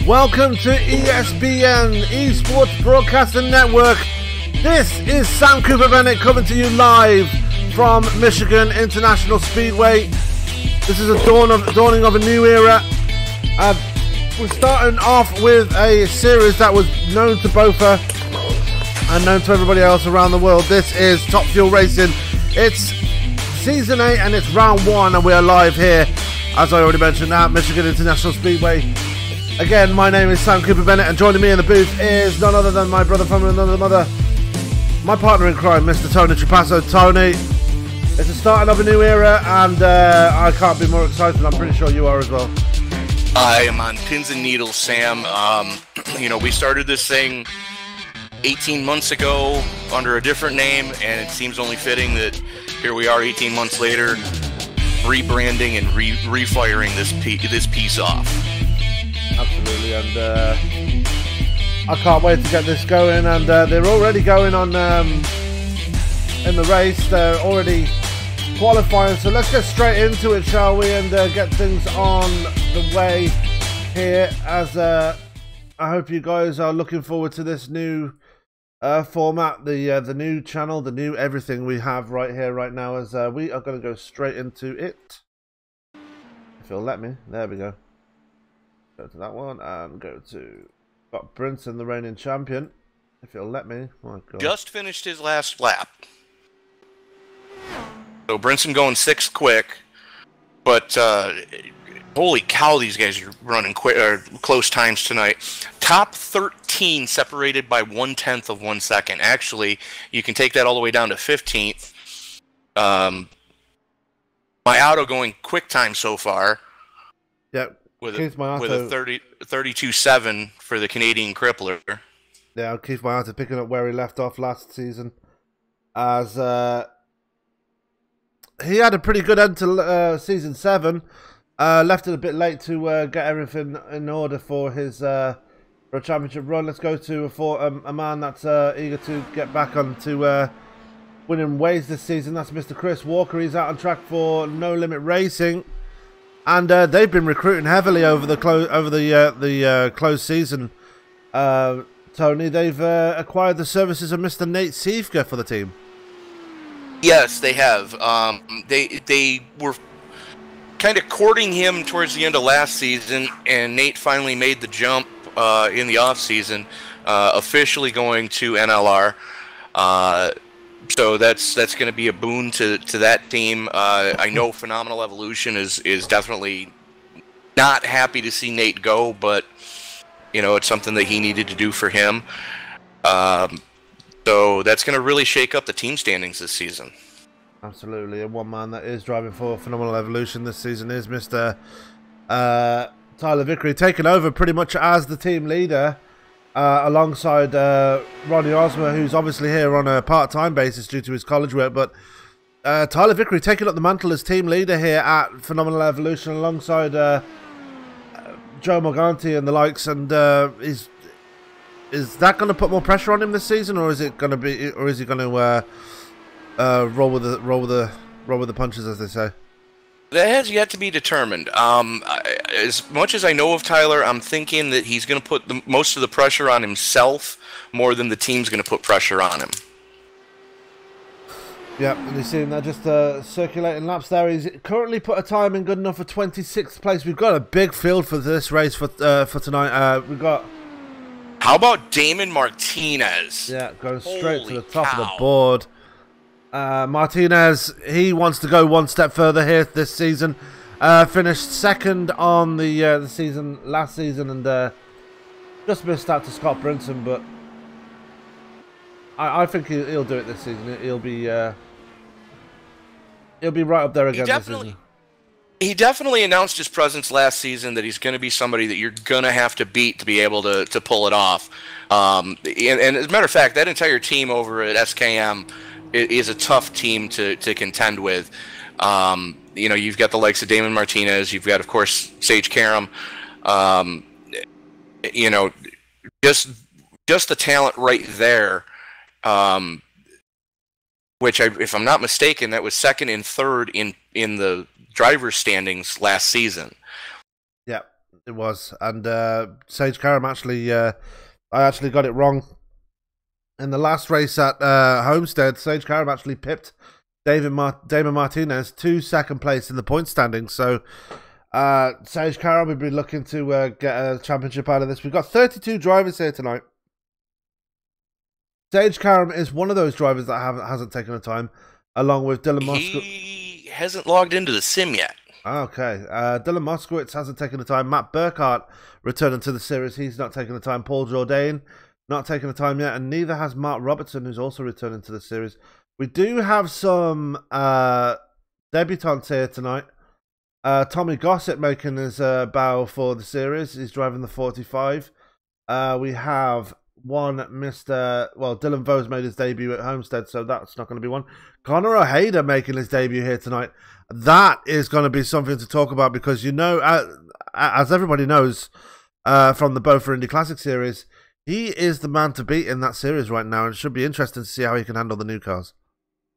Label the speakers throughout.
Speaker 1: Welcome to ESBN, Esports Broadcasting Network. This is Sam Cooper Bennett coming to you live from Michigan International Speedway. This is a dawning of a new era. We're starting off with a series that was known to Bofa and known to everybody else around the world. This is Top Fuel Racing. It's Season 8 and it's Round 1, and we are live here, as I already mentioned, at Michigan International Speedway. Again, my name is Sam Cooper Bennett, and joining me in the booth is none other than my brother from another mother, my partner in crime, Mr. Tony Trapasso. Tony, it's the starting of a new era, and I can't be more excited. I'm pretty sure you are as well.
Speaker 2: I am on pins and needles, Sam. You know, we started this thing 18 months ago under a different name, and it seems only fitting that here we are 18 months later, rebranding and refiring this piece off.
Speaker 1: Absolutely, and I can't wait to get this going. And they're already going on in the race. They're already qualifying, so let's get straight into it, shall we? And get things on the way here. As I hope you guys are looking forward to this new format, the new channel, the new everything we have right here, right now. As we are going to go straight into it. If you'll let me, there we go. Go to that one and go to Scott Brinson, the reigning champion. If you'll let me. My God.
Speaker 2: Just finished his last lap. So Brinson going 6th quick, but holy cow, these guys are running close times tonight. Top 13 separated by 1/10 of 1 second. Actually, you can take that all the way down to 15th. My auto going quick time so far.
Speaker 1: Yep.
Speaker 2: With a 32.7 for the Canadian Crippler.
Speaker 1: Yeah, Keith Mayata picking up where he left off last season. As he had a pretty good end to Season 7. Left it a bit late to get everything in order for his for a championship run. Let's go to a man that's eager to get back onto winning ways this season. That's Mr. Chris Walker. He's out on track for No Limit Racing. And they've been recruiting heavily over the closed season. Tony, they've acquired the services of Mr. Nate Siefka for the team.
Speaker 2: Yes, they have. They were kind of courting him towards the end of last season, and Nate finally made the jump in the off season, officially going to NLR. So that's going to be a boon to that team. I know Phenomenal Evolution is definitely not happy to see Nate go, but you know, it's something that he needed to do for him. So that's going to really shake up the team standings this season.
Speaker 1: Absolutely, and one man that is driving for Phenomenal Evolution this season is Mr. Tyler Vickery, taking over pretty much as the team leader. Alongside Ronnie Osmer, who's obviously here on a part-time basis due to his college work, but Tyler Vickery taking up the mantle as team leader here at Phenomenal Evolution alongside Joe Morganti and the likes. And is that going to put more pressure on him this season, or is it going to be, or is he going to roll with the punches, as they say?
Speaker 2: That has yet to be determined. As much as I know of Tyler, I'm thinking that he's going to put most of the pressure on himself more than the team's going to put pressure on him.
Speaker 1: Yeah, and you see him there just circulating laps there. He's currently put a time in good enough for 26th place. We've got a big field for this race for tonight. We've got...
Speaker 2: How about Damon Martinez?
Speaker 1: Yeah, going straight to the top of the board. Martinez, he wants to go one step further here this season. Finished second on the season last season, and just missed out to Scott Brinson. But I think he'll do it this season. He'll be right up there again this season.
Speaker 2: He definitely announced his presence last season that he's going to be somebody that you're going to have to beat to be able to pull it off. And as a matter of fact, that entire team over at SKM is a tough team to contend with. You know, you've got the likes of Damon Martinez. You've got, of course, Sage Karam. You know, just the talent right there. Which, if I'm not mistaken, that was second and third in the driver's standings last season.
Speaker 1: Yeah, It was, and Sage Karam actually, I actually got it wrong. In the last race at Homestead, Sage Karam actually pipped Damon Martinez to second place in the point standings. So Sage Karam will be looking to get a championship out of this. We've got 32 drivers here tonight. Sage Karam is one of those drivers that hasn't taken the time, along with Dylan Moskowitz.
Speaker 2: He hasn't logged into the sim yet.
Speaker 1: Okay. Dylan Moskowitz hasn't taken the time. Matt Burkhart returning to the series. He's not taking the time. Paul Jourdain not taking the time yet. And neither has Mark Robertson, who's also returning to the series. We do have some debutants here tonight. Tommy Gossett making his bow for the series. He's driving the 45. We have Dylan Vose made his debut at Homestead, so that's not going to be one. Connor O'Hader making his debut here tonight. That is going to be something to talk about because, you know, as everybody knows from the Bofa Indy Classic series, he is the man to beat in that series right now, and it should be interesting to see how he can handle the new cars.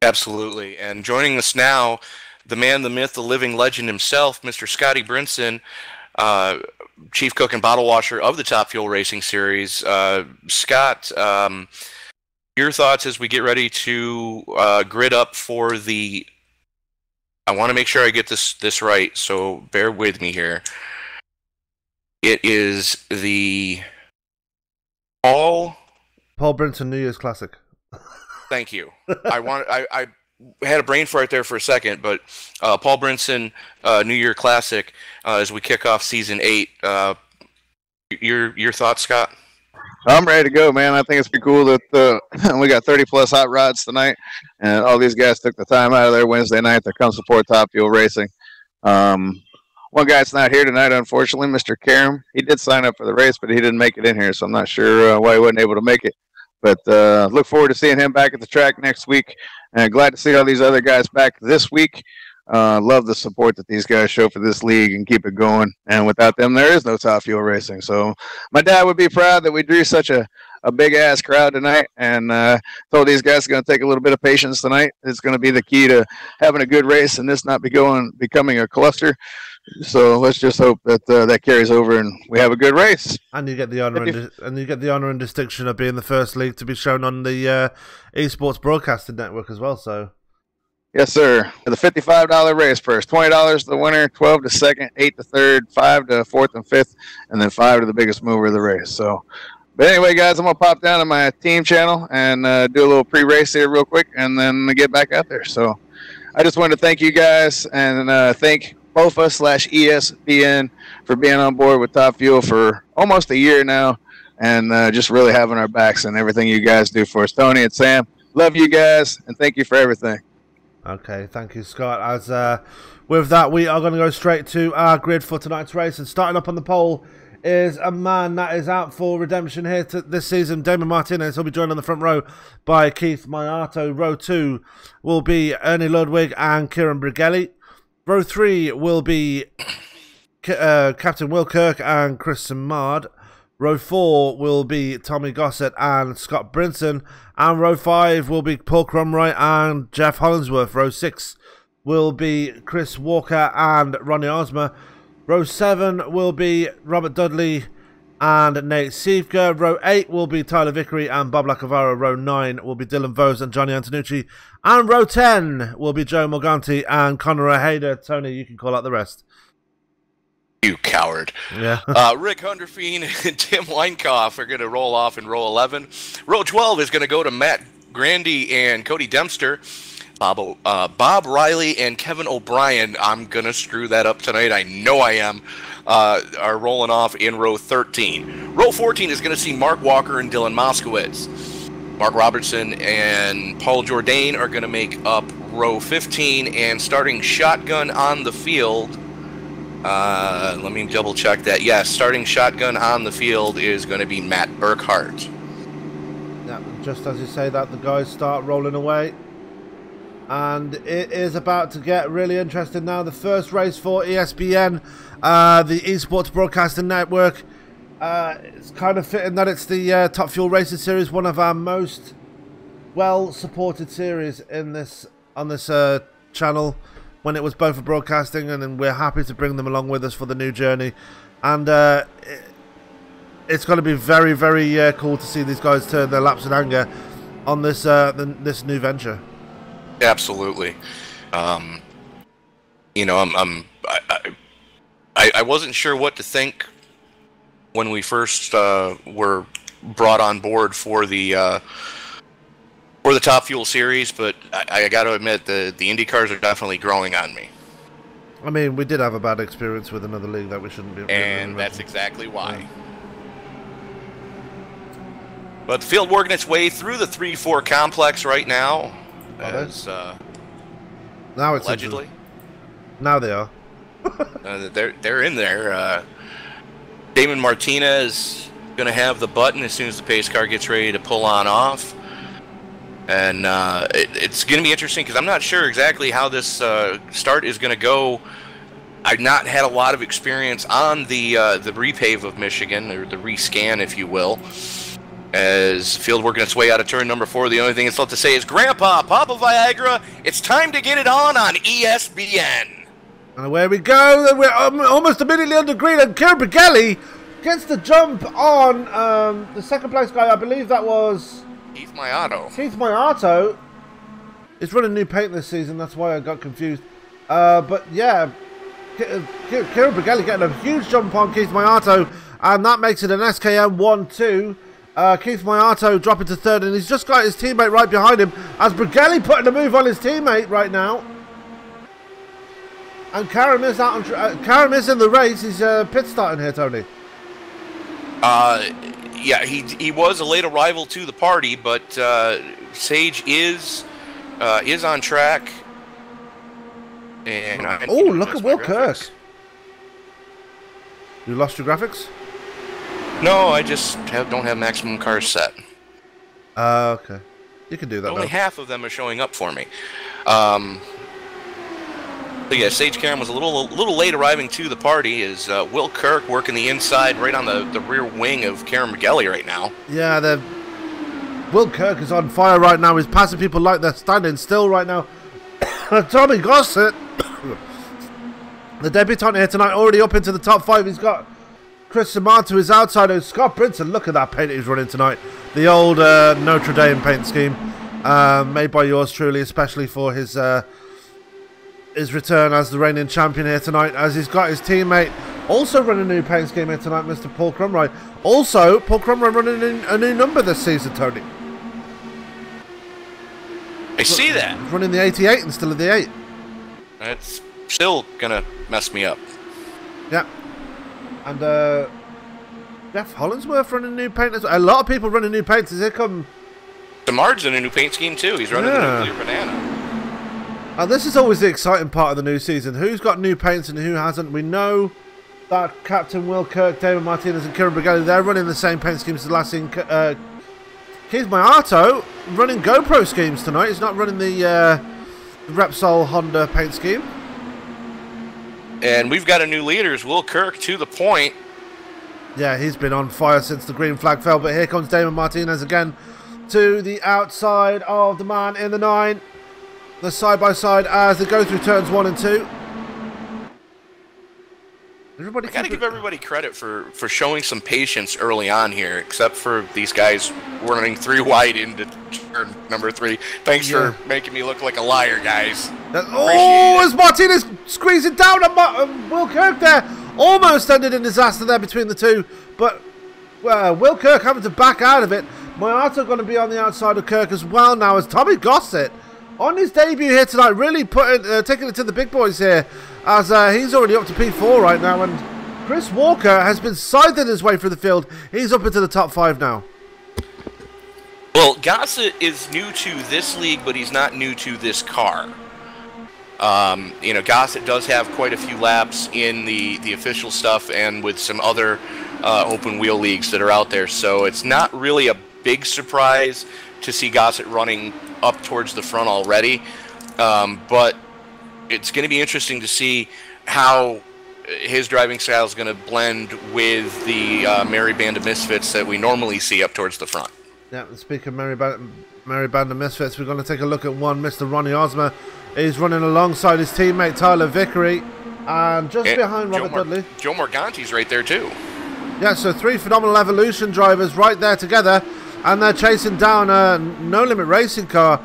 Speaker 2: Absolutely. And joining us now, the man, the myth, the living legend himself, Mr. Scotty Brinson, chief cook and bottle washer of the Top Fuel Racing Series. Scott, your thoughts as we get ready to grid up for the... I want to make sure I get this right, so bear with me here. It is the Paul
Speaker 1: Brinson New Year's Classic.
Speaker 2: Thank you. I had a brain fart there for a second, but Paul Brinson New Year Classic as we kick off Season 8. Your thoughts, Scott?
Speaker 3: I'm ready to go, man. I think it's pretty cool that we got 30-plus hot rods tonight, and all these guys took the time out of their Wednesday night to come support Top Fuel Racing. One guy's not here tonight, unfortunately, Mr. Karam. He did sign up for the race, but he didn't make it in here, so I'm not sure why he wasn't able to make it. But look forward to seeing him back at the track next week. And glad to see all these other guys back this week. Love the support that these guys show for this league and keep it going. And without them, there is no Top Fuel Racing. So my dad would be proud that we drew such a big-ass crowd tonight. And told these guys it's going to take a little bit of patience tonight. It's going to be the key to having a good race and this not becoming a cluster. So let's just hope that that carries over and we have a good race.
Speaker 1: And you get the honor and distinction of being the first league to be shown on the eSports Broadcasting Network as well. So,
Speaker 3: yes, sir. The $55 race purse: $20 to the winner, $12 to second, $8 to third, $5 to fourth and fifth, and then $5 to the biggest mover of the race. So, but anyway, guys, I'm gonna pop down to my team channel and do a little pre-race here real quick, and then get back out there. So, I just wanted to thank you guys and thank Bofa/ESBN for being on board with Top Fuel for almost a year now, and just really having our backs and everything you guys do for us. Tony and Sam, love you guys, and thank you for everything.
Speaker 1: Okay, thank you, Scott. As with that, we are going to go straight to our grid for tonight's race, and starting up on the pole is a man that is out for redemption here this season, Damon Martinez. He'll be joined on the front row by Keith Maiato. Row 2 will be Ernie Ludwig and Kieran Brigelli. Row 3 will be Captain Will Kirk and Chris Simard. Row 4 will be Tommy Gossett and Scott Brinson. And row 5 will be Paul Cromroy and Jeff Hollingsworth. Row 6 will be Chris Walker and Ronnie Osmer. Row 7 will be Robert Dudley and Nate Sievka. Row 8 will be Tyler Vickery and Bob Lacavara. Row 9 will be Dylan Vose and Johnny Antonucci. And row 10 will be Joe Morganti and Connor O'Hader. Tony, you can call out the rest.
Speaker 2: You coward.
Speaker 1: Yeah.
Speaker 2: Rick Hunderfeen and Tim Weinkoff are going to roll off in row 11. Row 12 is going to go to Matt Grandy and Cody Dempster. Bob Riley and Kevin O'Brien, I'm going to screw that up tonight. I know I am. Are rolling off in row 13. Row 14 is going to see Mark Walker and Dylan Moskowitz. Mark Robertson and Paul Jourdain are going to make up row 15, and starting shotgun on the field, let me double check that. Yes, starting shotgun on the field is going to be Matt Burkhart.
Speaker 1: Yeah, just as you say that, the guys start rolling away. And it is about to get really interesting now. The first race for ESPN, the eSports Broadcasting Network. It's kind of fitting that it's the Top Fuel Racing Series, one of our most well-supported series on this channel when it was both for broadcasting, and we're happy to bring them along with us for the new journey. And it's going to be very, very cool to see these guys turn their laps in anger on this this new venture.
Speaker 2: Absolutely. You know, I wasn't sure what to think when we first were brought on board for the Top Fuel series, but I got to admit the Indy cars are definitely growing on me.
Speaker 1: I mean, we did have a bad experience with another league that we shouldn't be.
Speaker 2: And that's exactly why. Yeah. But the field working its way through the 3-4 complex right now. As,
Speaker 1: now it's
Speaker 2: allegedly.
Speaker 1: Now they are.
Speaker 2: They're in there. Damon Martinez going to have the button as soon as the pace car gets ready to pull on off. And it's going to be interesting because I'm not sure exactly how this start is going to go. I've not had a lot of experience on the repave of Michigan, or the rescan, if you will. As field working its way out of turn number 4, the only thing it's left to say is, Grandpa, Papa Viagra, it's time to get it on ESBN.
Speaker 1: And away we go. We're almost immediately under green, and Kieran Brighelli gets the jump on the second place guy. I believe that was
Speaker 2: Keith Maiato.
Speaker 1: Keith Maiato is running new paint this season. That's why I got confused. But yeah, Kieran Brighelli getting a huge jump on Keith Maiato, and that makes it an SKM 1-2. Keith Maiato dropping to third, and he's just got his teammate right behind him, as Brighelli putting a move on his teammate right now. And Karam is out on Karam is in the race. He's pit starting here, Tony.
Speaker 2: Yeah, he was a late arrival to the party, but Sage is on track. And
Speaker 1: oh, look at Will Kirk. You lost your graphics?
Speaker 2: No, I just don't have maximum cars set.
Speaker 1: Okay. You can do that.
Speaker 2: Only half of them are showing up for me. But yeah, Sage Karam was a little late arriving to the party. Is Will Kirk working the inside right on the rear wing of Kieran Brighelli right now? Yeah,
Speaker 1: Will Kirk is on fire right now. He's passing people like they're standing still right now. Tommy Gossett, the debutant here tonight, already up into the top 5. He's got Chris Samar to his outside. And Scott Brinson, look at that paint he's running tonight. The old Notre Dame paint scheme, made by yours truly, especially for his return as the reigning champion here tonight, as he's got his teammate also running a new paint scheme here tonight, Mr. Paul Crumroy. Also, Paul Crumroy running a new number this season, Tony.
Speaker 2: I see that.
Speaker 1: He's running the 88 instead of the 8.
Speaker 2: That's still going to mess me up.
Speaker 1: Yeah. And Jeff Hollingsworth running a new paint as well. A lot of people running new paints. Here come
Speaker 2: DeMar's in a new paint scheme too. He's running the nuclear banana.
Speaker 1: And this is always the exciting part of the new season. Who's got new paints and who hasn't? We know that Captain Will Kirk, Damon Martinez and Kieran Brighelli, they're running the same paint schemes as the last season. Keith Maiato running GoPro schemes tonight. He's not running the Repsol Honda paint scheme.
Speaker 2: And we've got a new leader, is Will Kirk, to the point.
Speaker 1: Yeah, he's been on fire since the green flag fell. But here comes Damon Martinez again to the outside of the man in the 9. The side-by-side as they go through turns 1 and 2.
Speaker 2: I gotta give everybody credit for showing some patience early on here, except for these guys running 3 wide into turn number 3. Thanks for making me look like a liar, guys.
Speaker 1: As Martinez squeezing down on Will Kirk there. Almost ended in disaster there between the two. But Will Kirk having to back out of it. Maiato going to be on the outside of Kirk as well now, as Tommy Gossett on his debut here tonight, really taking it to the big boys here, as he's already up to P4 right now, and Chris Walker has been scything his way through the field. He's up into the top 5 now.
Speaker 2: Well, Gossett is new to this league, but he's not new to this car. You know, Gossett does have quite a few laps in the official stuff and with some other open wheel leagues that are out there, so it's not really a big surprise to see Gossett running up towards the front already, but it's going to be interesting to see how his driving style is going to blend with the Merry Band of Misfits that we normally see up towards the front.
Speaker 1: Yeah, speaking of Merry Band of Misfits, we're going to take a look at one. Mr. Ronnie Osmer is running alongside his teammate Tyler Vickery. And just behind Robert Dudley.
Speaker 2: Joe Morganti's right there too.
Speaker 1: Yeah, so 3 Phenomenal Evolution drivers right there together. And they're chasing down a No Limit Racing car.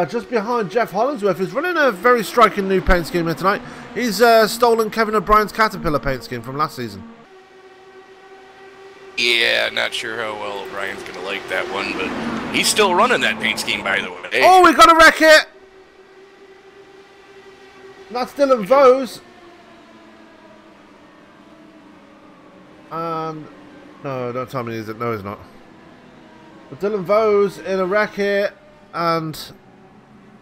Speaker 1: Just behind Jeff Hollingsworth, who's running a very striking new paint scheme here tonight. He's stolen Kevin O'Brien's Caterpillar paint scheme from last season.
Speaker 2: Yeah, not sure how well O'Brien's going to like that one, but he's still running that paint scheme, by the way.
Speaker 1: Oh, we got to wreck it! That's Dylan Vose. And no, don't tell me he's it. No, he's not. But Dylan Vose in a wreck here, and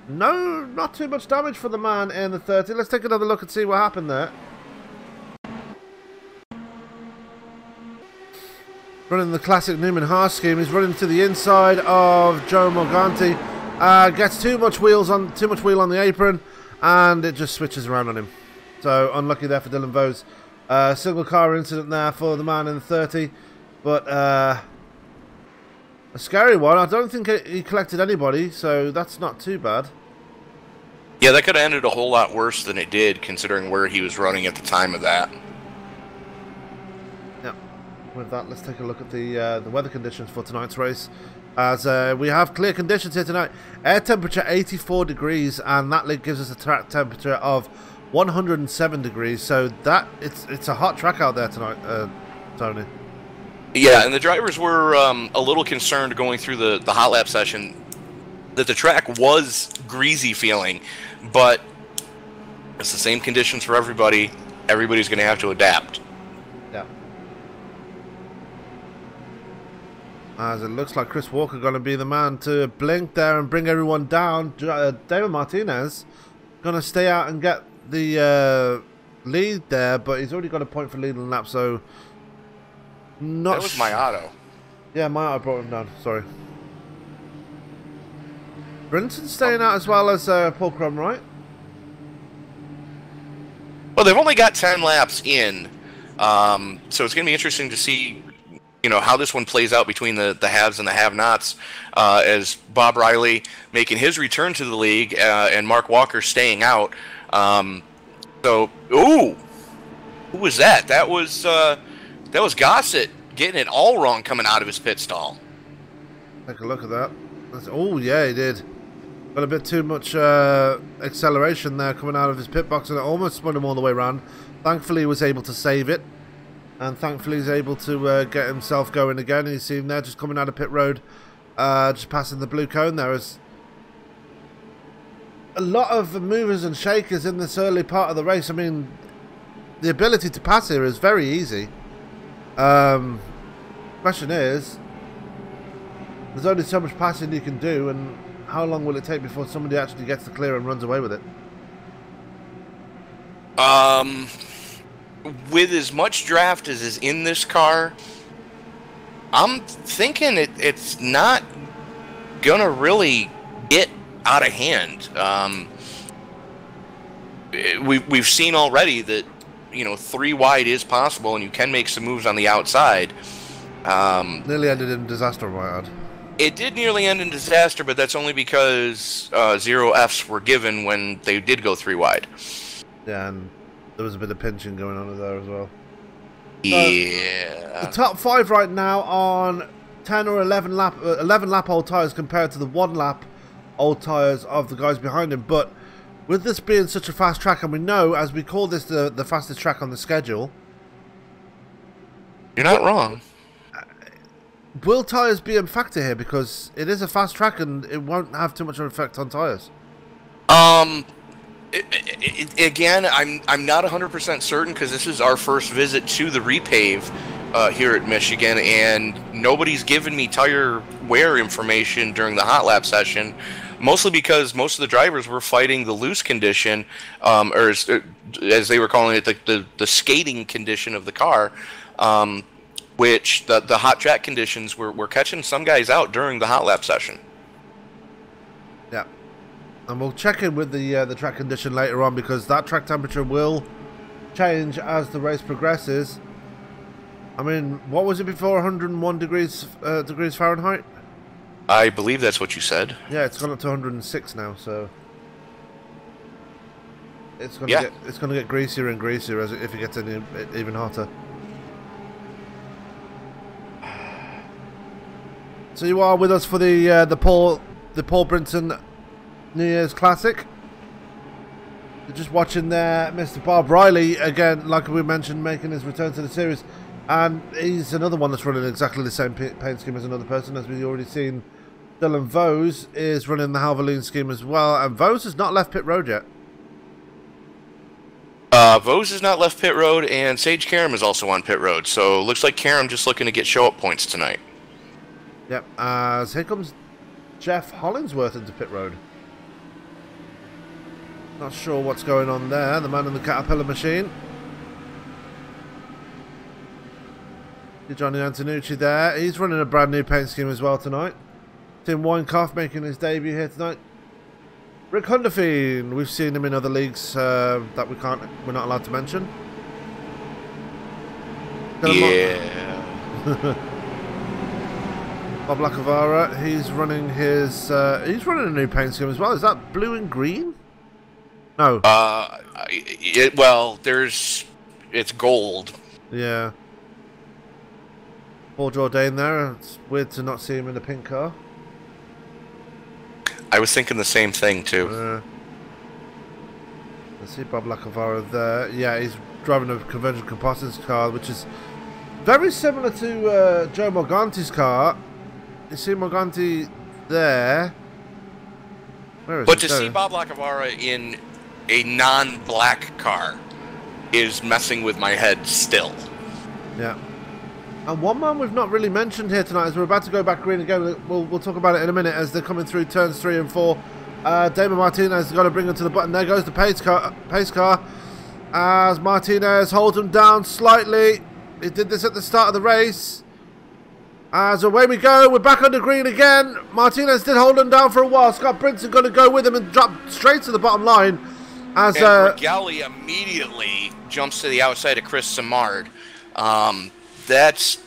Speaker 1: no, not too much damage for the man in the 30. Let's take another look and see what happened there. Running the classic Newman Haas scheme, he's running to the inside of Joe Morganti. Gets too much wheel on the apron, and it just switches around on him. So unlucky there for Dylan Vose. Single car incident there for the man in the 30, but a scary one. I don't think he collected anybody, so that's not too bad.
Speaker 2: Yeah, that could have ended a whole lot worse than it did, considering where he was running at the time of that.
Speaker 1: Yeah. With that, let's take a look at the weather conditions for tonight's race. As we have clear conditions here tonight. Air temperature 84 degrees, and that gives us a track temperature of 107 degrees. So that it's a hot track out there tonight, Tony.
Speaker 2: Yeah, and the drivers were a little concerned going through the hot lap session that the track was greasy feeling, but it's the same conditions for everybody. Everybody's going to have to adapt.
Speaker 1: Yeah. As it looks like Chris Walker going to be the man to blink there and bring everyone down. David Martinez going to stay out and get the lead there, but he's already got a point for leading lap, so not.
Speaker 2: That was my auto.
Speaker 1: Yeah, my auto brought him down. Sorry. Brinson staying out as well as Paul Crum, right?
Speaker 2: Well, they've only got 10 laps in, so it's going to be interesting to see, how this one plays out between the haves and the have-nots, as Bob Riley making his return to the league and Mark Walker staying out. Ooh, who was that? That was Gossett getting it all wrong coming out of his pit stall.
Speaker 1: Take a look at that. Oh, yeah, he did. Got a bit too much acceleration there coming out of his pit box, and it almost spun him all the way around. Thankfully, he was able to save it, and thankfully, he's able to get himself going again. And you see him there just coming out of pit road, just passing the blue cone there. Is a lot of movers and shakers in this early part of the race. I mean, the ability to pass here is very easy. Question is, there's only so much passing you can do, and how long will it take before somebody actually gets the clear and runs away with it?
Speaker 2: With as much draft as is in this car, I'm thinking it's not gonna really get out of hand. We've seen already that 3 wide is possible, and you can make some moves on the outside.
Speaker 1: Nearly ended in disaster, my ad.
Speaker 2: It did nearly end in disaster, but that's only because 0 Fs were given when they did go 3 wide.
Speaker 1: Yeah, and there was a bit of pinching going on there as well.
Speaker 2: Yeah.
Speaker 1: The top 5 right now on 10 or 11 lap old tyres compared to the 1 lap old tyres of the guys behind him. But with this being such a fast track, and we know, as we call this the fastest track on the schedule,
Speaker 2: you're not wrong.
Speaker 1: Will tyres be a factor here? Because it is a fast track and it won't have too much of an effect on tyres.
Speaker 2: Again, I'm not 100% certain, because this is our first visit to the repave here at Michigan, and nobody's given me tire wear information during the hot lap session, mostly because most of the drivers were fighting the loose condition, or as they were calling it, the skating condition of the car. Which the hot track conditions were catching some guys out during the hot lap session.
Speaker 1: Yeah, and we'll check in with the track condition later on, because that track temperature will change as the race progresses. I mean, what was it before? 101 degrees Fahrenheit?
Speaker 2: I believe that's what you said.
Speaker 1: Yeah, it's gone up to 106 now, so it's gonna get greasier and greasier if it gets even hotter. So you are with us for the Paul Brinson New Year's Classic. You're just watching there, Mr. Bob Riley again, like we mentioned, making his return to the series, and he's another one that's running exactly the same paint scheme as another person, as we've already seen. Dylan Vose is running the Halverline scheme as well, and Vose has not left pit road yet.
Speaker 2: Vose has not left pit road, and Sage Karam is also on pit road, so looks like Karam just looking to get show-up points tonight.
Speaker 1: Yep, as here comes Jeff Hollingsworth into pit road. Not sure what's going on there, the man in the Caterpillar machine. Johnny Antonucci there, he's running a brand new paint scheme as well tonight. Tim Weinkoff making his debut here tonight. Rick Hunderfeen, we've seen him in other leagues that we're not allowed to mention.
Speaker 2: Yeah.
Speaker 1: Bob Lacavara, he's running a new paint scheme as well. Is that blue and green? No.
Speaker 2: It's gold.
Speaker 1: Yeah. Paul Jourdain there. It's weird to not see him in a pink car.
Speaker 2: I was thinking the same thing too.
Speaker 1: Let's see Bob Lacavara there. Yeah, he's driving a Convergent Composites car, which is very similar to Joe Morganti's car. You see Morganti there. Where is
Speaker 2: but
Speaker 1: it?
Speaker 2: to see Bob Lacavara in a non-black car is messing with my head still. Yeah.
Speaker 1: And one man we've not really mentioned here tonight, as we're about to go back green again. We'll talk about it in a minute as they're coming through turns 3 and 4. Damon Martinez has got to bring him to the button. There goes the pace car as Martinez holds him down slightly. He did this at the start of the race. As away we go, we're back under green again. Martinez did hold him down for a while. Scott Brinson going to go with him and drop straight to the bottom line. As
Speaker 2: Regali immediately jumps to the outside of Chris Simard. That's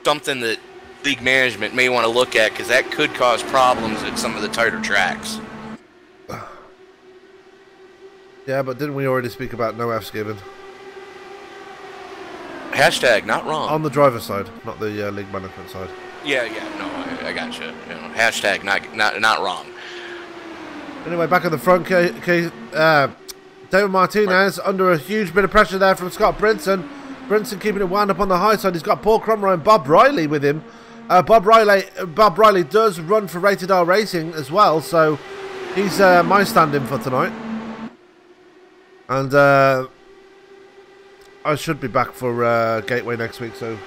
Speaker 2: something that league management may want to look at, because that could cause problems at some of the tighter tracks.
Speaker 1: Yeah, but didn't we already speak about no F's given?
Speaker 2: Hashtag not wrong.
Speaker 1: On the driver's side, not the league management side.
Speaker 2: Yeah, no, I got you. Hashtag not wrong.
Speaker 1: Anyway, back at the front, David Martinez under a huge bit of pressure there from Scott Brinson. Brinson keeping it wound up on the high side. He's got Paul Cromroy and Bob Riley with him. Bob Riley does run for Rated R Racing as well, so he's my stand-in for tonight. And I should be back for Gateway next week, so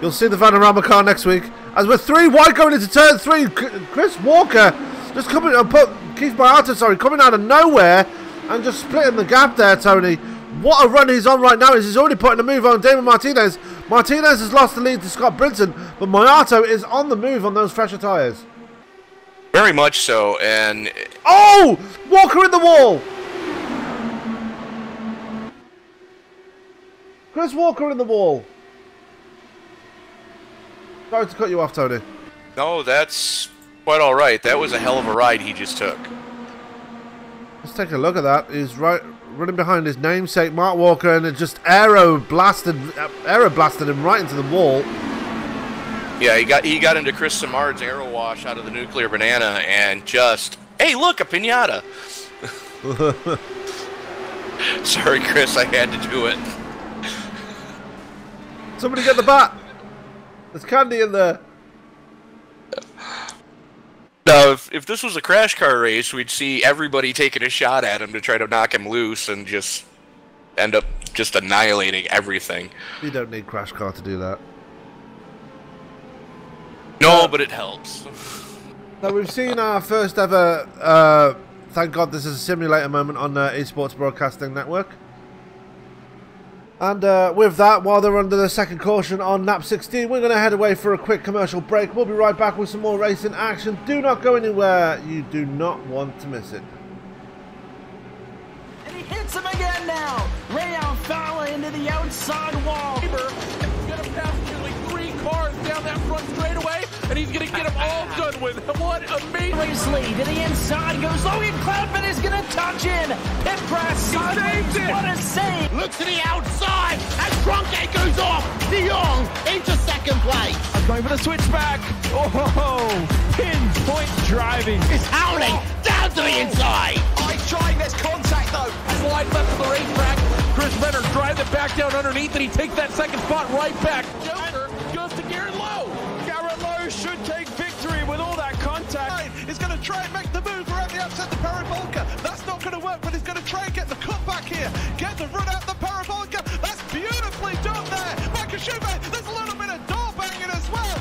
Speaker 1: you'll see the Vanarama car next week. As we're 3 wide going into turn 3, Chris Walker just coming Keith Boyata, coming out of nowhere and just splitting the gap there, Tony. What a run he's on right now. He's already putting a move on Damon Martinez. Martinez has lost the lead to Scott Brinson, but Moyato is on the move on those fresher tyres.
Speaker 2: Very much so, and...
Speaker 1: Oh! Walker in the wall! Chris Walker in the wall. Sorry to cut you off, Tony.
Speaker 2: No, that's quite all right. That was a hell of a ride he just took.
Speaker 1: Let's take a look at that. He's running behind his namesake, Mark Walker, and it just aero blasted him right into the wall.
Speaker 2: Yeah, he got into Chris Simard's aero wash out of the nuclear banana and just, hey, look, a pinata. Sorry, Chris, I had to do it.
Speaker 1: Somebody get the bat. There's candy in there.
Speaker 2: Now, if this was a crash car race, we'd see everybody taking a shot at him to try to knock him loose and just end up just annihilating everything.
Speaker 1: You don't need crash car to do that.
Speaker 2: No, but it helps.
Speaker 1: Now, we've seen our first ever, thank God this is a simulator moment on eSports Broadcasting Network. And with that, while they're under the second caution on lap 16, we're going to head away for a quick commercial break. We'll be right back with some more racing action. Do not go anywhere. You do not want to miss it.
Speaker 4: And he hits him again now. Rayon Fowler into the outside wall.
Speaker 5: He's going to pass nearly 3 cars down that front straightaway. and he's going to get them all done with. What amazing.
Speaker 4: Race lead to the inside goes Logan Cloudman is going to touch in. Pit press.
Speaker 5: saved it.
Speaker 4: What a save.
Speaker 6: Looks to the outside as Cronkite goes off. De Jong into second place.
Speaker 4: I'm going for the switchback. Oh, pinpoint driving.
Speaker 6: It's howling down to the inside.
Speaker 5: Nice trying, there's contact though. Slide left of the racetrack. Chris Benner drives it back down underneath, and he takes that second spot right back. Joker goes to Garrett Lowe.
Speaker 4: Garrett Lowe should take victory with all that contact.
Speaker 7: He's going to try and make the move around the outside the parabolica. That's not going to work, but he's going to try and get the cut back here. Get the run out the parabolica. That's beautifully done there. Michael Schumacher, there's a little bit of door banging as well.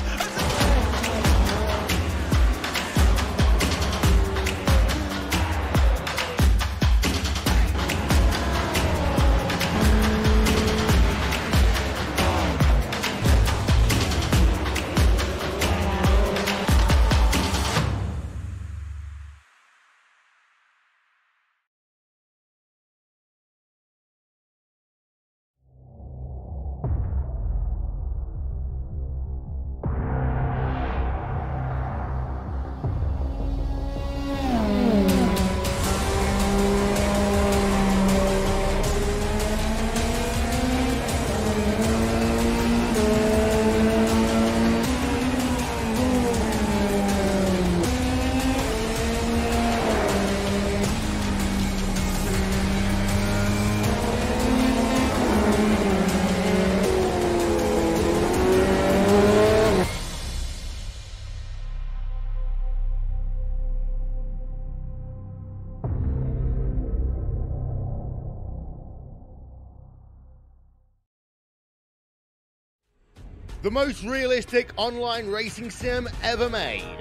Speaker 6: The most realistic online racing sim ever made.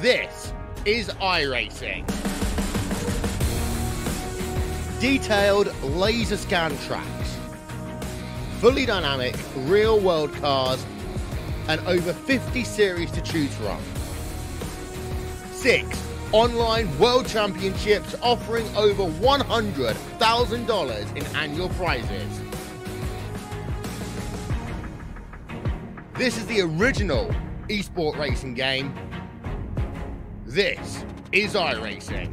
Speaker 6: This is iRacing. Detailed laser scan tracks, fully dynamic real world cars, and over 50 series to choose from. 6 online world championships offering over $100,000 in annual prizes. This is the original eSport racing game. This is iRacing.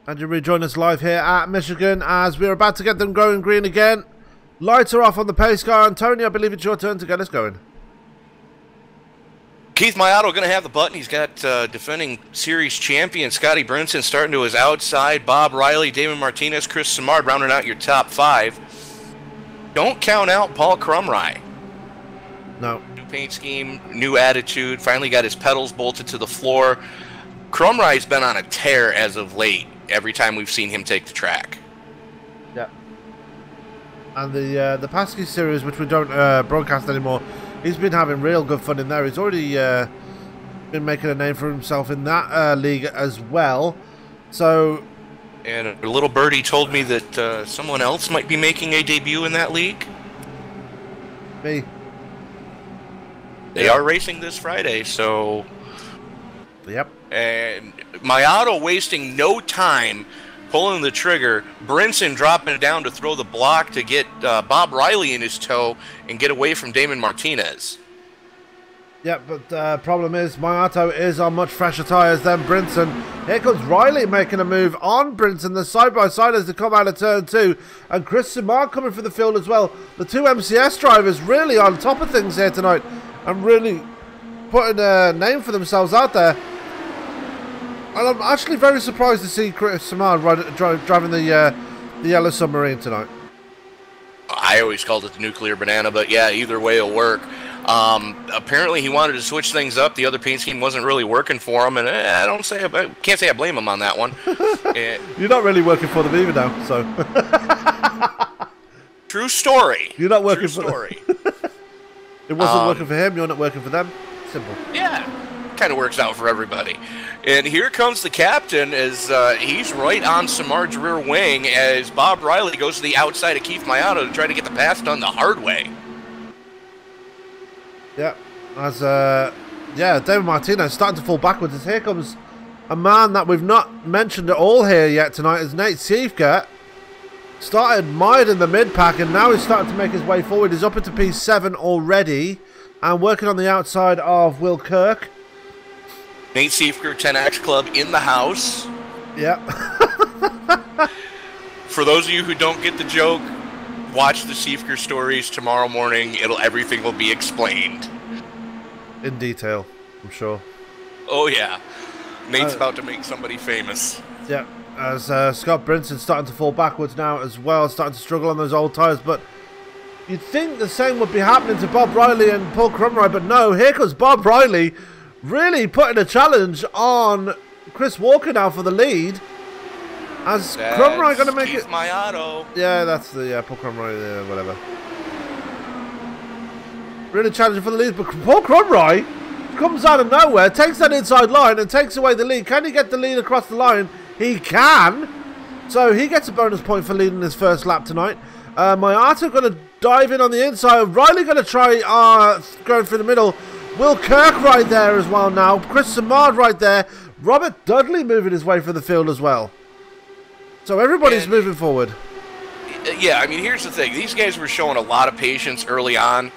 Speaker 1: And you rejoin us live here at Michigan as we're about to get them going green again. Lights are off on the pace car, and Tony, I believe it's your turn to get us going.
Speaker 2: Keith Maiato going to have the button. He's got defending series champion Scott Brinson starting to his outside. Bob Riley, Damon Martinez, Chris Simard rounding out your top 5. Don't count out Paul Crumry.
Speaker 1: No.
Speaker 2: New paint scheme, new attitude. Finally got his pedals bolted to the floor. Crumry's been on a tear as of late. Every time we've seen him take the track.
Speaker 3: Yeah.
Speaker 1: And the Pasky series, which we don't broadcast anymore, he's been having real good fun in there. He's already been making a name for himself in that league as well. So,
Speaker 2: and a little birdie told me that someone else might be making a debut in that league.
Speaker 1: Me.
Speaker 2: They are racing this Friday, so...
Speaker 1: Yep.
Speaker 2: And Mayato wasting no time pulling the trigger. Brinson dropping it down to throw the block to get Bob Riley in his toe and get away from Damon Martinez.
Speaker 1: Yeah, but the problem is Mayato is on much fresher tyres than Brinson. Here comes Riley making a move on Brinson. The side-by-side as they come out of turn 2. And Chris Simard coming for the field as well. The two MCS drivers really on top of things here tonight. And really putting a name for themselves out there. And I'm actually very surprised to see Chris Simard driving the Yellow Submarine tonight.
Speaker 2: I always called it the nuclear banana, but yeah, either way it'll work. Apparently he wanted to switch things up. The other paint scheme wasn't really working for him, and I can't say I blame him on that one.
Speaker 1: You're not really working for them either now, so.
Speaker 2: True story.
Speaker 1: You're not working
Speaker 2: True
Speaker 1: for
Speaker 2: story.
Speaker 1: It wasn't working for him. You're not working for them. Simple.
Speaker 2: Yeah, kind of works out for everybody. And here comes the captain as he's right on Simard's rear wing as Bob Riley goes to the outside of Keith Mayato to try to get the pass done the hard way.
Speaker 1: Yeah, as David Martinez starting to fall backwards. As here comes a man that we've not mentioned at all here yet tonight, is Nate Seifka. Started mired in the mid-pack and now he's starting to make his way forward. He's up into P7 already and working on the outside of Will Kirk.
Speaker 2: Nate Seifka, 10X Club in the house.
Speaker 1: Yeah.
Speaker 2: For those of you who don't get the joke, watch the Seifka stories tomorrow morning. Everything will be explained.
Speaker 1: In detail, I'm sure.
Speaker 2: Oh, yeah. Nate's about to make somebody famous.
Speaker 1: Yeah, as Scott Brinson starting to fall backwards now as well, starting to struggle on those old tyres, but you'd think the same would be happening to Bob Riley and Paul Crumroy, but no, here comes Bob Riley really putting a challenge on Chris Walker now for the lead. As Crumroy going to make
Speaker 2: Keith
Speaker 1: it...
Speaker 2: Mayato.
Speaker 1: Yeah, that's the Paul Crumroy, whatever. Really challenging for the lead, but Paul Crumroy comes out of nowhere, takes that inside line and takes away the lead. Can he get the lead across the line? He can. So he gets a bonus point for leading his first lap tonight. Mayato going to dive in on the inside. Riley going to try going through the middle. Will Kirk right there as well now. Chris Simard right there. Robert Dudley moving his way for the field as well. So everybody's moving forward.
Speaker 2: Yeah, I mean, here's the thing. These guys were showing a lot of patience early on.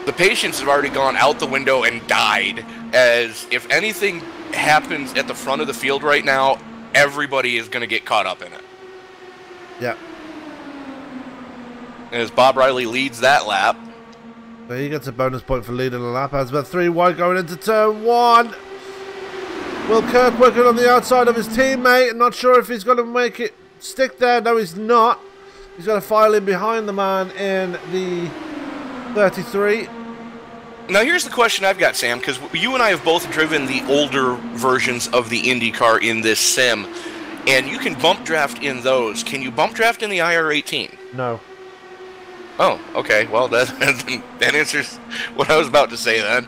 Speaker 2: The patience have already gone out the window and died, as if anything happens at the front of the field right now, everybody is going to get caught up in it.
Speaker 1: Yeah.
Speaker 2: As Bob Riley leads that lap.
Speaker 1: So he gets a bonus point for leading the lap. Has about 3 wide going into turn 1. Will Kirk working on the outside of his teammate. I'm not sure if he's going to make it stick there. No, he's not. He's got to file in behind the man in the 33.
Speaker 2: Now, here's the question I've got, Sam, because you and I have both driven the older versions of the IndyCar in this sim, and you can bump draft in those. Can you bump draft in the IR18?
Speaker 1: No.
Speaker 2: Oh, okay. Well, that answers what I was about to say then.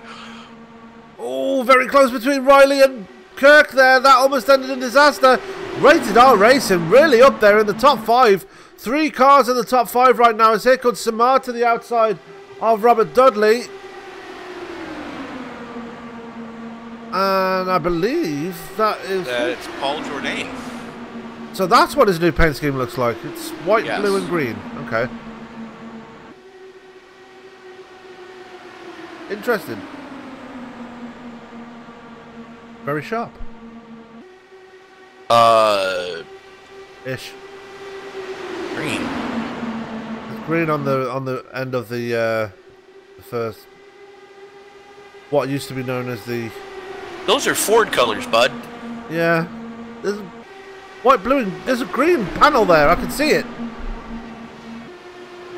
Speaker 1: Oh, very close between Riley and Kirk there. That almost ended in disaster. Rated R Racing really up there in the top 5. 3 cars in the top 5 right now as here comes Simard to the outside of Robert Dudley. And I believe that is...
Speaker 2: it's Paul Jourdain.
Speaker 1: So that's what his new paint scheme looks like. It's white,
Speaker 2: yes.
Speaker 1: Blue and green. Okay. Interesting. Very sharp. Ish.
Speaker 2: Green.
Speaker 1: It's green on the end of the first... What used to be known as the...
Speaker 2: Those are Ford colors, bud.
Speaker 1: Yeah. There's white, blue, and there's a green panel there. I can see it.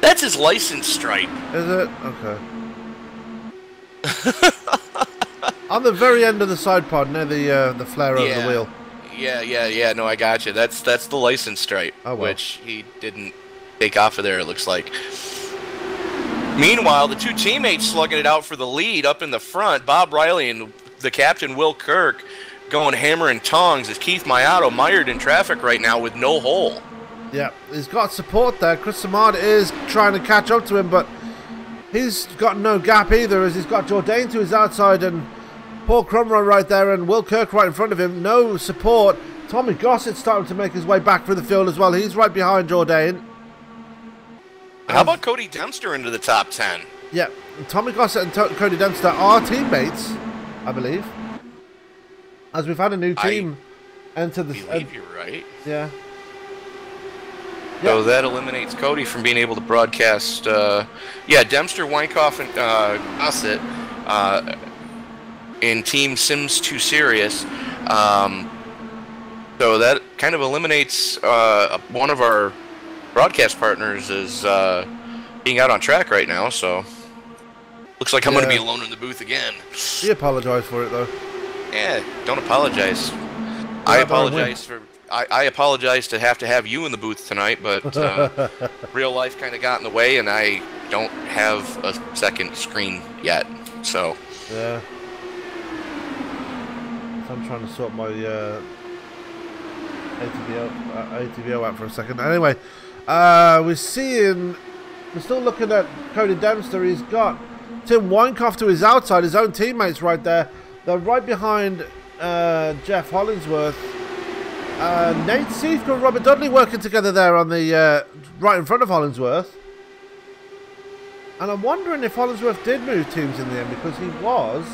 Speaker 2: That's his license stripe.
Speaker 1: Is it? Okay. On the very end of the side pod, near the flare over the wheel.
Speaker 2: Yeah. No, I got you. That's the license stripe,
Speaker 1: oh, well.
Speaker 2: which he didn't take off of there, it looks like. Meanwhile, the two teammates slugging it out for the lead up in the front. Bob Riley and the captain, Will Kirk, going hammer and tongs as Keith Maiato mired in traffic right now with no hole.
Speaker 1: Yeah, he's got support there. Chris Samard is trying to catch up to him, but he's got no gap either, as he's got Jourdain to his outside and Paul Crumrow right there and Will Kirk right in front of him. No support. Tommy Gossett's starting to make his way back through the field as well. He's right behind Jourdain.
Speaker 2: How about Cody Dempster into the top 10?
Speaker 1: Yeah, Tommy Gossett and Cody Dempster are teammates, I believe. As we've had a new team enter the...
Speaker 2: I believe you're right.
Speaker 1: Yeah.
Speaker 2: So that eliminates Cody from being able to broadcast. Yeah, Dempster, Weinkoff, and Gossett in Team Sims 2 Serious. So that kind of eliminates one of our broadcast partners is being out on track right now. So looks like I'm going to be alone in the booth again.
Speaker 1: He apologized for it though.
Speaker 2: Yeah, don't apologize. I apologize for. I apologize to have you in the booth tonight, but real life kind of got in the way, and I don't have a second screen yet. So
Speaker 1: yeah, so I'm trying to sort my ATVO out for a second. Anyway, we're still looking at Cody Dempster. He's got Tim Weinkoff to his outside, his own teammates right there. They're right behind Jeff Hollingsworth. Nate Seifka and Robert Dudley working together there on the right in front of Hollingsworth. And I'm wondering if Hollingsworth did move teams in the end, because he was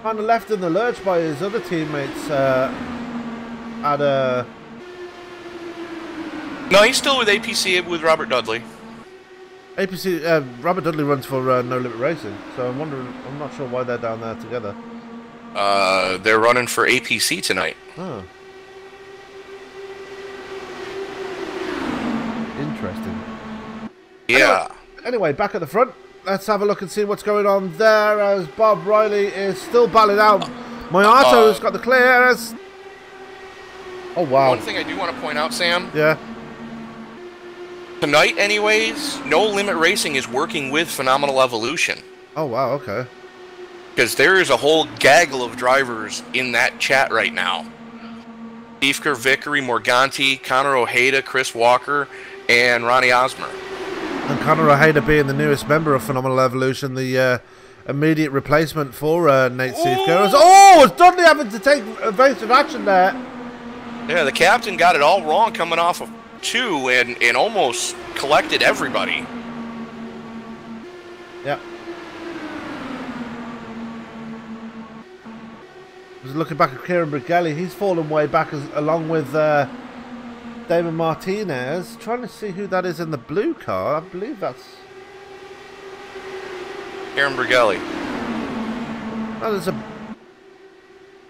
Speaker 1: kind of left in the lurch by his other teammates
Speaker 2: No, he's still with APC with Robert Dudley.
Speaker 1: Robert Dudley runs for No Limit Racing, so I'm not sure why they're down there together.
Speaker 2: They're running for APC tonight.
Speaker 1: Oh. Interesting.
Speaker 2: Yeah.
Speaker 1: Anyway, back at the front, let's have a look and see what's going on there as Bob Riley is still battling out. Maiato's got the clear as... Oh, wow.
Speaker 2: One thing I do want to point out, Sam.
Speaker 1: Yeah.
Speaker 2: Tonight, anyways, No Limit Racing is working with Phenomenal Evolution.
Speaker 1: Oh, wow, okay.
Speaker 2: Because there is a whole gaggle of drivers in that chat right now. Beefker, Vickery, Morganti, Connor Ojeda, Chris Walker, and Ronnie Osmer.
Speaker 1: And Connor Ojeda being the newest member of Phenomenal Evolution, the immediate replacement for Nate Seifka. Oh, is Dudley having to take evasive action there?
Speaker 2: Yeah, the captain got it all wrong coming off of 2 and almost collected everybody.
Speaker 1: Yeah. Just looking back at Kieran Brigelli, he's fallen way back along with Damon Martinez. Trying to see who that is in the blue car. I believe that's
Speaker 2: Kieran Brigelli.
Speaker 1: Oh, there's a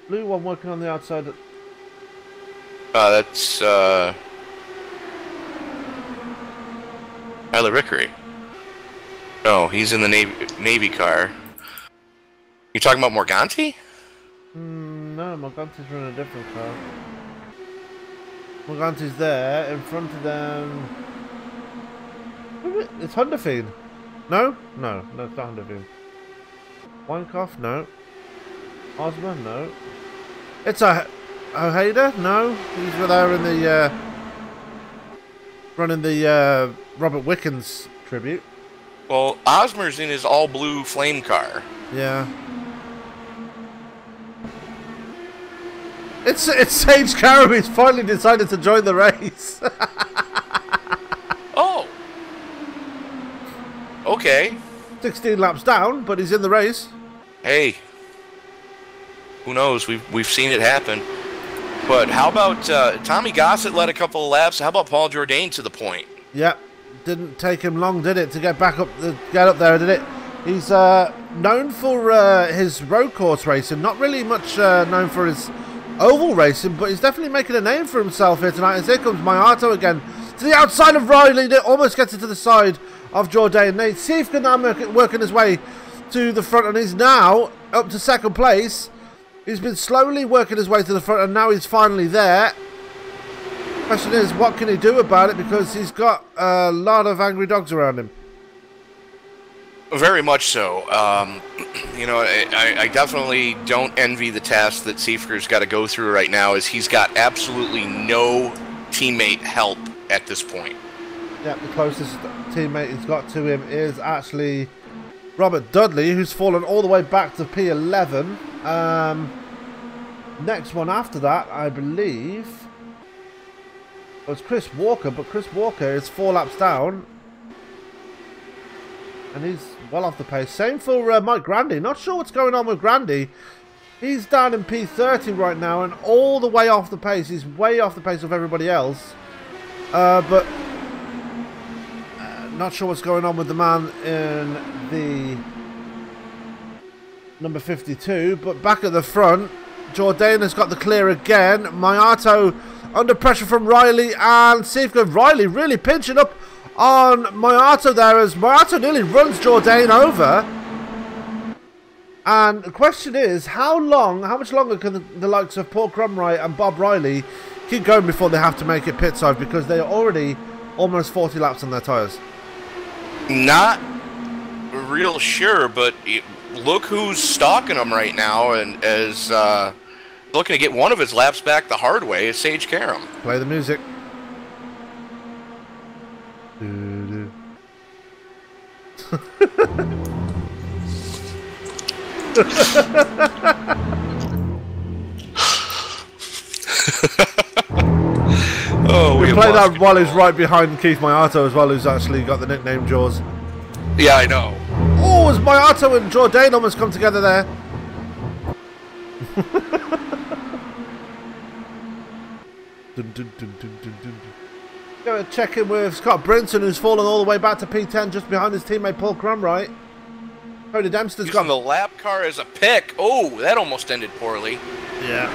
Speaker 1: blue one working on the outside.
Speaker 2: That's Tyler Vickery. No, he's in the Navy car. You talking about Morganti?
Speaker 1: No, Morganti's running a different car. Morganti's there, in front of them. It's Hunderfield. No, it's not Hunderfield. Weinkoff, no. Osman, no. It's Ojeda, no. He's there in the running the Robert Wickens tribute.
Speaker 2: Well, Osmer's in his all-blue flame car.
Speaker 1: Yeah. It's Sage Karam who's finally decided to join the race.
Speaker 2: Oh. Okay.
Speaker 1: 16 laps down, but he's in the race.
Speaker 2: Hey. Who knows? We've seen it happen. But how about Tommy Gossett led a couple of laps? How about Paul Jourdain to the point?
Speaker 1: Yeah. Didn't take him long, did it, to get back up, get up there, did it? He's known for his road course racing, not really much known for his oval racing, but he's definitely making a name for himself here tonight. As here comes Maiato again to the outside of Riley, that almost gets it to the side of Jourdain. Nate Seifka now working his way to the front, and he's now up to second place. He's been slowly working his way to the front, and now he's finally there. Question is, what can he do about it? Because he's got a lot of angry dogs around him.
Speaker 2: Very much so. You know, I definitely don't envy the task that Seifker's got to go through right now, as he's got absolutely no teammate help at this point.
Speaker 1: Yeah, the closest teammate he's got to him is actually Robert Dudley, who's fallen all the way back to P11. Next one after that, I believe, was Chris Walker, but Chris Walker is 4 laps down. And he's well off the pace. Same for Mike Grandy. Not sure what's going on with Grandy. He's down in P30 right now and all the way off the pace. He's way off the pace of everybody else. But not sure what's going on with the man in the number 52. But back at the front, Jourdain has got the clear again. Mayato under pressure from Riley, and Seifker. Riley really pinching up on Mayato there, as Mayato nearly runs Jourdain over. And the question is, how much longer can the likes of Paul Crumright and Bob Riley keep going before they have to make it pit side, because they are already almost 40 laps on their tyres?
Speaker 2: Not real sure, but look who's stalking them right now, and as looking to get one of his laps back the hard way is Sage Karam.
Speaker 1: Play the music.
Speaker 2: Oh,
Speaker 1: we play that while he's right behind Keith Mayato as well, who's actually got the nickname Jaws.
Speaker 2: Yeah, I know.
Speaker 1: Oh, as Mayato and Jourdain almost come together there. Going to check in with Scott Brinson, who's fallen all the way back to P10 just behind his teammate Paul Crumright. Cody Dempster's got
Speaker 2: the lap car as a pick. Oh, that almost ended poorly.
Speaker 1: Yeah.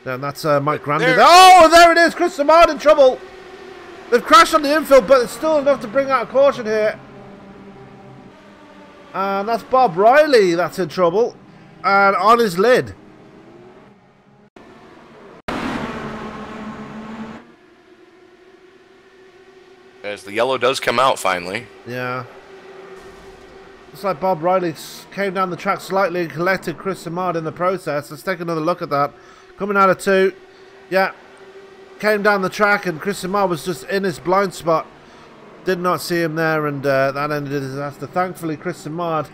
Speaker 1: And that's Mike Grandy. Oh, there it is. Chris Samard in trouble. They've crashed on the infield, but it's still enough to bring out a caution here. And that's Bob Riley that's in trouble. And on his lid.
Speaker 2: As the yellow does come out finally.
Speaker 1: Yeah. Looks like Bob Riley came down the track slightly and collected Chris Samard in the process. Let's take another look at that. Coming out of 2. Yeah. Came down the track and Chris Samard was just in his blind spot. Did not see him there, and that ended a disaster. Thankfully, Chris Samard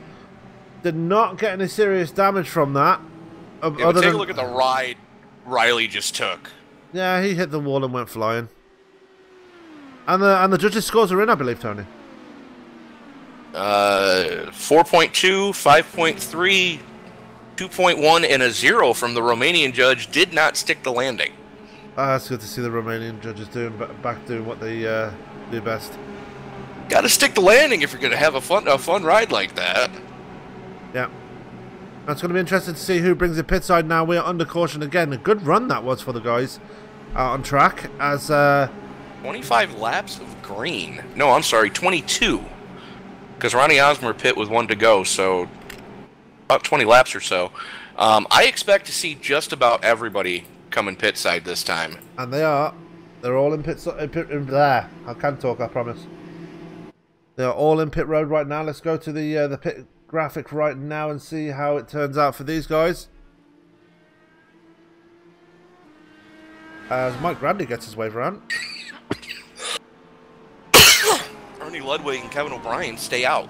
Speaker 1: did not get any serious damage from that.
Speaker 2: Yeah, take a look at the ride Riley just took.
Speaker 1: Yeah, he hit the wall and went flying. And the judges' scores are in, I believe, Tony.
Speaker 2: 4.2, 5.3, 2.1, and a 0 from the Romanian judge did not stick the landing.
Speaker 1: It's good to see the Romanian judges doing what they do best.
Speaker 2: Got to stick the landing if you're going to have a fun ride like that.
Speaker 1: Yeah. It's going to be interesting to see who brings it pit side now. We are under caution again. A good run that was for the guys out on track. As
Speaker 2: 25 laps of green. No, I'm sorry, 22. Because Ronnie Osmer pit with 1 to go, so about 20 laps or so. I expect to see just about everybody coming pit side this time.
Speaker 1: And they are. They're all in pit there. I can talk, I promise. They are all in pit road right now. Let's go to the pit graphic right now and see how it turns out for these guys. As Mike Grandy gets his wave around.
Speaker 2: Ernie Ludwig and Kevin O'Brien stay out.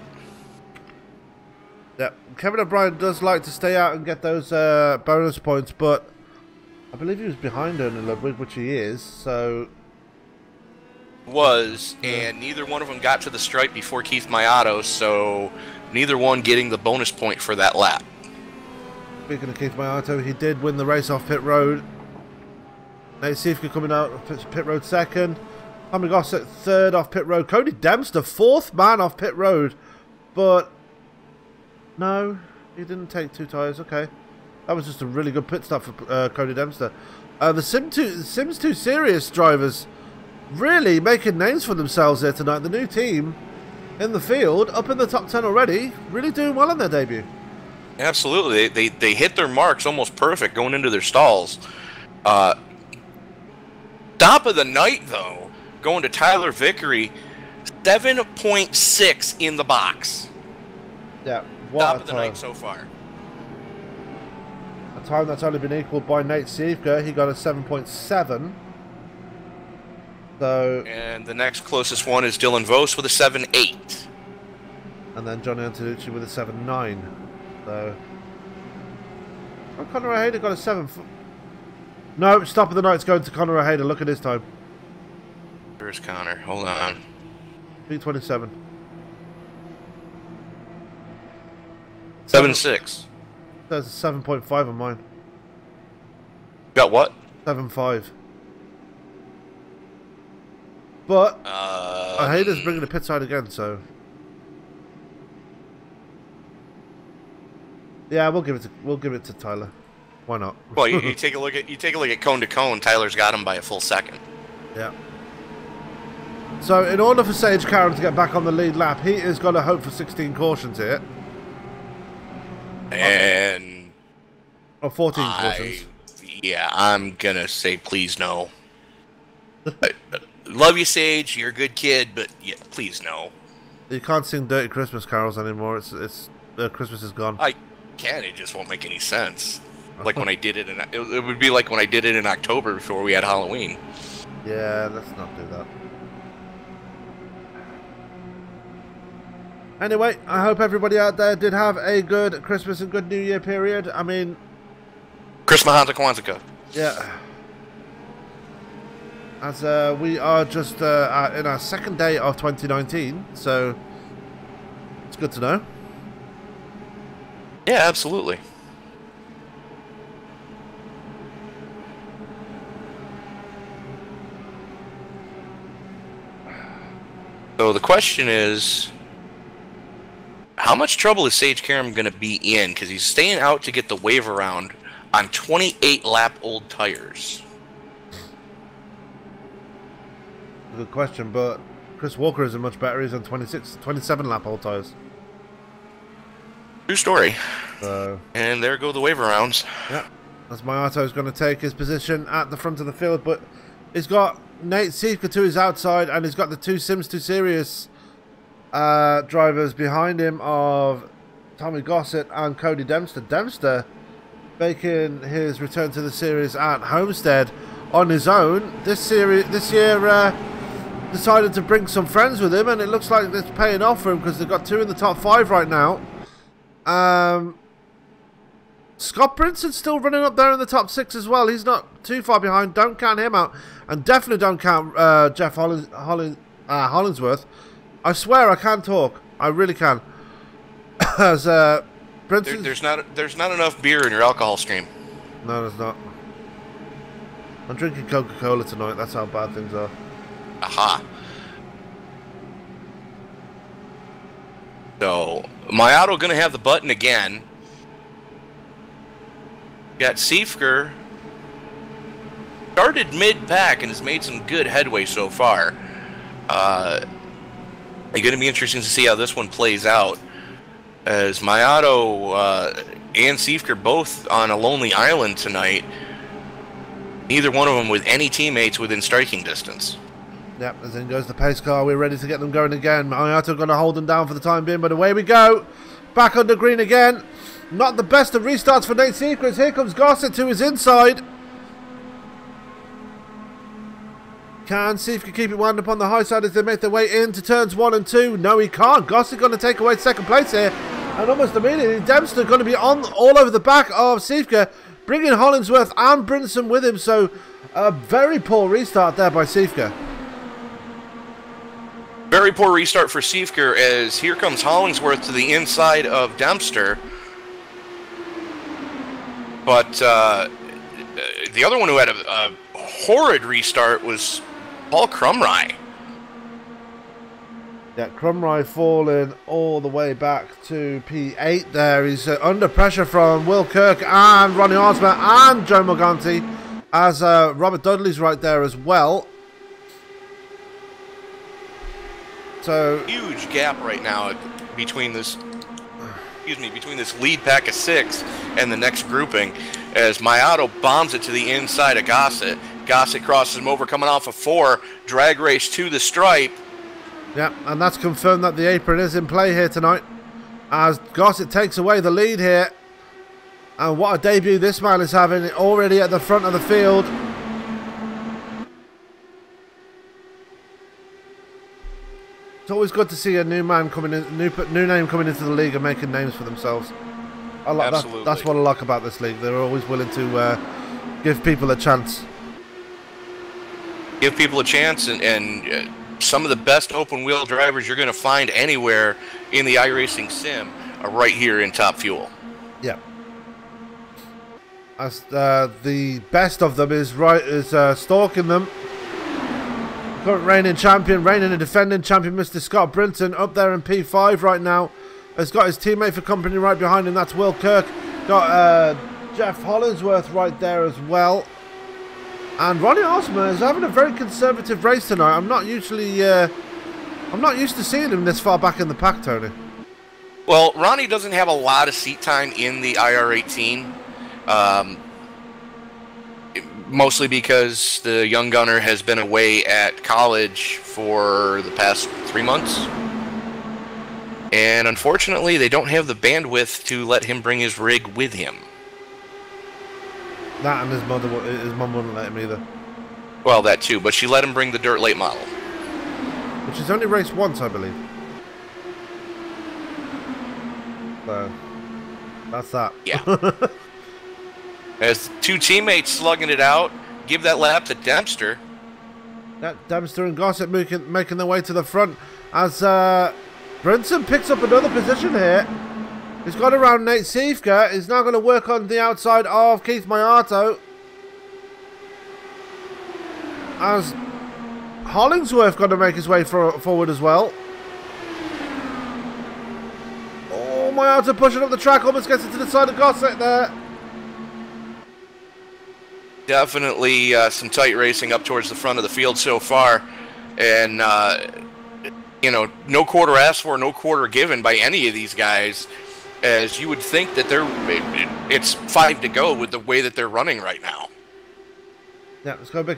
Speaker 1: Yeah, Kevin O'Brien does like to stay out and get those bonus points, but I believe he was behind Ernie Ludwig, which he is, so...
Speaker 2: And neither one of them got to the stripe before Keith Mayato, so neither one getting the bonus point for that lap.
Speaker 1: Speaking of Keith Mayato, he did win the race off pit road. Nate Seifker coming out of pit road second. Tommy Gossett third off pit road. Cody Dempster, 4th man off pit road. But no, he didn't take 2 tyres. Okay. That was just a really good pit stop for Cody Dempster. The Sims 2 Serious drivers really making names for themselves here tonight. The new team in the field, up in the top 10 already, really doing well on their debut.
Speaker 2: Absolutely. They hit their marks almost perfect going into their stalls. Top of the night, though, going to Tyler Vickery, 7.6 in the box.
Speaker 1: Yeah.
Speaker 2: Top of the night so far.
Speaker 1: A time that's only been equaled by Nate Siefka. He got a 7.7. So. And
Speaker 2: the next closest one is Dylan Vos with a 7.8.
Speaker 1: And then Johnny Antonucci with a 7.9. So. Oh, Conor O'Hader got a 7. No, stop of the night's going to Conor O'Hader. Look at his time.
Speaker 2: Where's Conor? Hold on.
Speaker 1: B27.
Speaker 2: 7.6.
Speaker 1: There's a 7.5 on mine.
Speaker 2: Got what?
Speaker 1: 7.5. But O'Hader's bringing the pit side again, so yeah, we'll give it to Tyler. Why not?
Speaker 2: Well, you take a look at cone to cone. Tyler's got him by a full second.
Speaker 1: Yeah. So in order for Sage Karam to get back on the lead lap, he is going to hope for 16 cautions here.
Speaker 2: And...
Speaker 1: Or 14 cautions.
Speaker 2: Yeah, I'm going to say please no. Love you, Sage. You're a good kid, but yeah, please no. You
Speaker 1: can't sing Dirty Christmas carols anymore. It's Christmas is gone.
Speaker 2: I can. It just won't make any sense. Like when I did it, it would be like when I did it in October before we had Halloween.
Speaker 1: Yeah, let's not do that. Anyway, I hope everybody out there did have a good Christmas and good New Year period. I mean...
Speaker 2: Christmas Hanukkah Kwanzaa.
Speaker 1: Yeah. As we are just in our second day of 2019, so it's good to know.
Speaker 2: Yeah, absolutely. So the question is, how much trouble is Sage Karam going to be in? Because he's staying out to get the wave around on 28-lap-old tires.
Speaker 1: Good question, but Chris Walker isn't much better. He's on 27-lap-old tires.
Speaker 2: True story.
Speaker 1: So,
Speaker 2: and there go the wave arounds.
Speaker 1: Yeah, as Mayato is going to take his position at the front of the field, but he's got Nate Siefka to his outside, and he's got the two Sims 2 Series drivers behind him of Tommy Gossett and Cody Dempster. Dempster making his return to the series at Homestead on his own. This year decided to bring some friends with him, and it looks like it's paying off for him because they've got two in the top 5 right now. Scott Brinson still running up there in the top 6 as well. He's not too far behind. Don't count him out, and definitely don't count Jeff Hollingsworth. I swear I can talk. I really can. As Brinson,
Speaker 2: there's not enough beer in your alcohol stream.
Speaker 1: No, there's not. I'm drinking Coca-Cola tonight. That's how bad things are.
Speaker 2: Aha. So, Mayato going to have the button again. Got Siefker. Started mid-pack and has made some good headway so far. It's going to be interesting to see how this one plays out. As Mayato and Siefker both on a lonely island tonight. Neither one of them with any teammates within striking distance.
Speaker 1: Yep, as in goes the pace car. We're ready to get them going again. Mayato going to hold them down for the time being, but away we go. Back under green again. Not the best of restarts for Nate Siefka. Here comes Gossett to his inside. Can Siefka keep it wound up on the high side as they make their way into turns 1 and 2? No, he can't. Gossett going to take away second place here. And almost immediately, Dempster going to be on all over the back of Siefka, bringing Hollingsworth and Brinson with him. So, a very poor restart there by Siefka.
Speaker 2: Very poor restart for Siefker as here comes Hollingsworth to the inside of Dempster. But the other one who had a horrid restart was Paul Crumry.
Speaker 1: Yeah, Crumry falling all the way back to P8 there. He's under pressure from Will Kirk and Ronnie Osmer and Joe Morganti, as Robert Dudley's right there as well. So
Speaker 2: huge gap right now between this. between this lead pack of 6 and the next grouping, as Mayato bombs it to the inside of Gossett. Gossett crosses him over, coming off of 4, drag race to the stripe.
Speaker 1: Yeah, and that's confirmed that the apron is in play here tonight, as Gossett takes away the lead here. And what a debut this man is having, already at the front of the field. It's always good to see a new man coming in, new name coming into the league and making names for themselves. I like that. That's what I like about this league. They're always willing to give people a chance.
Speaker 2: Give people a chance, and some of the best open wheel drivers you're going to find anywhere in the iRacing sim are right here in Top Fuel.
Speaker 1: Yeah. As the best of them is stalking them. Current reigning and defending champion, Mr. Scott Brinson, up there in P5 right now. Has got his teammate for company right behind him. That's Will Kirk. Got Jeff Hollingsworth right there as well. And Ronnie Osmer is having a very conservative race tonight. I'm not used to seeing him this far back in the pack, Tony.
Speaker 2: Well, Ronnie doesn't have a lot of seat time in the IR18. Mostly because the young gunner has been away at college for the past 3 months. And unfortunately, they don't have the bandwidth to let him bring his rig with him.
Speaker 1: That and his mum wouldn't let him either.
Speaker 2: Well, that too, but she let him bring the dirt late model.
Speaker 1: Which is only raced once, I believe. So, that's that.
Speaker 2: Yeah. As 2 teammates slugging it out, give that lap to Dempster.
Speaker 1: That Dempster and Gossett making their way to the front as Brinson picks up another position here. He's got around Nate Siefka. He's now going to work on the outside of Keith Mayato. As Hollingsworth going to make his way forward as well. Oh, Mayato pushing up the track, almost gets it to the side of Gossett there.
Speaker 2: Definitely some tight racing up towards the front of the field so far. And, you know, no quarter asked for, no quarter given by any of these guys. As you would think that it's 5 to go with the way that they're running right now.
Speaker 1: Yeah, let's go back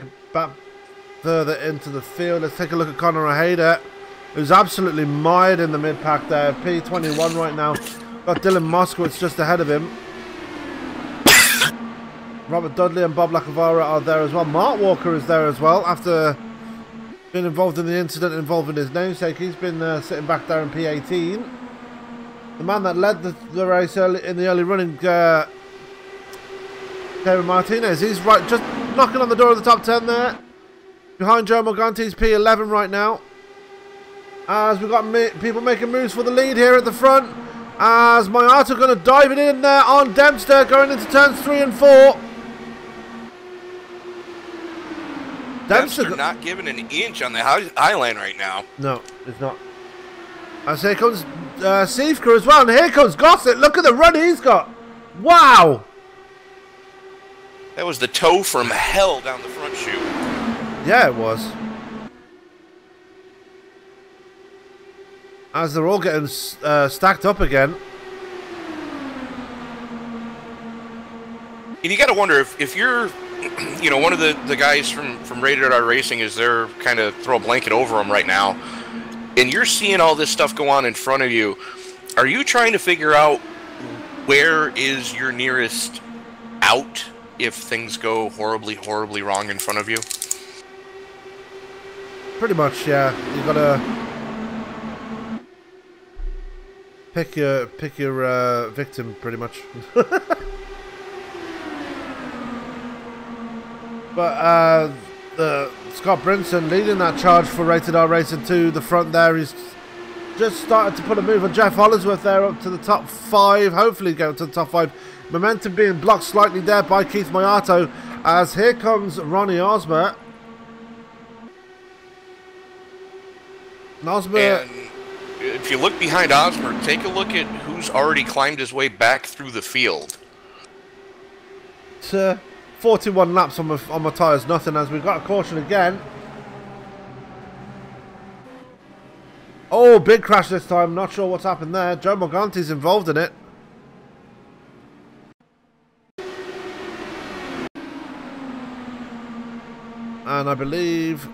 Speaker 1: further into the field. Let's take a look at Connor Ojeda, who's absolutely mired in the mid-pack there. P21 right now. Got Dylan Moskowitz just ahead of him. Robert Dudley and Bob Lacavara are there as well. Mark Walker is there as well after being involved in the incident involving his namesake. He's been sitting back there in P18. The man that led the race in the early running, David Martinez, he's right, just knocking on the door of the top 10 there. Behind Joe Morganti's P11 right now. As we've got people making moves for the lead here at the front. As Mayato going to dive it in there on Dempster, going into turns 3 and 4.
Speaker 2: Dempster not giving an inch on the high line right now.
Speaker 1: No, it's not. As here comes Siefka as well, and here comes Gossett. Look at the run he's got. Wow.
Speaker 2: That was the toe from hell down the front chute.
Speaker 1: Yeah, it was. As they're all getting stacked up again.
Speaker 2: And you got to wonder if you're, you know, one of the guys from Rated R Racing is there, kind of throw a blanket over them right now, and you're seeing all this stuff go on in front of you. Are you trying to figure out where is your nearest out if things go horribly, horribly wrong in front of you?
Speaker 1: Pretty much, yeah. You gotta pick your victim, pretty much. But Scott Brinson leading that charge for Rated R Racing to the front there. He's just started to put a move on Jeff Hollingsworth there up to the top 5. Hopefully go to the top 5. Momentum being blocked slightly there by Keith Mayato. As here comes Ronnie Osmer.
Speaker 2: And if you look behind Osmer, take a look at who's already climbed his way back through the field.
Speaker 1: It's 41 laps on my tyres, nothing, as we've got a caution again. Oh, big crash this time. Not sure what's happened there. Joe Morganti's involved in it. And I believe...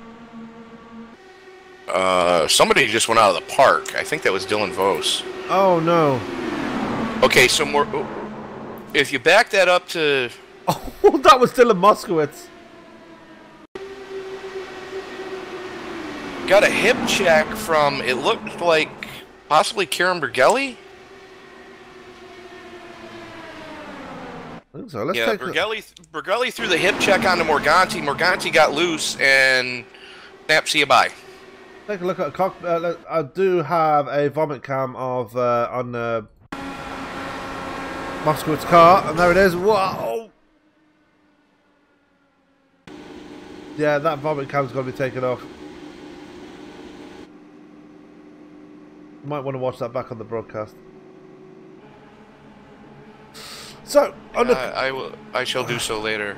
Speaker 2: somebody just went out of the park. I think that was Dylan Vos.
Speaker 1: Oh, no.
Speaker 2: Okay, so more... If you back that up to...
Speaker 1: Oh, that was Dylan Moskowitz.
Speaker 2: Got a hip check from, it looked like, possibly Kieran Bergelli?
Speaker 1: I think so. Let's
Speaker 2: Yeah,
Speaker 1: take
Speaker 2: Bergelli threw the hip check onto Morganti. Morganti got loose and snapped, see you bye.
Speaker 1: Take a look at a I do have a vomit cam of on Moskowitz's car, and there it is. Whoa! Yeah, that vomit cam's got to be taken off. You might want to watch that back on the broadcast. So,
Speaker 2: I shall do so later.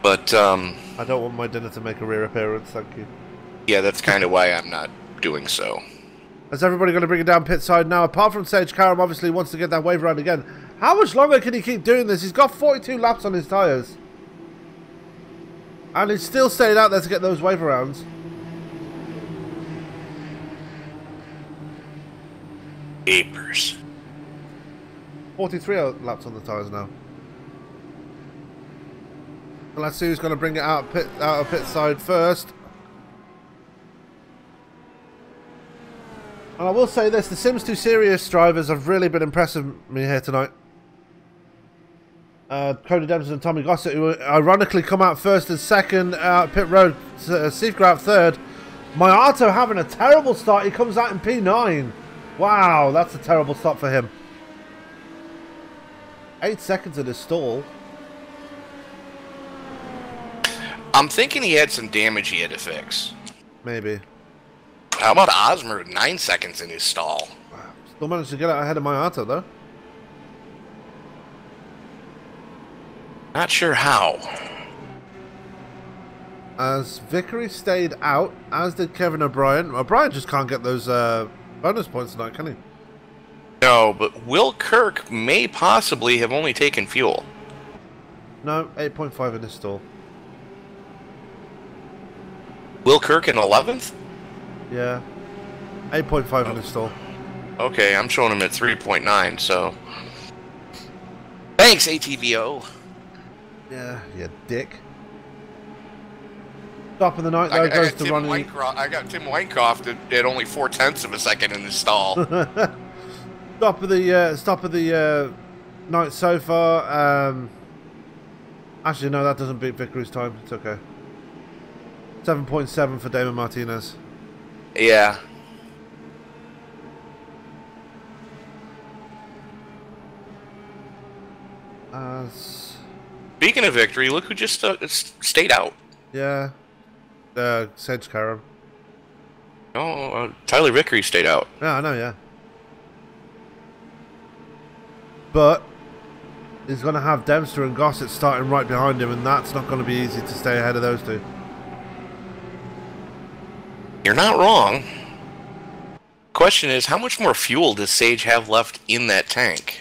Speaker 2: But
Speaker 1: I don't want my dinner to make a rear appearance. Thank you.
Speaker 2: Yeah, that's kind of why I'm not doing so.
Speaker 1: Is everybody going to bring it down pit side now? Apart from Sage Karam, obviously wants to get that wave around again. How much longer can he keep doing this? He's got 42 laps on his tyres. And he's still staying out there to get those wave arounds.
Speaker 2: Apers.
Speaker 1: 43 laps on the tyres now. So let's see who's going to bring it out of pit side first. And I will say this, the Sims 2 Serious drivers have really been impressing me here tonight. Cody Dempsey and Tommy Gossett, who ironically come out first and second out pit road. Steve Graf third. Mayato having a terrible start. He comes out in P9. Wow, that's a terrible stop for him. 8 seconds in his stall.
Speaker 2: I'm thinking he had some damage he had to fix.
Speaker 1: Maybe.
Speaker 2: How about Osmer with 9 seconds in his stall?
Speaker 1: Still managed to get out ahead of Mayato though.
Speaker 2: Not sure how.
Speaker 1: As Vickery stayed out, as did Kevin O'Brien. O'Brien just can't get those bonus points tonight, can he?
Speaker 2: No, but Will Kirk may possibly have only taken fuel.
Speaker 1: No, 8.5 in his stall.
Speaker 2: Will Kirk in 11th?
Speaker 1: Yeah. 8.5 in his stall.
Speaker 2: Okay, I'm showing him at 3.9, so... Thanks, ATVO.
Speaker 1: Yeah, you dick. Stop of the night, though, goes to running...
Speaker 2: I got Tim Weinkoff at only 0.4 of a second in his stall.
Speaker 1: Stop of the night so far. Actually, no, that doesn't beat Vickery's time. It's okay. 7.7 for Damon Martinez.
Speaker 2: Yeah. Speaking of victory, look who just stayed out.
Speaker 1: Yeah. Sage Karam.
Speaker 2: Oh, Tyler Vickery stayed out.
Speaker 1: Yeah, I know, yeah. But he's going to have Dempster and Gossett starting right behind him, and that's not going to be easy to stay ahead of those two.
Speaker 2: You're not wrong. Question is, how much more fuel does Sage have left in that tank?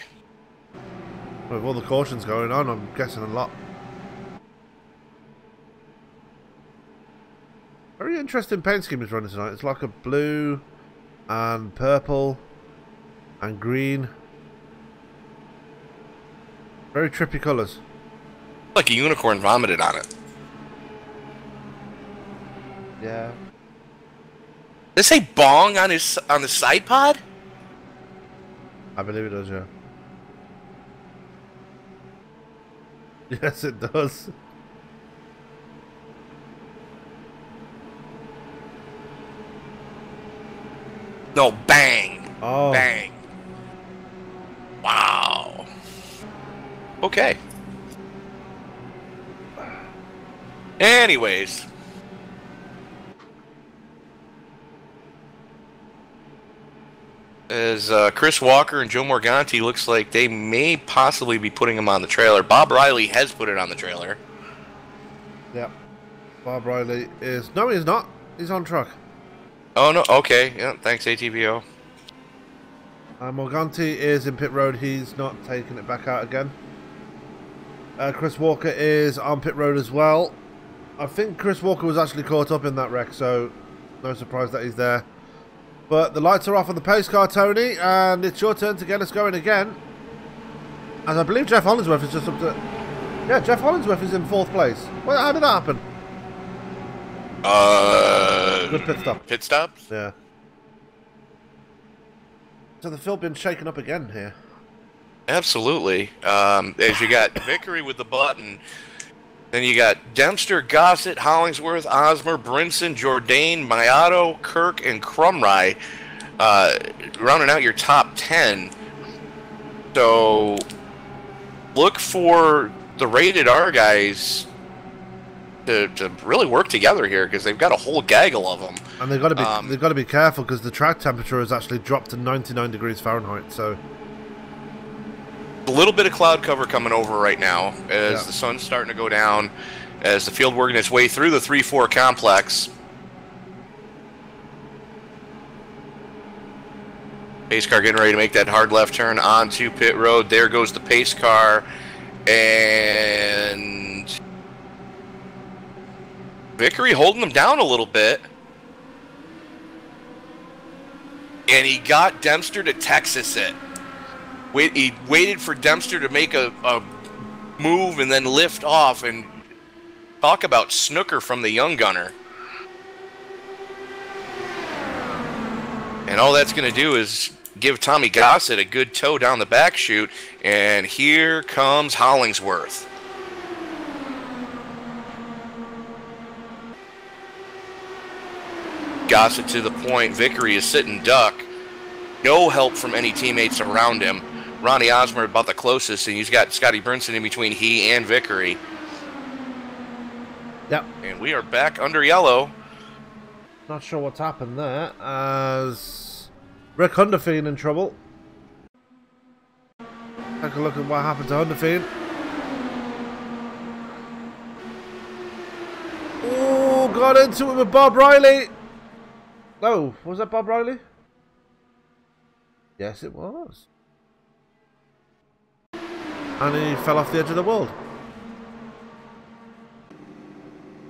Speaker 1: With all the cautions going on, I'm guessing a lot. Very interesting paint scheme he's running tonight. It's like a blue and purple and green. Very trippy colours.
Speaker 2: Like a unicorn vomited on it.
Speaker 1: Yeah.
Speaker 2: Does it say bong on the side pod?
Speaker 1: I believe it does, yeah. Yes, it does.
Speaker 2: No, bang.
Speaker 1: Oh.
Speaker 2: Bang. Wow. Okay. Anyways. As Chris Walker and Joe Morganti looks like they may possibly be putting him on the trailer. Bob Riley has put it on the trailer.
Speaker 1: Yep. Bob Riley is... No, he's not. He's on truck.
Speaker 2: Oh, no. Okay. Yeah, thanks, ATVO.
Speaker 1: Morganti is in pit road. He's not taking it back out again. Chris Walker is on pit road as well. I think Chris Walker was actually caught up in that wreck, so no surprise that he's there. But the lights are off on the pace car, Tony, and it's your turn to get us going again. And I believe Jeff Hollingsworth is just up to... Yeah, Jeff Hollingsworth is in 4th place. Well, how did that happen? Good pit stop.
Speaker 2: Pit stops?
Speaker 1: Yeah. So the field been shaken up again here.
Speaker 2: Absolutely. As you got Vickery with the button, then you got Dempster, Gossett, Hollingsworth, Osmer, Brinson, Jourdain, Mayato, Kirk, and Crumry rounding out your top 10. So look for the rated R guys to really work together here, because they've got a whole gaggle of them.
Speaker 1: And they've got to be careful, because the track temperature has actually dropped to 99 degrees Fahrenheit. So
Speaker 2: a little bit of cloud cover coming over right now as the sun's starting to go down, as the field working its way through the 3-4 complex. Pace car getting ready to make that hard left turn onto pit road. There goes the pace car, and Vickery holding them down a little bit. And he got Dempster to Texas it. He waited for Dempster to make a move and then lift off, and talk about snooker from the young gunner. And all that's going to do is give Tommy Gossett a good tow down the back chute, and here comes Hollingsworth. Gossett to the point. Vickery is sitting duck. No help from any teammates around him. Ronnie Osmer about the closest, and he's got Scotty Brinson in between he and Vickery.
Speaker 1: Yep.
Speaker 2: And we are back under yellow.
Speaker 1: Not sure what's happened there, as Rick Hunderfeen in trouble. Take a look at what happened to Hunderfeen. Oh, got into it with Bob Riley. Oh, was that Bob Riley? Yes, it was. And he fell off the edge of the world.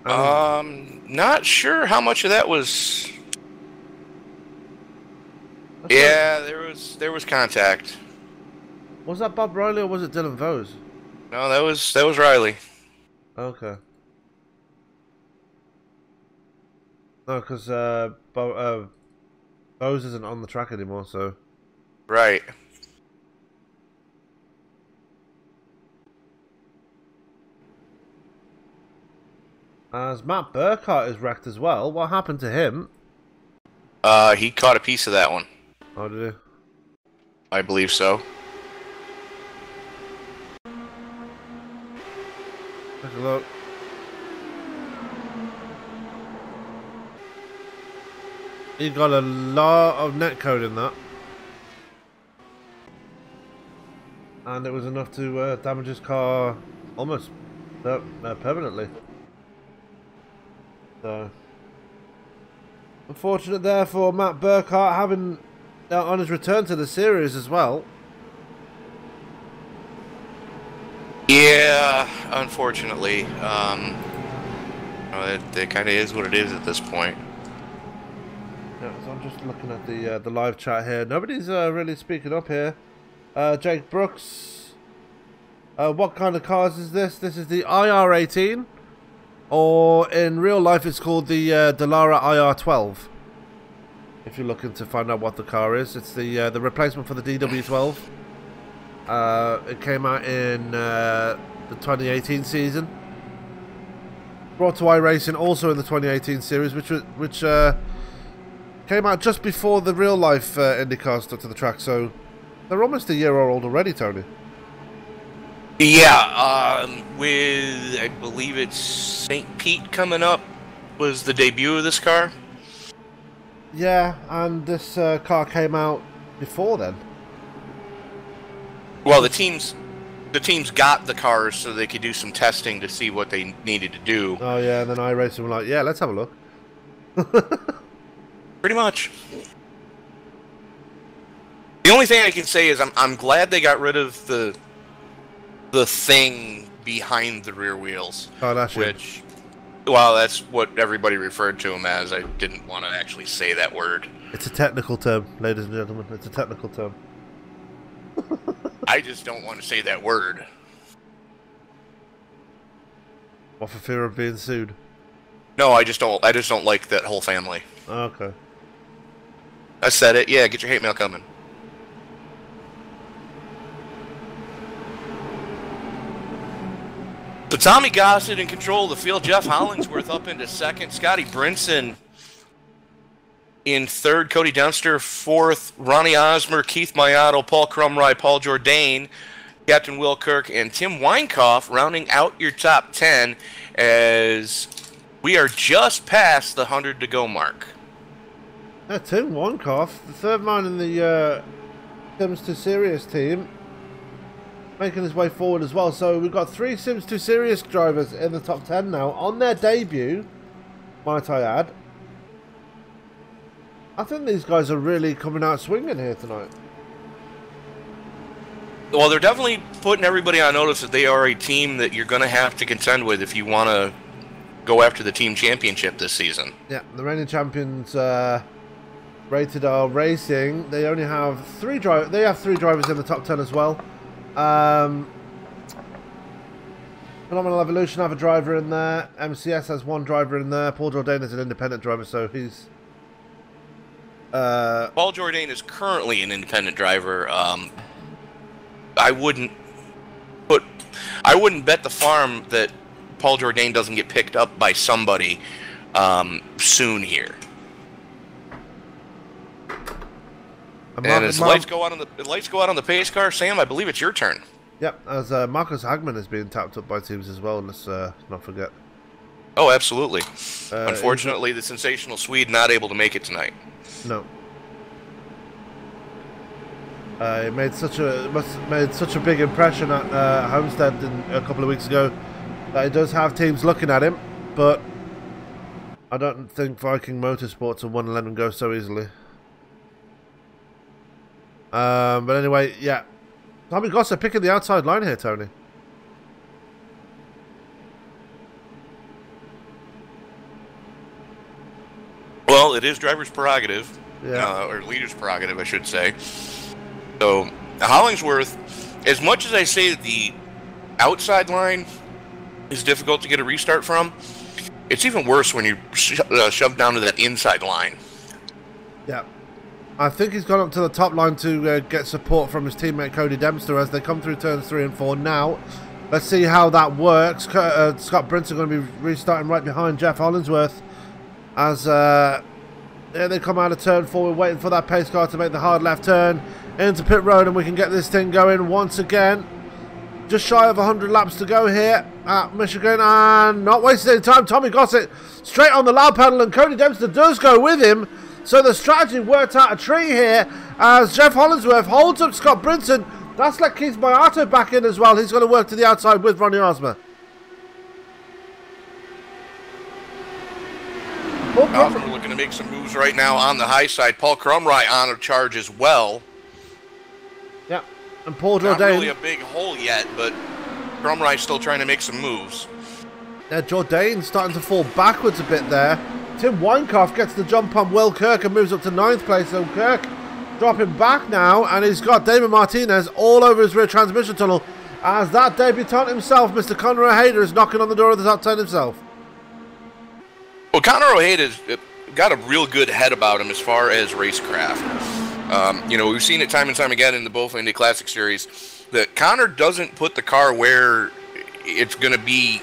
Speaker 2: Not sure how much of that was. Yeah, there was contact.
Speaker 1: Was that Bob Riley or was it Dylan Vose?
Speaker 2: No, that was Riley.
Speaker 1: Okay. No, because Vose isn't on the track anymore, so.
Speaker 2: Right.
Speaker 1: As Matt Burkhart is wrecked as well. What happened to him?
Speaker 2: He caught a piece of that one.
Speaker 1: Oh, did he?
Speaker 2: I believe so.
Speaker 1: Take a look. He got a lot of netcode in that. And it was enough to damage his car almost permanently. So, unfortunate there for Matt Burkhart, having on his return to the series as well.
Speaker 2: Yeah, unfortunately. It kind of is what it is at this point.
Speaker 1: Yeah, so I'm just looking at the live chat here. Nobody's really speaking up here. Jake Brooks. What kind of cars is this? This is the IR18. Or in real life it's called the DALLARA IR12. If you're looking to find out what the car is. It's the replacement for the DW12. It came out in the 2018 season. Brought to iRacing also in the 2018 series, which came out just before the real life IndyCars stuck to the track. So they're almost a year old already, Tony.
Speaker 2: Yeah, with, I believe it's St. Pete coming up, was the debut of this car.
Speaker 1: Yeah, and this car came out before then.
Speaker 2: Well, the teams got the cars so they could do some testing to see what they needed to do.
Speaker 1: Oh yeah, and then iRacing were like, yeah, let's have a look.
Speaker 2: Pretty much. The only thing I can say is I'm glad they got rid of the thing behind the rear wheels.
Speaker 1: Oh, that's
Speaker 2: which, well, that's what everybody referred to him as. I didn't want to actually say that word.
Speaker 1: It's a technical term, ladies and gentlemen. It's a technical term.
Speaker 2: I just don't want to say that word.
Speaker 1: What, for fear of being sued?
Speaker 2: No, I just don't like that whole family.
Speaker 1: Okay.
Speaker 2: I said it. Yeah, get your hate mail coming. So Tommy Gossett in control of the field. Jeff Hollingsworth up into second. Scotty Brinson in third. Cody Dempster fourth. Ronnie Osmer, Keith Mayato, Paul Crumry, Paul Jourdain, Captain Will Kirk, and Tim Weinkoff rounding out your top 10 as we are just past the 100 to go mark.
Speaker 1: Yeah, Tim Weinkoff, the third man in the Sims 2 Series team, making his way forward as well. So we've got 3 Sims 2 Series drivers in the top 10 now on their debut, might I add. I think these guys are really coming out swinging here tonight.
Speaker 2: Well, they're definitely putting everybody on notice that they are a team that you're going to have to contend with if you want to go after the team championship this season.
Speaker 1: Yeah, the reigning champions, Rated R Racing, they only have 3 drivers. They have 3 drivers in the top 10 as well. Phenomenal Evolution have a driver in there. MCS has 1 driver in there. Paul Jourdain is an independent driver, so he's...
Speaker 2: Paul Jourdain is currently an independent driver. I wouldn't bet the farm that Paul Jourdain doesn't get picked up by somebody soon here. And as the lights go out on the pace car, Sam, I believe it's your turn.
Speaker 1: Yep, as Marcus Hagman is being tapped up by teams as well. Let's not forget.
Speaker 2: Oh, absolutely. Unfortunately, the sensational Swede not able to make it tonight.
Speaker 1: No. He made such a big impression at Homestead a couple of weeks ago that he does have teams looking at him, but I don't think Viking Motorsports will want to let him go so easily. But anyway, yeah. Tommy Gossett picking the outside line here, Tony.
Speaker 2: Well, it is driver's prerogative,
Speaker 1: yeah.
Speaker 2: Or leader's prerogative, I should say. So, Hollingsworth, as much as I say that the outside line is difficult to get a restart from, it's even worse when you shove down to that inside line.
Speaker 1: Yeah. I think he's gone up to the top line to get support from his teammate Cody Dempster as they come through turns 3 and 4 now. Let's see how that works. Scott Brinson going to be restarting right behind Jeff Hollingsworth as there they come out of turn 4. We're waiting for that pace car to make the hard left turn into pit road, and we can get this thing going once again. Just shy of 100 laps to go here at Michigan, and not wasting any time. Tommy Gossett straight on the loud pedal, and Cody Dempster does go with him. So the strategy worked out a treat here as Jeff Hollingsworth holds up Scott Brinson. That's let Keith Mayato back in as well. He's going to work to the outside with Ronnie Osmer.
Speaker 2: Osmer looking to make some moves right now on the high side. Paul Crumry on a charge as well.
Speaker 1: Yeah, and Paul Jourdain.
Speaker 2: Not really a big hole yet, but Crumry's still trying to make some moves.
Speaker 1: Yeah, Jourdain starting to fall backwards a bit there. Tim Weinkoff gets the jump on Will Kirk and moves up to 9th place. So Kirk dropping back now, and he's got Damon Martinez all over his rear transmission tunnel as that debutant himself, Mr. Conor O'Hader, is knocking on the door of the top 10 himself.
Speaker 2: Well, Conor O'Hader's got a real good head about him as far as racecraft. You know, we've seen it time and time again in the Bofa Indy Classic Series that Conor doesn't put the car where it's going to be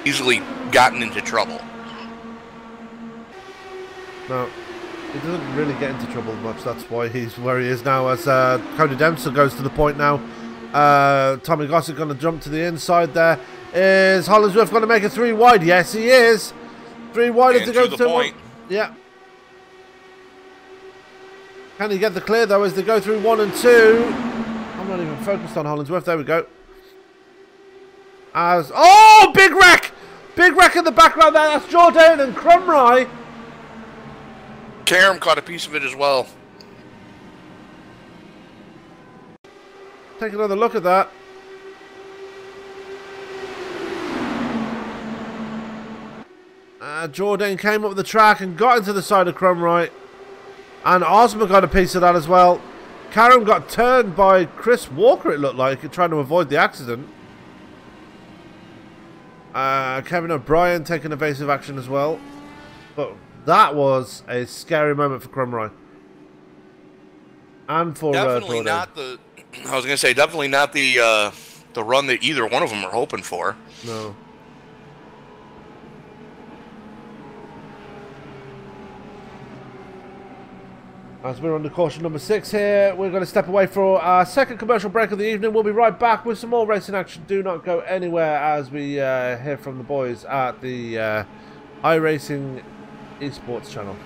Speaker 2: easily gotten into trouble.
Speaker 1: No, he doesn't really get into trouble much. That's why he's where he is now. As Cody Dempster goes to the point now. Tommy Gossett going to jump to the inside there. Is Hollingsworth going to make a 3 wide? Yes, he is. 3 wide as they go to the point. Yeah. Can he get the clear though as they go through 1 and 2? I'm not even focused on Hollingsworth. There we go. As big wreck! Big wreck in the background there. That's Jourdain and Crumry.
Speaker 2: Karam caught a piece of it as well.
Speaker 1: Take another look at that. Jordan came up the track and got into the side of Crumroy. And Ozma got a piece of that as well. Karen got turned by Chris Walker, it looked like, trying to avoid the accident. Kevin O'Brien taking evasive action as well. But that was a scary moment for Crumroy. And for
Speaker 2: definitely not the. I was going to say definitely not the run that either one of them are hoping for.
Speaker 1: No. As we're on the caution number 6 here, we're going to step away for our second commercial break of the evening. We'll be right back with some more racing action. Do not go anywhere as we hear from the boys at the iRacing eSports channel.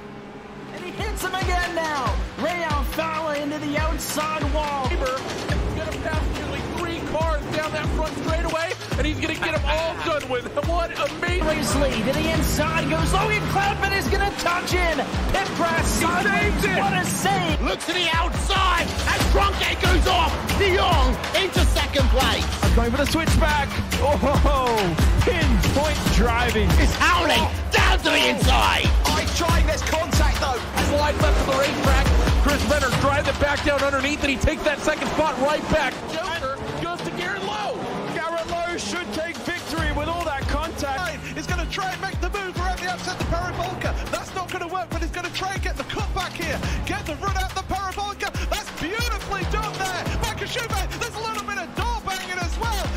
Speaker 4: And he hits him again now. Ray Alfala into the outside wall.
Speaker 5: He's going to pass nearly 3 cars down that front straightaway, and he's going to get them all done with. What amazing.
Speaker 4: Lee to the inside goes Logan Cloudman is going to touch in. Pit press sideways. What a save.
Speaker 6: Look to the outside and Tronke goes off. De Jong into second place.
Speaker 4: Going for the switchback. Oh, pinpoint driving.
Speaker 6: It's howling down to the inside.
Speaker 7: He's trying this contact though.
Speaker 5: Slide left of the racetrack. Chris Benner drives it back down underneath, and he takes that second spot right back. Joker goes to Garrett Lowe.
Speaker 7: Garrett Lowe should take victory with all that contact. He's going to try and make the move around the upset the Parabolica. That's not going to work, but he's going to try and get the cutback here. Get the run out the Parabolica. That's beautifully done there. Michael Schubert, there's a little bit of door banging as well.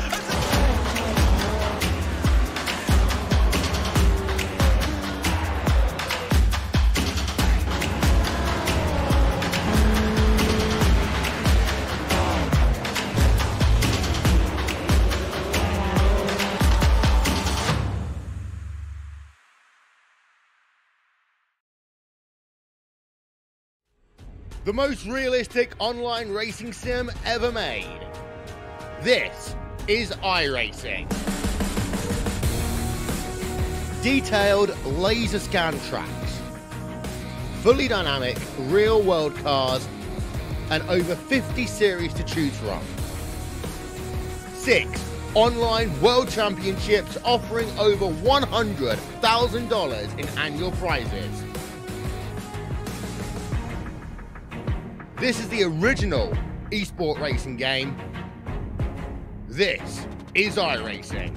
Speaker 6: The most realistic online racing sim ever made. This is iRacing. Detailed laser scan tracks, fully dynamic real world cars, and over 50 series to choose from. 6 online world championships offering over $100,000 in annual prizes. This is the original eSport racing game. This is iRacing.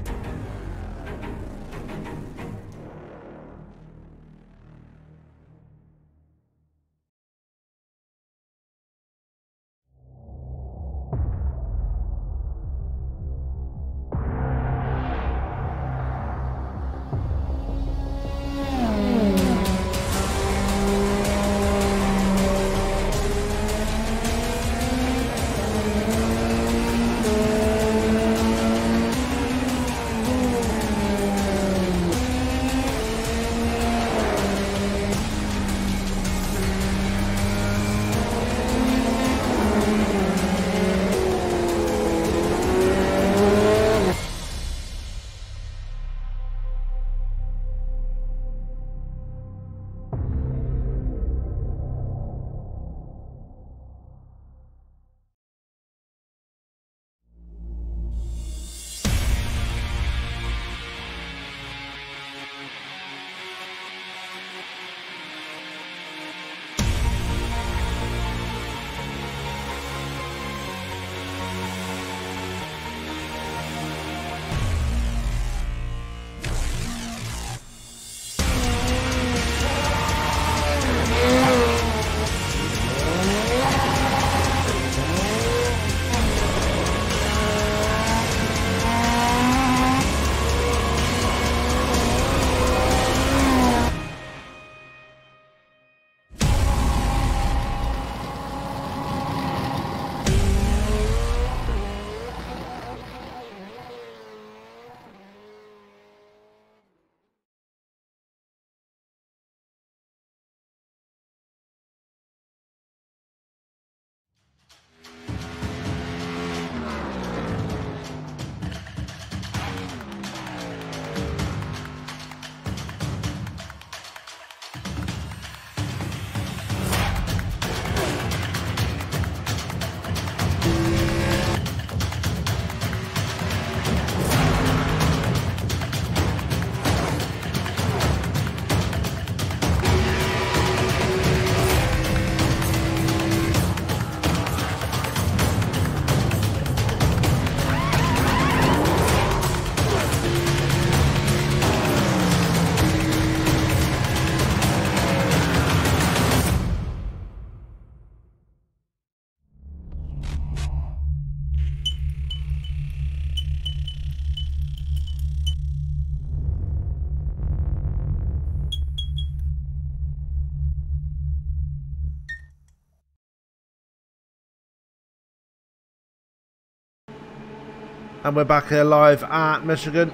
Speaker 1: And we're back here live at Michigan.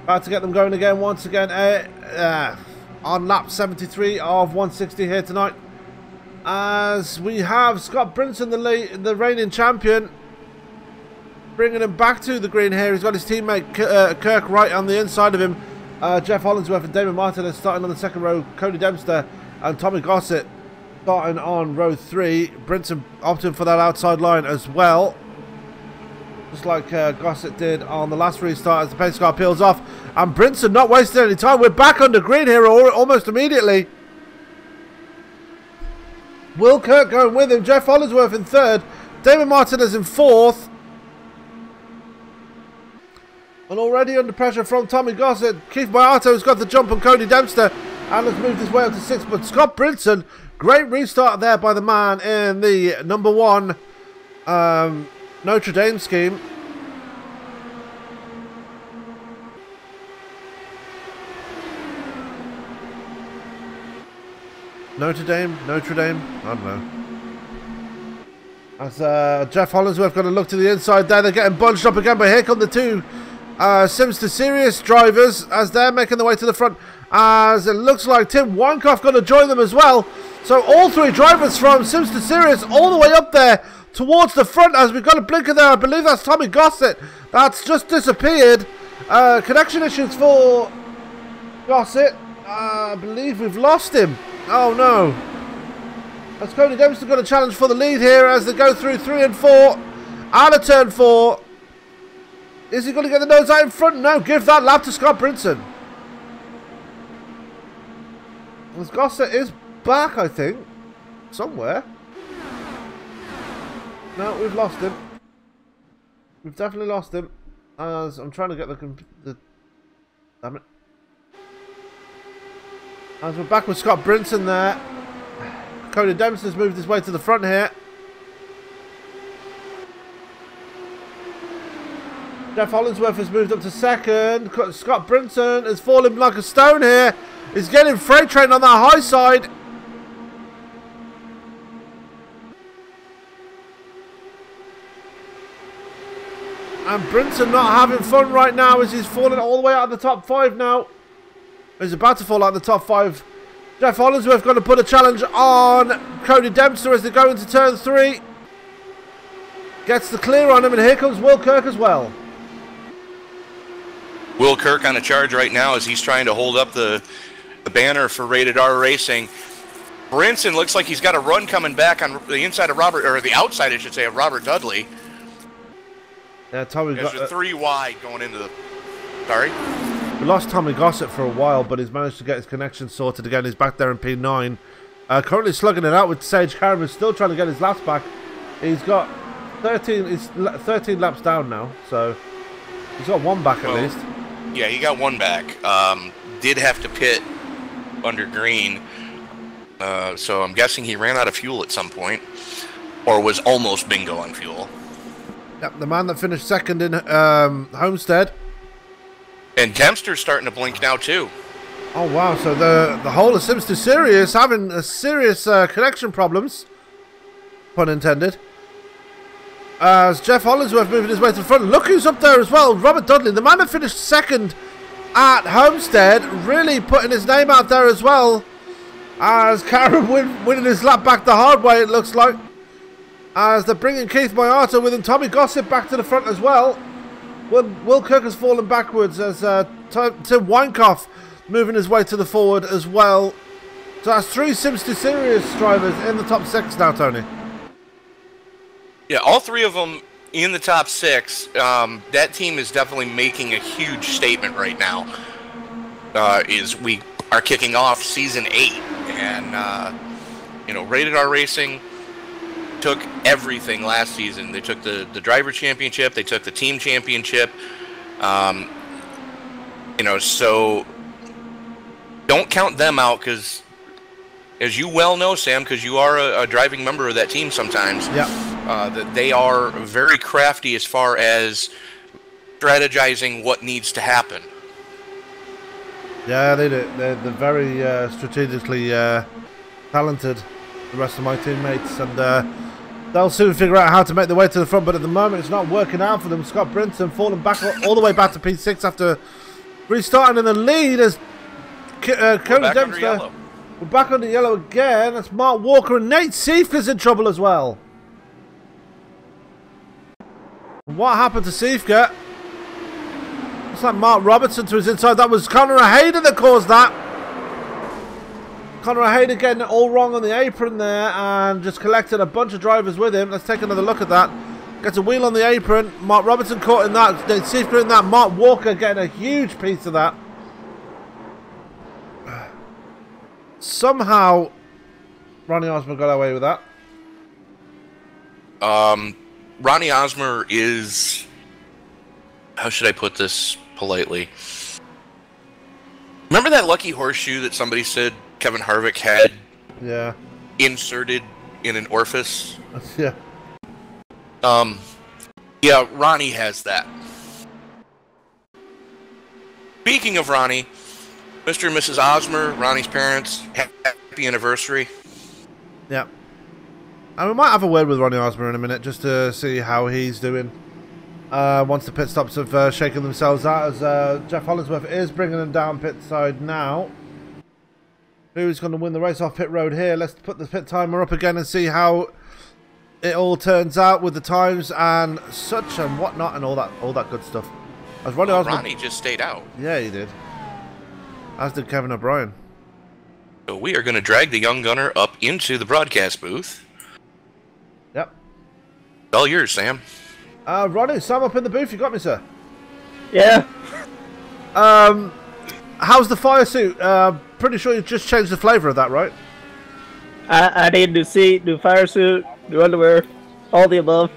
Speaker 1: About to get them going again once again on lap 73 of 160 here tonight. As we have Scott Brinson, the reigning champion, bringing him back to the green here. He's got his teammate Kirk right on the inside of him. Jeff Hollingsworth and Damon Martinez starting on the second row. Cody Dempster and Tommy Gossett starting on row 3. Brinson opting for that outside line as well, just like Gossett did on the last restart as the pace car peels off. And Brinson not wasting any time. We're back under green here almost immediately. Will Kirk going with him. Jeff Hollingsworth in third. Damon Martinez in fourth. And already under pressure from Tommy Gossett. Keith Boyato's got the jump on Cody Dempster and has moved his way up to 6th. But Scott Brinson, great restart there by the man in the number 1 Notre Dame scheme. Notre Dame, I don't know. As Jeff Hollingsworth going to look to the inside there. They're getting bunched up again, but here come the two Sims to Serious drivers as they're making their way to the front. As it looks like Tim Weinkoff going to join them as well. So all 3 drivers from Sims to Serious all the way up there towards the front. As we've got a blinker there, I believe that's Tommy Gossett. That's just disappeared. Connection issues for Gossett. I believe we've lost him. Oh no. As Cody Dempster got a challenge for the lead here as they go through 3 and 4. Out of turn 4. Is he going to get the nose out in front? No, give that lap to Scott Brinson. As Gossett is back, I think. Somewhere. No, we've lost him. We've definitely lost him. As I'm trying to get the damn it. As we're back with Scott Brinson there. Cody Dempster's moved his way to the front here. Jeff Hollingsworth has moved up to 2nd. Scott Brinson has fallen like a stone here. He's getting freight train on that high side. And Brinson not having fun right now as he's falling all the way out of the top 5 now. He's about to fall out of the top 5. Jeff Hollingsworth going to put a challenge on Cody Dempster as they go into turn 3. Gets the clear on him, and here comes Will Kirk as well.
Speaker 2: Will Kirk on a charge right now as he's trying to hold up the banner for Rated R Racing. Brinson looks like he's got a run coming back on the inside of Robert, or the outside, I should say, of Robert Dudley.
Speaker 1: Yeah, Tommy
Speaker 2: There's a 3 wide going into the... Sorry?
Speaker 1: We lost Tommy Gossett for a while, but he's managed to get his connection sorted again. He's back there in P9. Currently slugging it out with Sage Karam, still trying to get his laps back. He's got 13 laps down now, so he's got 1 back at least.
Speaker 2: Yeah, he got 1 back. Did have to pit under green, so I'm guessing he ran out of fuel at some point, or was almost bingo on fuel.
Speaker 1: Yep, the man that finished 2nd in Homestead.
Speaker 2: And Dempster's starting to blink now too.
Speaker 1: Oh wow, so the whole of Sims to Serious having a serious connection problems, pun intended. As Jeff Hollingsworth moving his way to the front. Look who's up there as well, Robert Dudley, the man that finished 2nd at Homestead, really putting his name out there as well. As Karen winning his lap back the hard way, it looks like. As they're bringing Keith Boyato with him, Tommy Gossett back to the front as well. Will Kirk has fallen backwards as Tim Weinkoff moving his way to the forward as well. So that's 3 Sims to Serious drivers in the top 6 now, Tony.
Speaker 2: Yeah, all 3 of them in the top 6. That team is definitely making a huge statement right now. We are kicking off season 8, and Rated R Racing took everything last season. They took the driver championship, they took the team championship. So don't count them out, because as you well know, Sam, because you are a driving member of that team sometimes, that they are very crafty as far as strategizing what needs to happen.
Speaker 1: Yeah, they do. They're very strategically talented, the rest of my teammates, and They'll soon figure out how to make their way to the front, but at the moment it's not working out for them. Scott Brinson falling back all the way back to P6 after restarting in the lead as Cody Dempster. We're back on the yellow again. That's Mark Walker and Nate Seifka's in trouble as well. What happened to Seifka? Looks like Mark Robertson to his inside. That was Conor Hayden that caused that. Conor Hayden getting it all wrong on the apron there and just collected a bunch of drivers with him. Let's take another look at that. Gets a wheel on the apron. Mark Robertson caught in that. Nate Seifka in that. Mark Walker getting a huge piece of that. Somehow, Ronnie Osmer got away with that.
Speaker 2: Ronnie Osmer is, how should I put this politely? Remember that lucky horseshoe that somebody said Kevin Harvick had inserted in an orifice?
Speaker 1: Yeah.
Speaker 2: Yeah, Ronnie has that. Speaking of Ronnie, Mr. and Mrs. Osmer, Ronnie's parents, happy anniversary.
Speaker 1: Yeah. And we might have a word with Ronnie Osmer in a minute just to see how he's doing. Once the pit stops have shaken themselves out, as Jeff Hollingsworth is bringing them down pit side now. Who's going to win the race off pit road here? Let's put the pit timer up again and see how it all turns out with the times and such and whatnot and all that good stuff. As
Speaker 2: Ronnie just stayed out.
Speaker 1: Yeah, he did. As did Kevin O'Brien.
Speaker 2: So we are going to drag the young gunner up into the broadcast booth.
Speaker 1: Yep.
Speaker 2: All yours, Sam.
Speaker 1: Ronnie, Sam up in the booth. You got me, sir?
Speaker 8: Yeah.
Speaker 1: How's the fire suit? Pretty sure you've just changed the flavour of that, right?
Speaker 8: I need new seat, new fire suit, new underwear, all the above.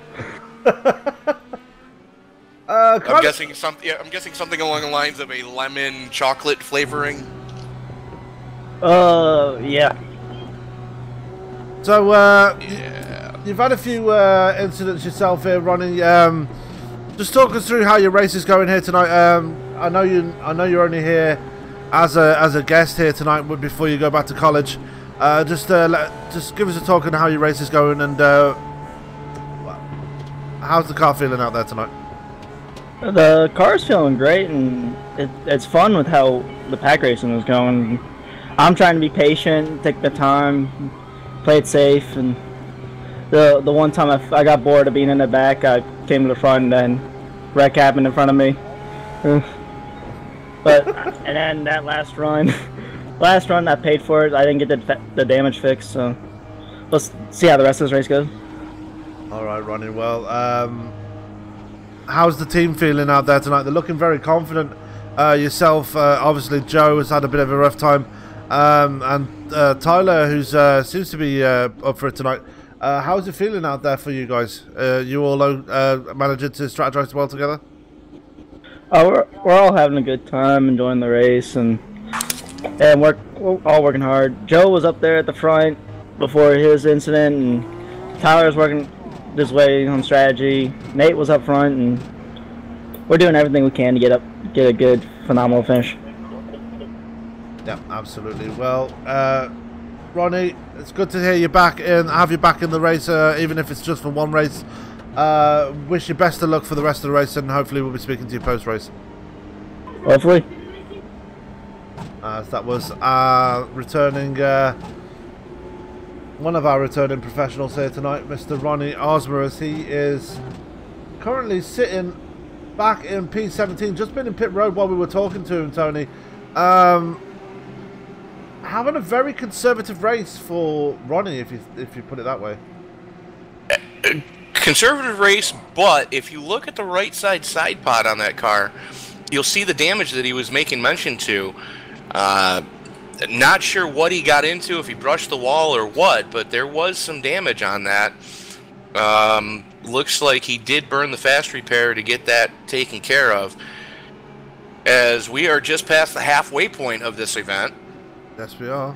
Speaker 2: I'm guessing something along the lines of a lemon chocolate flavoring.
Speaker 8: Yeah.
Speaker 1: So, you've had a few incidents yourself here, Ronnie. Just talk us through how your race is going here tonight. I know you're only here as a guest here tonight before you go back to college. Just give us a talk on how your race is going and how's the car feeling out there tonight?
Speaker 8: The car's feeling great, and it's fun with how the pack racing is going. I'm trying to be patient, take the time, play it safe, and the one time I got bored of being in the back, I came to the front, and then wreck happened in front of me. But and then that last run I paid for it. I didn't get the damage fixed, so let's see how the rest of this race goes.
Speaker 1: All right, Ronnie. Well, how's the team feeling out there tonight? They're looking very confident. Yourself, obviously, Joe has had a bit of a rough time, and Tyler, who seems to be up for it tonight. How's it feeling out there for you guys? You all managing to strategize well together?
Speaker 8: We're all having a good time, enjoying the race, and we're all working hard. Joe was up there at the front before his incident, and Tyler's working his way on strategy. Nate was up front, and we're doing everything we can to get a good, phenomenal finish.
Speaker 1: Yeah, absolutely. Well, Ronnie, it's good to hear you back and have you back in the race, even if it's just for one race. Wish you best of luck for the rest of the race, and hopefully we'll be speaking to you post-race.
Speaker 8: Hopefully.
Speaker 1: As that was returning one of our returning professionals here tonight, Mr. Ronnie Osmer, as he is currently sitting back in P17, just been in pit road while we were talking to him, Tony. Having a very conservative race for Ronnie, if you put it that way.
Speaker 2: Conservative race, but if you look at the right side pod on that car, you'll see the damage that he was making mention to. Not sure what he got into, if he brushed the wall or what, but there was some damage on that. Looks like he did burn the fast repair to get that taken care of. As we are just past the halfway point of this event.
Speaker 1: Yes, we are.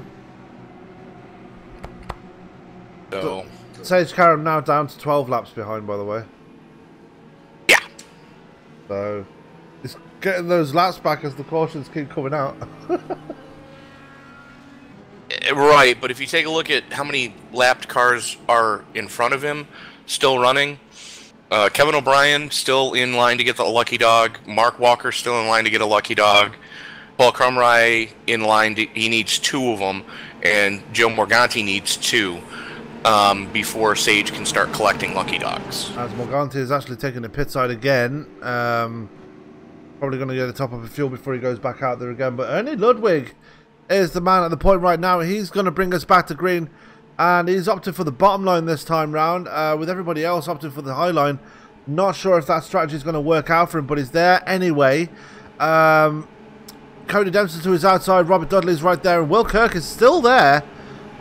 Speaker 2: So,
Speaker 1: Sage Karam now down to 12 laps behind, by the way.
Speaker 2: Yeah.
Speaker 1: So, it's getting those laps back as the cautions keep coming out.
Speaker 2: Right, but if you take a look at how many lapped cars are in front of him, still running. Kevin O'Brien still in line to get the lucky dog. Mark Walker still in line to get a lucky dog. Paul Crumry in line. He needs 2 of them, and Joe Morganti needs 2 before Sage can start collecting lucky dogs.
Speaker 1: As Morganti is actually taking the pit side again. Probably going to get the top of the fuel before he goes back out there again. But Ernie Ludwig is the man at the point right now. He's going to bring us back to green. And he's opted for the bottom line this time round, with everybody else opting for the high line. Not sure if that strategy is going to work out for him, but he's there anyway. Cody Dempster to his outside, Robert Dudley's right there, and Will Kirk is still there,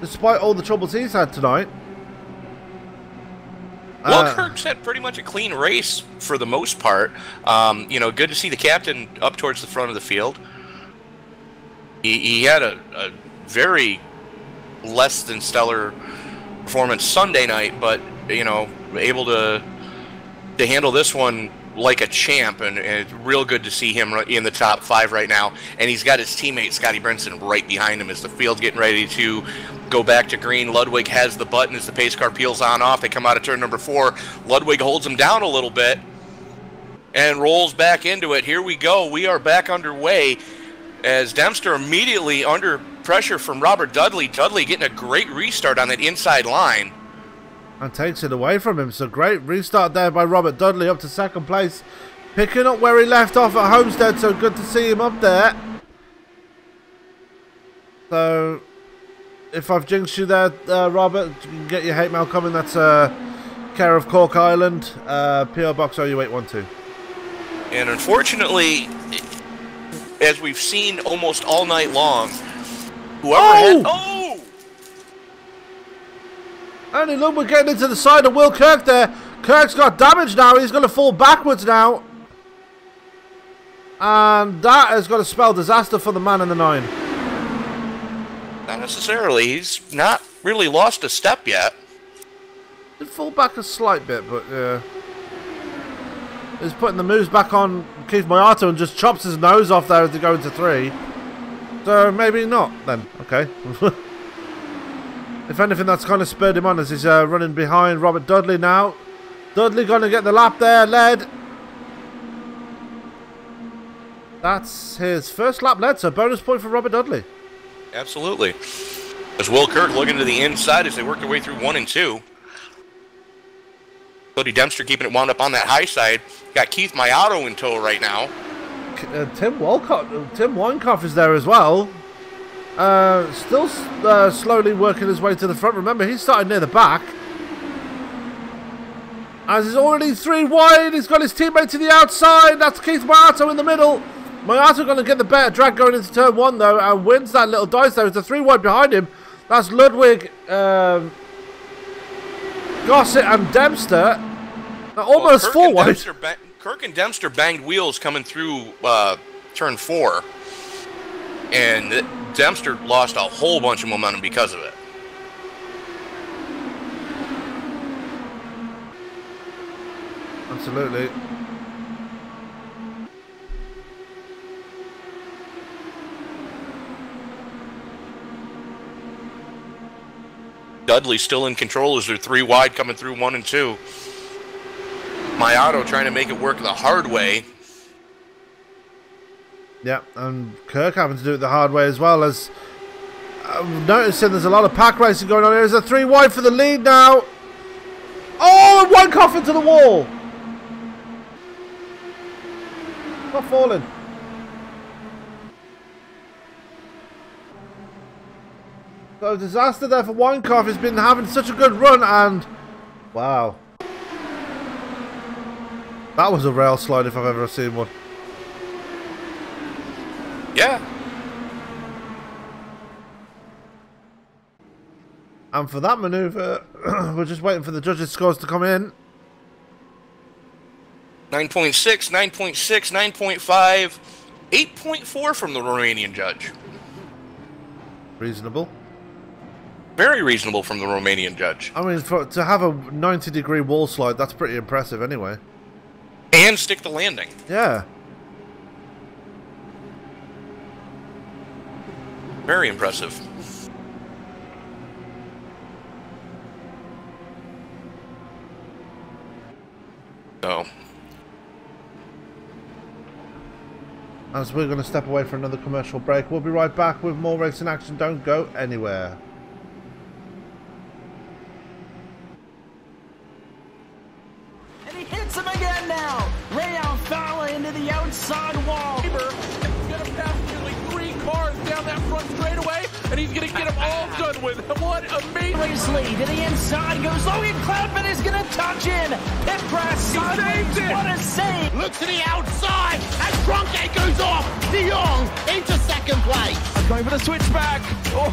Speaker 1: despite all the troubles he's had tonight.
Speaker 2: Will Kirk's had pretty much a clean race for the most part. You know, good to see the captain up towards the front of the field. He had a very less than stellar performance Sunday night, but you know, able to handle this one like a champ, and it's real good to see him in the top 5 right now. And he's got his teammate Scotty Brinson right behind him as the field's getting ready to go back to green. Ludwig has the button as the pace car peels on off. They come out of turn number 4. Ludwig holds him down a little bit and rolls back into it. Here we go. We are back underway as Dempster immediately under pressure from Robert Dudley. Dudley getting a great restart on that inside line.
Speaker 1: And takes it away from him. So great restart there by Robert Dudley up to 2nd place. Picking up where he left off at Homestead. So good to see him up there. So if I've jinxed you there, Robert, you can get your hate mail coming. That's care of Cork Island, PO Box OU812.
Speaker 2: And unfortunately, as we've seen almost all night long, whoever had... Oh!
Speaker 1: Only look, we're getting into the side of Will Kirk there. Kirk's got damage now. He's going to fall backwards now. And that is going to spell disaster for the man in the 9.
Speaker 2: Not necessarily. He's not really lost a step yet.
Speaker 1: He'd fall back a slight bit, but he's putting the moves back on Keith Moyato and just chops his nose off there as they go into 3. So maybe not then. Okay. If anything, that's kind of spurred him on as he's running behind Robert Dudley now. Dudley going to get the lap there, led. That's his first lap led, so bonus point for Robert Dudley.
Speaker 2: Absolutely. As Will Kirk looking to the inside as they work their way through 1 and 2. Cody Dempster keeping it wound up on that high side. Got Keith Moyato in tow right now.
Speaker 1: Tim Weinkoff is there as well. Still slowly working his way to the front. Remember, he started near the back. As he's already 3 wide, he's got his teammate to the outside. That's Keith Moyato in the middle. Moyato going to get the better drag going into turn 1 though, and wins that little dice there. It's a 3 wide behind him. That's Ludwig, Gossett and Dempster. Almost 4 wide.
Speaker 2: Kirk and Dempster banged wheels coming through turn 4. And Dempster lost a whole bunch of momentum because of it.
Speaker 1: Absolutely.
Speaker 2: Dudley still in control as they're 3 wide coming through 1 and 2. Moyato trying to make it work the hard way.
Speaker 1: Yeah, and Kirk having to do it the hard way as well. As I'm noticing there's a lot of pack racing going on here. There's a 3 wide for the lead now. Oh, and one cough into the wall. Not falling. So disaster there for Weinkoff. He's been having such a good run, and wow, that was a rail slide if I've ever seen one.
Speaker 2: Yeah.
Speaker 1: And for that maneuver, we're just waiting for the judges' scores to come in.
Speaker 2: 9.6, 9.6, 9.5, 8.4 from the Romanian judge.
Speaker 1: Reasonable.
Speaker 2: Very reasonable from the Romanian judge.
Speaker 1: I mean, to have a 90-degree wall slide, that's pretty impressive anyway.
Speaker 2: And stick the landing.
Speaker 1: Yeah.
Speaker 2: Very impressive. So,
Speaker 1: as we're going to step away for another commercial break, we'll be right back with more racing action. Don't go anywhere.
Speaker 4: And he hits him again now. Ray Alfala into the outside wall.
Speaker 5: He's going to pass nearly 3 cars down that front straightaway, and he's going to get them all done with. What amazing.
Speaker 4: Race lead to the inside goes Logan Cloudman is going to touch in. Pit press sideways. What a save.
Speaker 6: Look to the outside as Cronkite goes off. De Jong into second place.
Speaker 4: Going for the switchback. Oh,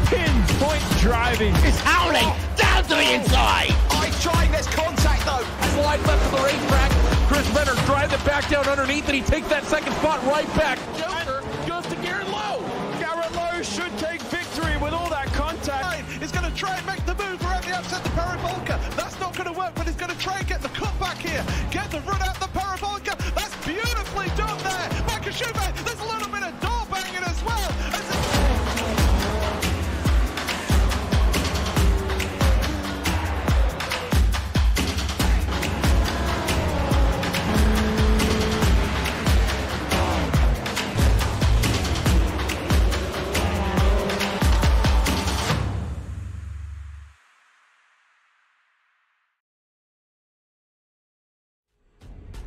Speaker 4: pinpoint driving.
Speaker 6: It's Howley down to the inside.
Speaker 7: He's trying this contact though.
Speaker 5: Slide left of the racetrack. Chris Venner drives it back down underneath, and he takes that second spot right back. Joker goes to Garrett Lowe.
Speaker 7: Garrett Lowe should take victory with all that contact. He's going to try and make the move around the outside the parabolica. That's not going to work, but he's going to try and get the cut back here. Get the run out the parabolica. That's beautifully done there. Michael Schubert, there's a little bit of door banging as well.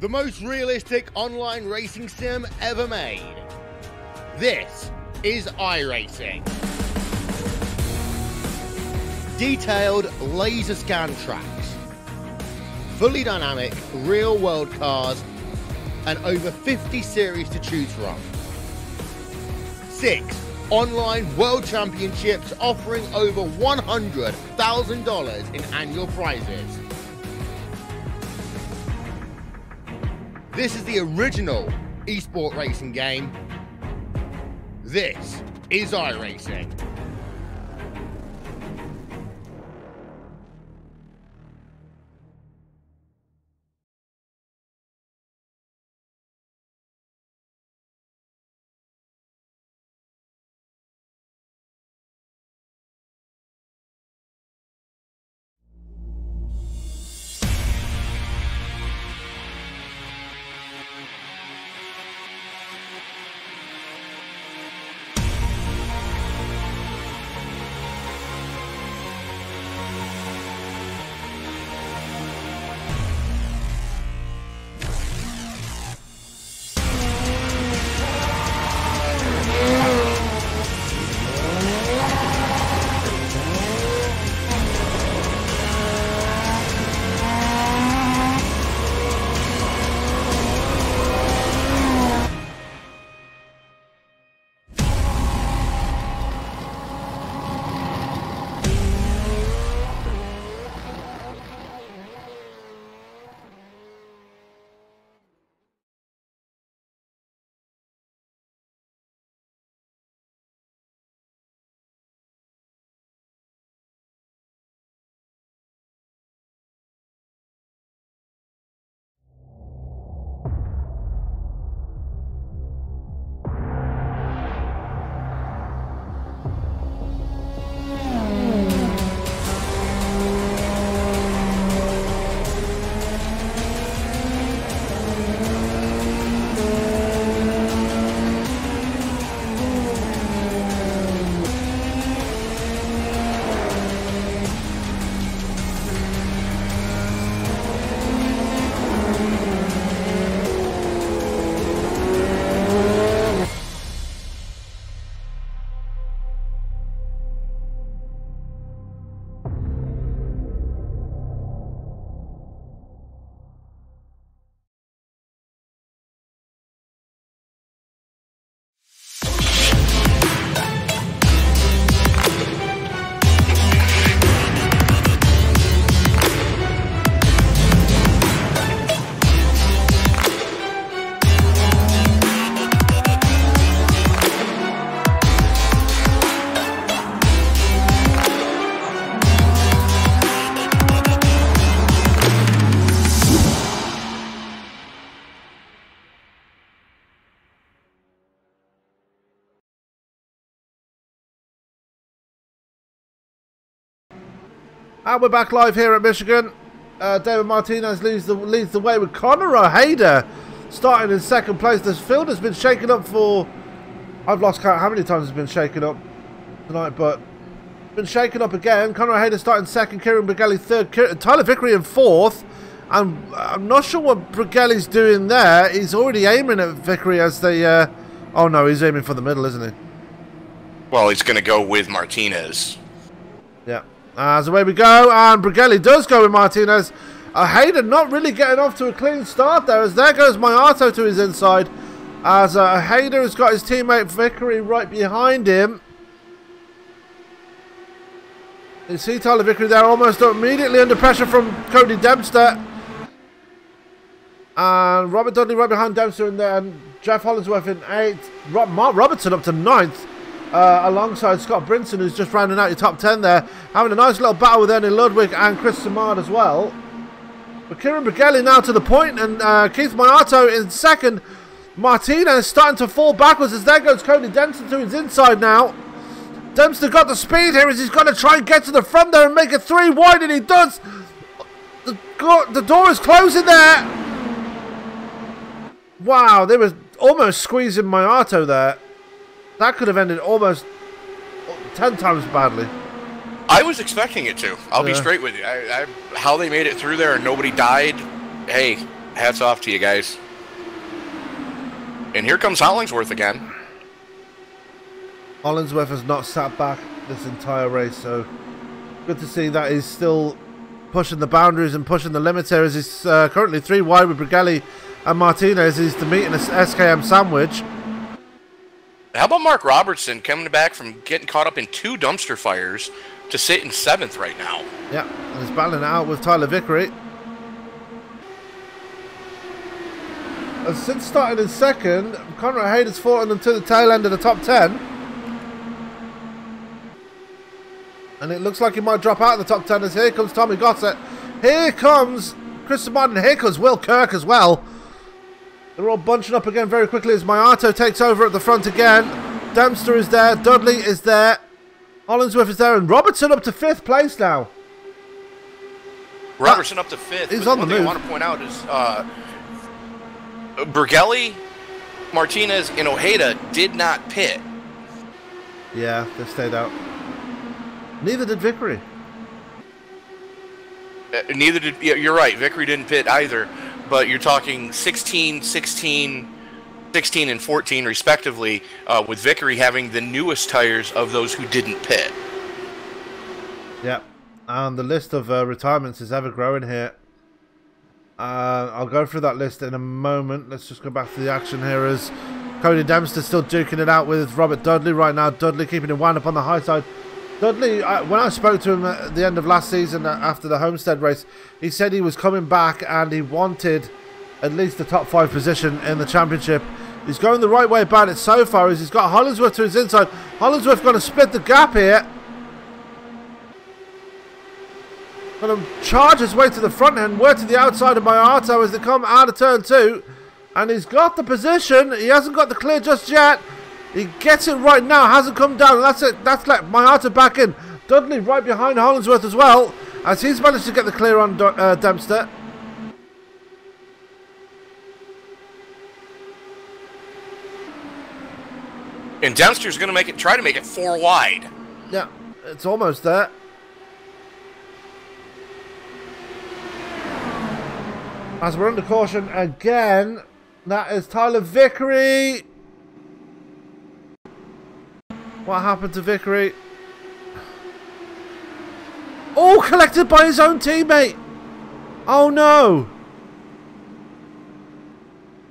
Speaker 6: The most realistic online racing sim ever made. This is iRacing. Detailed laser scan tracks, fully dynamic real world cars, and over 50 series to choose from. 6 online world championships offering over $100,000 in annual prizes. This is the original eSport racing game. This is iRacing.
Speaker 1: And we're back live here at Michigan. David Martinez leads the way with Conor Ojeda starting in second place. This field has been shaken up for... I've lost count how many times it's been shaken up tonight, but been shaken up again. Conor Ojeda starting second, Kieran Brigelli third, Tyler Vickery in fourth. And I'm not sure what Brigelli's doing there. He's already aiming at Vickery as they... oh no, he's aiming for the middle, isn't he?
Speaker 2: Well, he's going to go with Martinez.
Speaker 1: Yeah. As away we go, and Brigelli does go with Martinez. Ojeda not really getting off to a clean start there, as there goes Mayato to his inside. As Ojeda has got his teammate Vickery right behind him. You see Tyler Vickery there almost immediately under pressure from Cody Dempster. And Robert Dudley right behind Dempster, and then Jeff Hollingsworth in 8th. Mark Robertson up to 9th. Alongside Scott Brinson, who's just rounding out your top 10 there. Having a nice little battle with Ernie Ludwig and Chris Samard as well. But Kieran Brigelli now to the point, and Keith Mayato in second. Martinez starting to fall backwards as there goes Cody Dempster to his inside now. Dempster got the speed here as he's got to try and get to the front there and make it 3 wide, and he does. The door is closing there. Wow, they were almost squeezing Mayato there. That could have ended almost 10 times badly.
Speaker 2: I was expecting it to. I'll be straight with you. How they made it through there and nobody died, hey, hats off to you guys. And here comes Hollingsworth again.
Speaker 1: Hollingsworth has not sat back this entire race, so good to see that he's still pushing the boundaries and pushing the limits here, as he's currently 3 wide with Brigelli and Martinez. He's to meet in a SKM sandwich.
Speaker 2: How about Mark Robertson coming back from getting caught up in 2 dumpster fires to sit in 7th right now?
Speaker 1: Yeah, and he's battling it out with Tyler Vickery. And since starting in second, Conor Ojeda's fought them to the tail end of the top 10. And it looks like he might drop out of the top 10 as here comes Tommy Gossett. Here comes Chris Martin. Here comes Will Kirk as well. They're all bunching up again very quickly as Mayato takes over at the front again. Dempster is there. Dudley is there. Hollingsworth is there. And Robertson up to 5th place now.
Speaker 2: Robertson up to 5th.
Speaker 1: He's on the move.
Speaker 2: One thing I want to point out is Brigelli, Martinez, and Ojeda did not pit.
Speaker 1: Yeah, they stayed out. Neither did Vickery.
Speaker 2: Neither did... You're right. Vickery didn't pit either. But you're talking 16, 16, 16, and 14, respectively, with Vickery having the newest tires of those who didn't pit.
Speaker 1: Yep. And the list of retirements is ever growing here. I'll go through that list in a moment. Let's just go back to the action here as Cody Dempster still duking it out with Robert Dudley right now. Dudley keeping it wound up on the high side. Dudley, when I spoke to him at the end of last season after the Homestead race, he said he was coming back and he wanted at least the top 5 position in the championship. He's going the right way about it so far as he's got Hollingsworth to his inside. Hollingsworth going to split the gap here. Going to charge his way to the front and work to the outside of Mayato as they come out of turn 2. And he's got the position. He hasn't got the clear just yet. He gets it right now, hasn't come down. That's it. That's let Mayato back in. Dudley right behind Hollingsworth as well, as he's managed to get the clear on Dempster.
Speaker 2: And Dempster's going to try to make it 4 wide.
Speaker 1: Yeah, it's almost there. As we're under caution again, that is Tyler Vickery. What happened to Vickery? All collected by his own teammate. Oh no.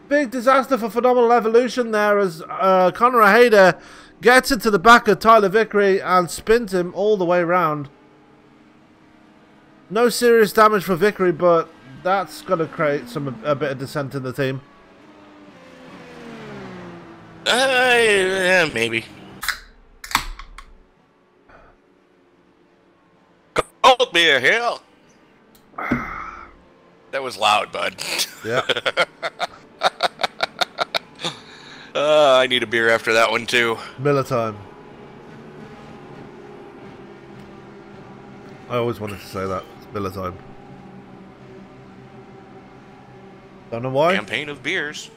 Speaker 1: Big disaster for Phenomenal Evolution there as Conor Ojeda gets into the back of Tyler Vickery and spins him all the way around. No serious damage for Vickery, but that's going to create a bit of dissent in the team.
Speaker 2: Yeah, maybe. Hold me a hill. That was loud, bud.
Speaker 1: Yeah.
Speaker 2: I need a beer after that one, too.
Speaker 1: Miller time. I always wanted to say that. It's Miller time. Don't know why.
Speaker 2: Campaign of beers.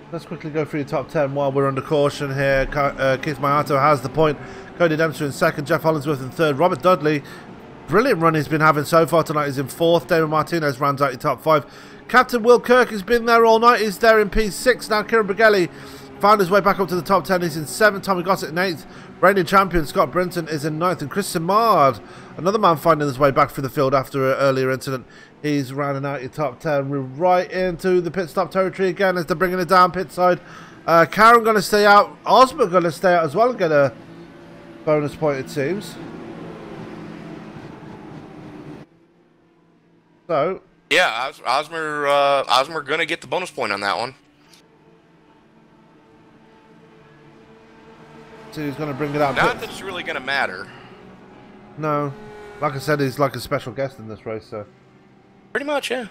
Speaker 1: Let's quickly go through the top 10 while we're under caution here. Keith Mayato has the point. Cody Dempster in second. Jeff Hollingsworth in third. Robert Dudley, brilliant run he's been having so far tonight. He's in fourth. Damon Martinez rounds out your top 5. Captain Will Kirk has been there all night. He's there in P6 now. Kieran Brigelli found his way back up to the top 10. He's in 7th. Tommy Gossett in 8th. Reigning champion Scott Brinson is in 9th. And Chris Simard, another man finding his way back through the field after an earlier incident. He's rounding out your top 10. We're right into the pit stop territory again as they're bringing it down pit side. Karen going to stay out. Osmer going to stay out as well and get a bonus point, it seems. So...
Speaker 2: yeah, Osmer going to get the bonus point on that one.
Speaker 1: So he's going to bring it out.
Speaker 2: Not that it's really going to matter.
Speaker 1: No. Like I said, he's like a special guest in this race, so...
Speaker 2: pretty much, yeah.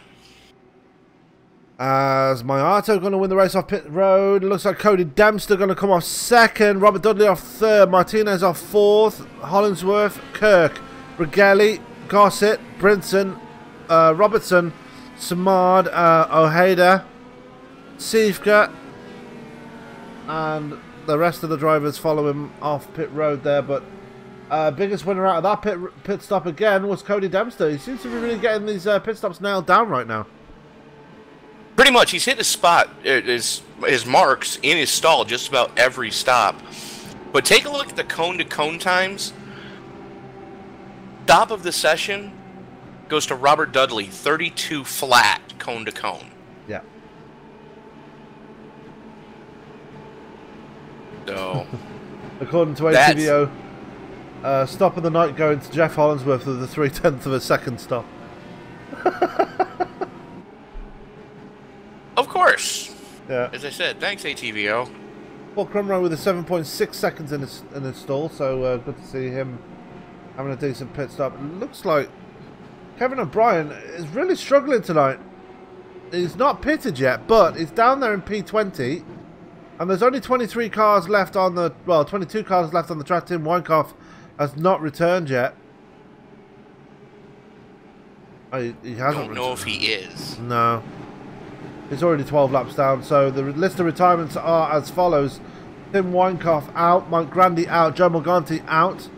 Speaker 1: As Mayato going to win the race off pit road. Looks like Cody Dempster going to come off second. Robert Dudley off third. Martinez off fourth. Hollingsworth, Kirk, Brigelli, Gossett, Brinson, Robertson, Samard, Ojeda, Sivka, and the rest of the drivers follow him off pit road there. But biggest winner out of that pit stop again was Cody Dempster. He seems to be really getting these pit stops nailed down right now.
Speaker 2: Pretty much, he's hit his spot, his marks in his stall just about every stop. But take a look at the cone-to-cone times. Top of the session goes to Robert Dudley, 32 flat cone-to-cone.
Speaker 1: Yeah.
Speaker 2: So,
Speaker 1: according to ATVO, stop of the night going to Jeff Hollingsworth with the 3/10 of a second stop.
Speaker 2: of course.
Speaker 1: Yeah.
Speaker 2: As I said, thanks ATVO.
Speaker 1: Paul Crumrow with a 7.6 seconds in his stall, so good to see him having a decent pit stop. It looks like Kevin O'Brien is really struggling tonight. He's not pitted yet, but he's down there in P20, and there's only 23 cars left on the 22 cars left on the track. Tim Weinkoff has not returned yet. He hasn't.
Speaker 2: I don't know if he is.
Speaker 1: No. He's already 12 laps down, so the list of retirements are as follows. Tim Weinkoff out, Mike Grandy out, Joe Morganti out,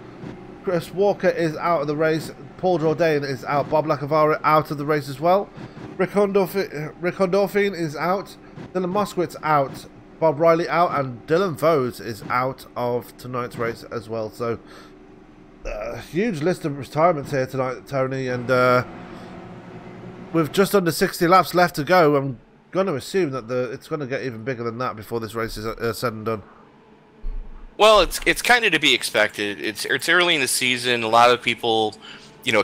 Speaker 1: Chris Walker is out of the race, Paul Jourdain is out, Bob Lacavara out of the race as well, Rick Hondorfin is out, Dylan Moskowitz out, Bob Riley out, and Dylan Vose is out of tonight's race as well. So, huge list of retirements here tonight, Tony, and with just under 60 laps left to go, I'm going to assume that it's going to get even bigger than that before this race is said and done.
Speaker 2: Well, it's kind of to be expected. It's early in the season. A lot of people,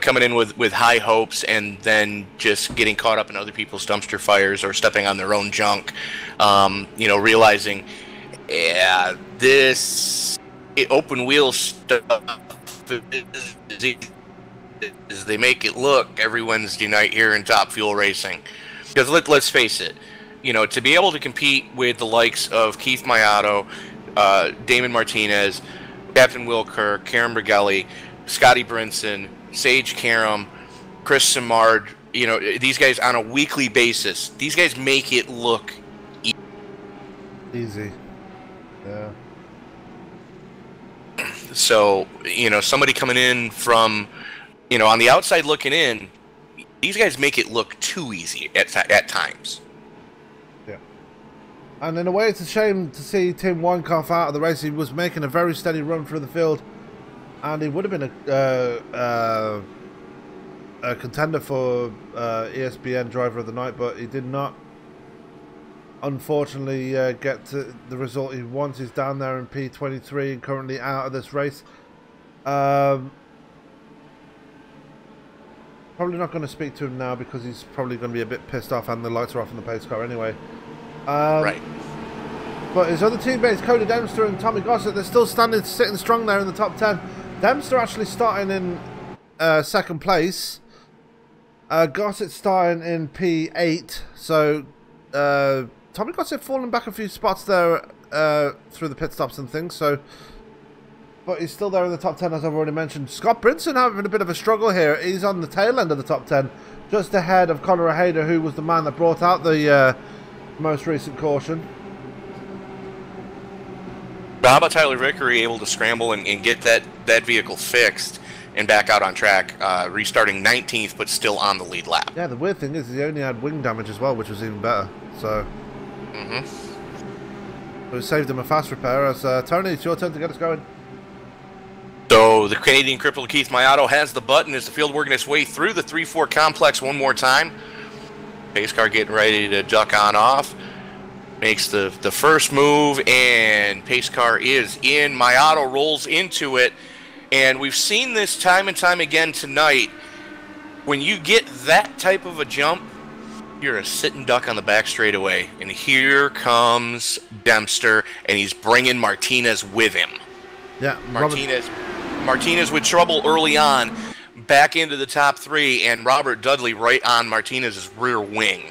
Speaker 2: coming in with high hopes and then just getting caught up in other people's dumpster fires or stepping on their own junk. Realizing, yeah, this open wheel stuff is they make it look every Wednesday night here in Top Fuel Racing. Because let's face it, to be able to compete with the likes of Keith Mayato, Damon Martinez, Captain Will Kirk, Karen Brigelli, Scotty Brinson, Sage Karam, Chris Simard, these guys on a weekly basis, these guys make it look
Speaker 1: easy. Yeah.
Speaker 2: So, somebody coming in from, on the outside looking in, these guys make it look too easy at times.
Speaker 1: Yeah. And in a way, it's a shame to see Tim Weinkoff out of the race. He was making a very steady run through the field, and he would have been a contender for ESBN Driver of the Night, but he did not, unfortunately, get to the result he wants. He's down there in P23 and currently out of this race. Probably not going to speak to him now because he's probably going to be a bit pissed off and the lights are off in the pace car anyway.
Speaker 2: Right.
Speaker 1: But his other teammates, Cody Dempster and Tommy Gossett, they're still sitting strong there in the top 10. Dempster actually starting in second place. Gossett starting in P8. So Tommy Gossett falling back a few spots there through the pit stops and things. So, but he's still there in the top 10, as I've already mentioned. Scott Brinson having a bit of a struggle here. He's on the tail end of the top 10. just ahead of Conor Hayder, who was the man that brought out the most recent caution.
Speaker 2: But how about Tyler Vickery able to scramble and get that vehicle fixed and back out on track, restarting 19th, but still on the lead lap.
Speaker 1: Yeah, the weird thing is he only had wing damage as well, which was even better. So, so it saved him a fast repair. As Tony, it's your turn to get us going.
Speaker 2: So the Canadian crippled Keith Mayato has the button as the field working its way through the 3-4 complex one more time. Pace car getting ready to duck on off. Makes the first move, and pace car is in. Mayato rolls into it. And we've seen this time and time again tonight. When you get that type of a jump, you're a sitting duck on the back straightaway. And here comes Dempster, and he's bringing Martinez with him.
Speaker 1: Yeah,
Speaker 2: Martinez with trouble early on, back into the top 3, and Robert Dudley right on Martinez's rear wing.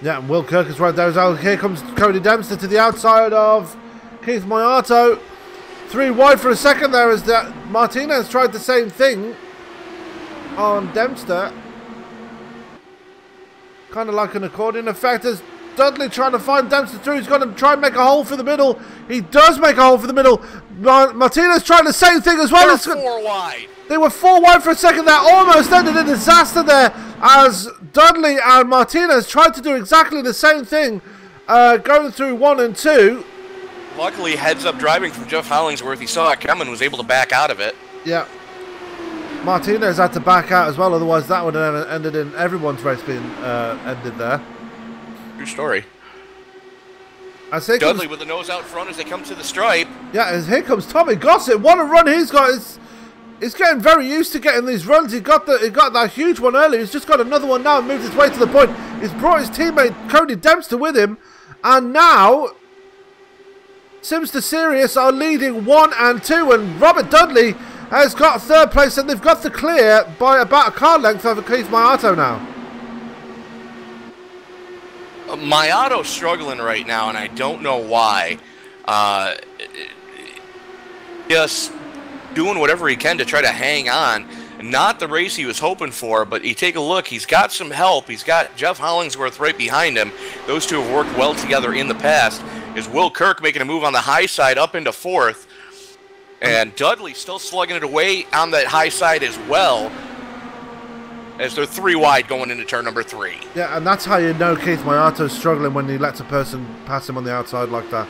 Speaker 1: Yeah, and Will Kirk is right there as well. Here comes Cody Dempster to the outside of Keith Mayato. 3 wide for a second there as that Martinez tried the same thing on Dempster. Kind of like an accordion effect as Dudley trying to find Dempster through. He's going to try and make a hole for the middle. He does make a hole for the middle. Martinez trying the same thing as well.
Speaker 2: They're 4 wide.
Speaker 1: They were 4 wide for a second there. Almost ended in disaster there as Dudley and Martinez tried to do exactly the same thing going through 1 and 2.
Speaker 2: Luckily, heads-up driving from Jeff Hollingsworth. He saw it coming and was able to back out of it.
Speaker 1: Yeah. Martinez had to back out as well, otherwise that would have ended in everyone's race being ended there.
Speaker 2: True story. Dudley with the nose out front as they come to the stripe.
Speaker 1: Yeah, and here comes Tommy Gossett. What a run he's got. He's getting very used to getting these runs. He got that huge one earlier. He's just got another one now and moved his way to the point. He's brought his teammate Cody Dempster with him. And now Sims to Sirius are leading 1 and 2, and Robert Dudley has got 3rd place, and they've got the clear by about a car length over Keith Mayato now.
Speaker 2: Mayato's struggling right now, and I don't know why. Just doing whatever he can to try to hang on. Not the race he was hoping for, but you take a look, he's got some help. He's got Jeff Hollingsworth right behind him. Those two have worked well together in the past. Is Will Kirk making a move on the high side up into 4th. And Dudley still slugging it away on that high side as well, as they're 3 wide going into turn number 3.
Speaker 1: Yeah, and that's how you know Keith Mayato's struggling, when he lets a person pass him on the outside like that.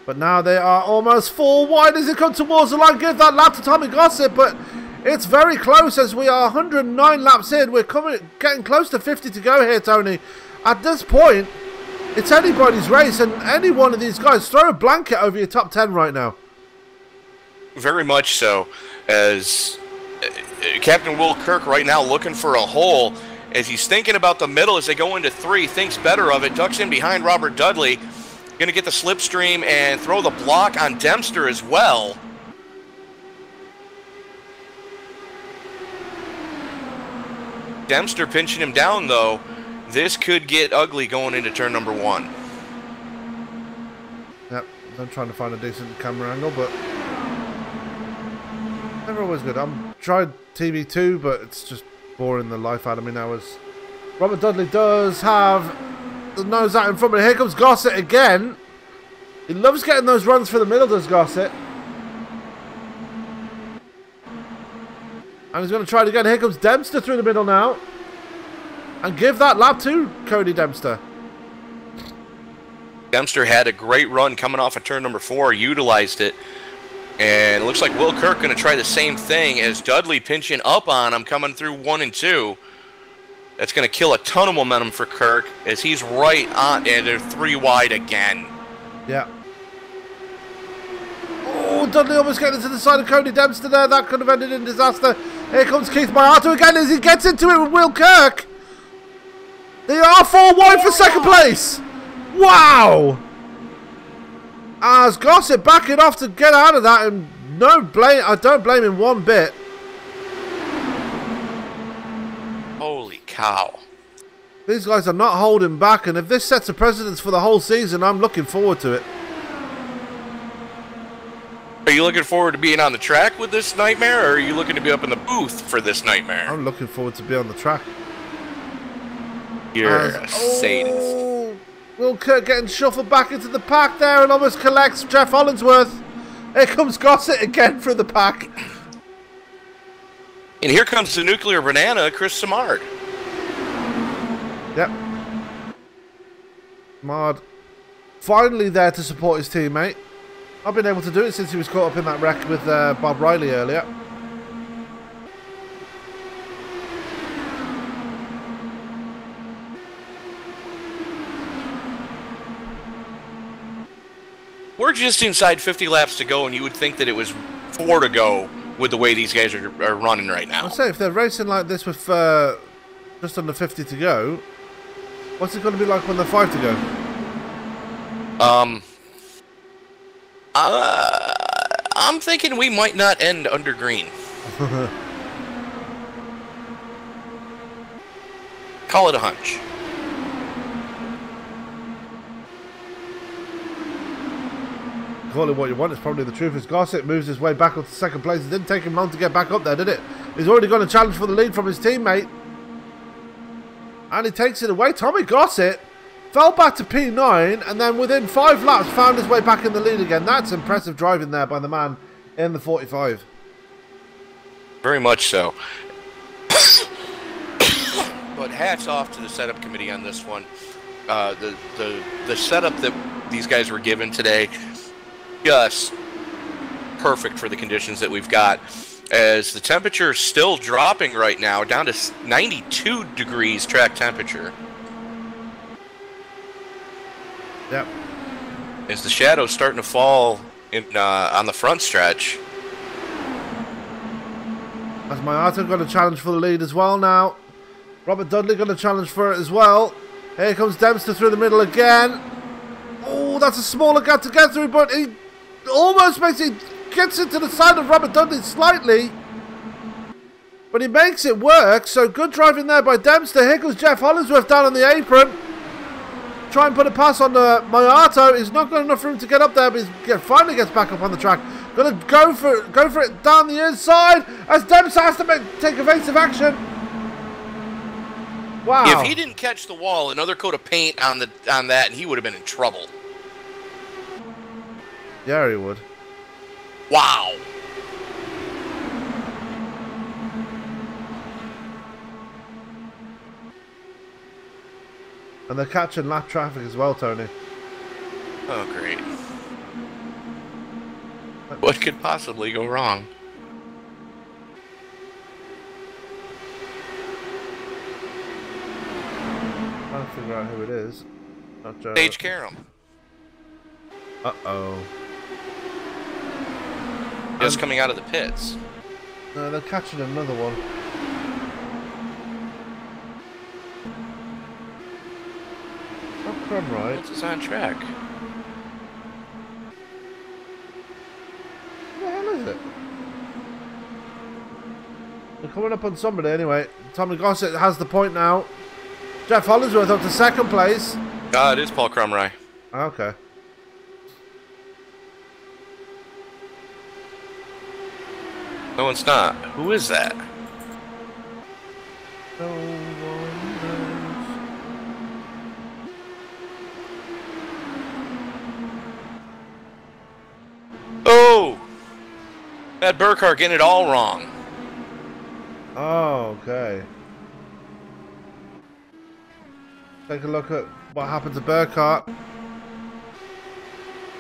Speaker 1: But now they are almost 4 wide as they come towards the line. Give that lap to Tommy Gossett, but it's very close as we are 109 laps in. We're getting close to 50 to go here, Tony. At this point, it's anybody's race, and any one of these guys, throw a blanket over your top 10 right now.
Speaker 2: Very much so, as Captain Will Kirk right now looking for a hole, as he's thinking about the middle as they go into 3, thinks better of it, ducks in behind Robert Dudley, going to get the slipstream and throw the block on Dempster as well. Dempster pinching him down, though. This could get ugly going into turn number 1.
Speaker 1: Yep, I'm trying to find a decent camera angle, but never always good. I'm tried TV2, but it's just boring the life out of me now. As Robert Dudley does have the nose out in front, but here comes Gossett again. He loves getting those runs for the middle, does Gossett. And he's going to try it again. Here comes Dempster through the middle now. And give that lap to Cody Dempster.
Speaker 2: Dempster had a great run coming off of turn number 4, utilized it. And it looks like Will Kirk going to try the same thing as Dudley pinching up on him coming through 1 and 2. That's going to kill a ton of momentum for Kirk as he's right on, and they're 3 wide again.
Speaker 1: Yeah. Oh, Dudley almost getting into the side of Cody Dempster there. That could have ended in disaster. Here comes Keith Mayato again as he gets into it with Will Kirk. They are 4 wide for 2nd place. Wow. As Gossett backing off to get out of that, and no blame. I don't blame him one bit.
Speaker 2: Holy cow.
Speaker 1: These guys are not holding back, and if this sets a precedence for the whole season, I'm looking forward to it.
Speaker 2: Are you looking forward to being on the track with this nightmare, or are you looking to be up in the booth for this nightmare?
Speaker 1: I'm looking forward to be on the track.
Speaker 2: You're a sadist.
Speaker 1: Oh, Will Kurt getting shuffled back into the pack there and almost collects Jeff Hollingsworth. Here comes Gossett again through the pack.
Speaker 2: And here comes the nuclear banana, Chris Simard.
Speaker 1: Yep. Simard finally there to support his teammate. I've been able to do it since he was caught up in that wreck with Bob Riley earlier.
Speaker 2: We're just inside 50 laps to go, and you would think that it was 4 to go with the way these guys are running right now.
Speaker 1: I'll say, if they're racing like this with just under 50 to go, what's it going to be like when they're 5 to go?
Speaker 2: I'm thinking we might not end under green. Call it a hunch.
Speaker 1: Call it what you want, it's probably the truth. As Gossett moves his way back up to second place, it didn't take him long to get back up there, did it? He's already got a challenge for the lead from his teammate. And he takes it away. Tommy Gossett fell back to P9 and then within 5 laps found his way back in the lead again. That's impressive driving there by the man in the 45.
Speaker 2: Very much so. But hats off to the setup committee on this one. The setup that these guys were given today, just perfect for the conditions that we've got. As the temperature is still dropping right now, down to 92 degrees track temperature.
Speaker 1: Yep.
Speaker 2: As the shadows starting to fall in on the front stretch.
Speaker 1: As Mayata got a challenge for the lead as well now. Robert Dudley got a challenge for it as well. Here comes Dempster through the middle again. Oh, that's a smaller gap to get through, but he almost makes it, gets into the side of Robert Dudley slightly. But he makes it work, so good driving there by Dempster. Here comes Jeff Hollingsworth down on the apron. Try and put a pass on Mayato. He's not got enough room to get up there, but he finally gets back up on the track. Gonna go for it down the inside as Dempster has to take evasive action. Wow.
Speaker 2: If he didn't catch the wall, another coat of paint on that, and he would have been in trouble.
Speaker 1: Yeah, he would.
Speaker 2: Wow.
Speaker 1: And they're catching lap traffic as well, Tony.
Speaker 2: Oh, great. What could possibly go wrong?
Speaker 1: Trying to figure out who it is. Not Joe.
Speaker 2: Sage Karam.
Speaker 1: Uh-oh.
Speaker 2: Just coming out of the pits.
Speaker 1: No, they're catching another one. Not Crumb, right?
Speaker 2: This is on track.
Speaker 1: What the hell is it? They're coming up on somebody anyway. Tommy Gossett has the point now. Jeff Hollingsworth up to second place.
Speaker 2: It is Paul Crumry.
Speaker 1: Okay.
Speaker 2: No, it's not. Who is that?
Speaker 1: No one knows.
Speaker 2: Oh! That Burkhart getting it all wrong.
Speaker 1: Oh, okay. Take a look at what happened to Burkhart.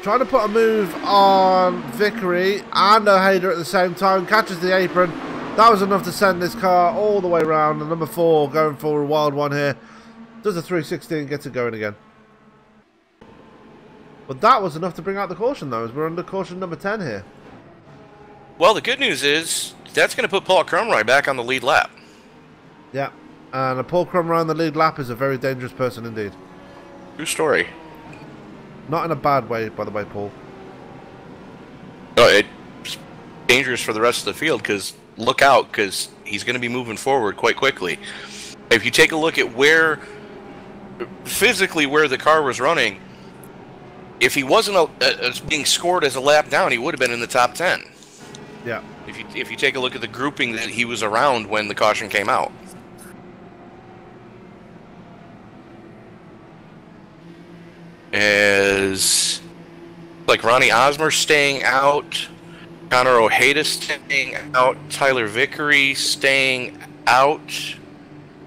Speaker 1: Trying to put a move on Vickery and O'Hader at the same time. Catches the apron. That was enough to send this car all the way around. And number 4 going for a wild one here. Does a 360 and gets it going again. But that was enough to bring out the caution though, as we're under caution number 10 here.
Speaker 2: Well, the good news is that's going to put Paul Crumry back on the lead lap.
Speaker 1: Yeah. And a Paul Crumry on the lead lap is a very dangerous person indeed.
Speaker 2: True story.
Speaker 1: Not in a bad way, by the way, Paul.
Speaker 2: No, it's dangerous for the rest of the field because look out, because he's going to be moving forward quite quickly. If you take a look at physically where the car was running, if he wasn't being scored as a lap down, he would have been in the top 10.
Speaker 1: Yeah.
Speaker 2: If you take a look at the grouping that he was around when the caution came out. As like Ronnie Osmer staying out, Connor Ojeda staying out, Tyler Vickery staying out.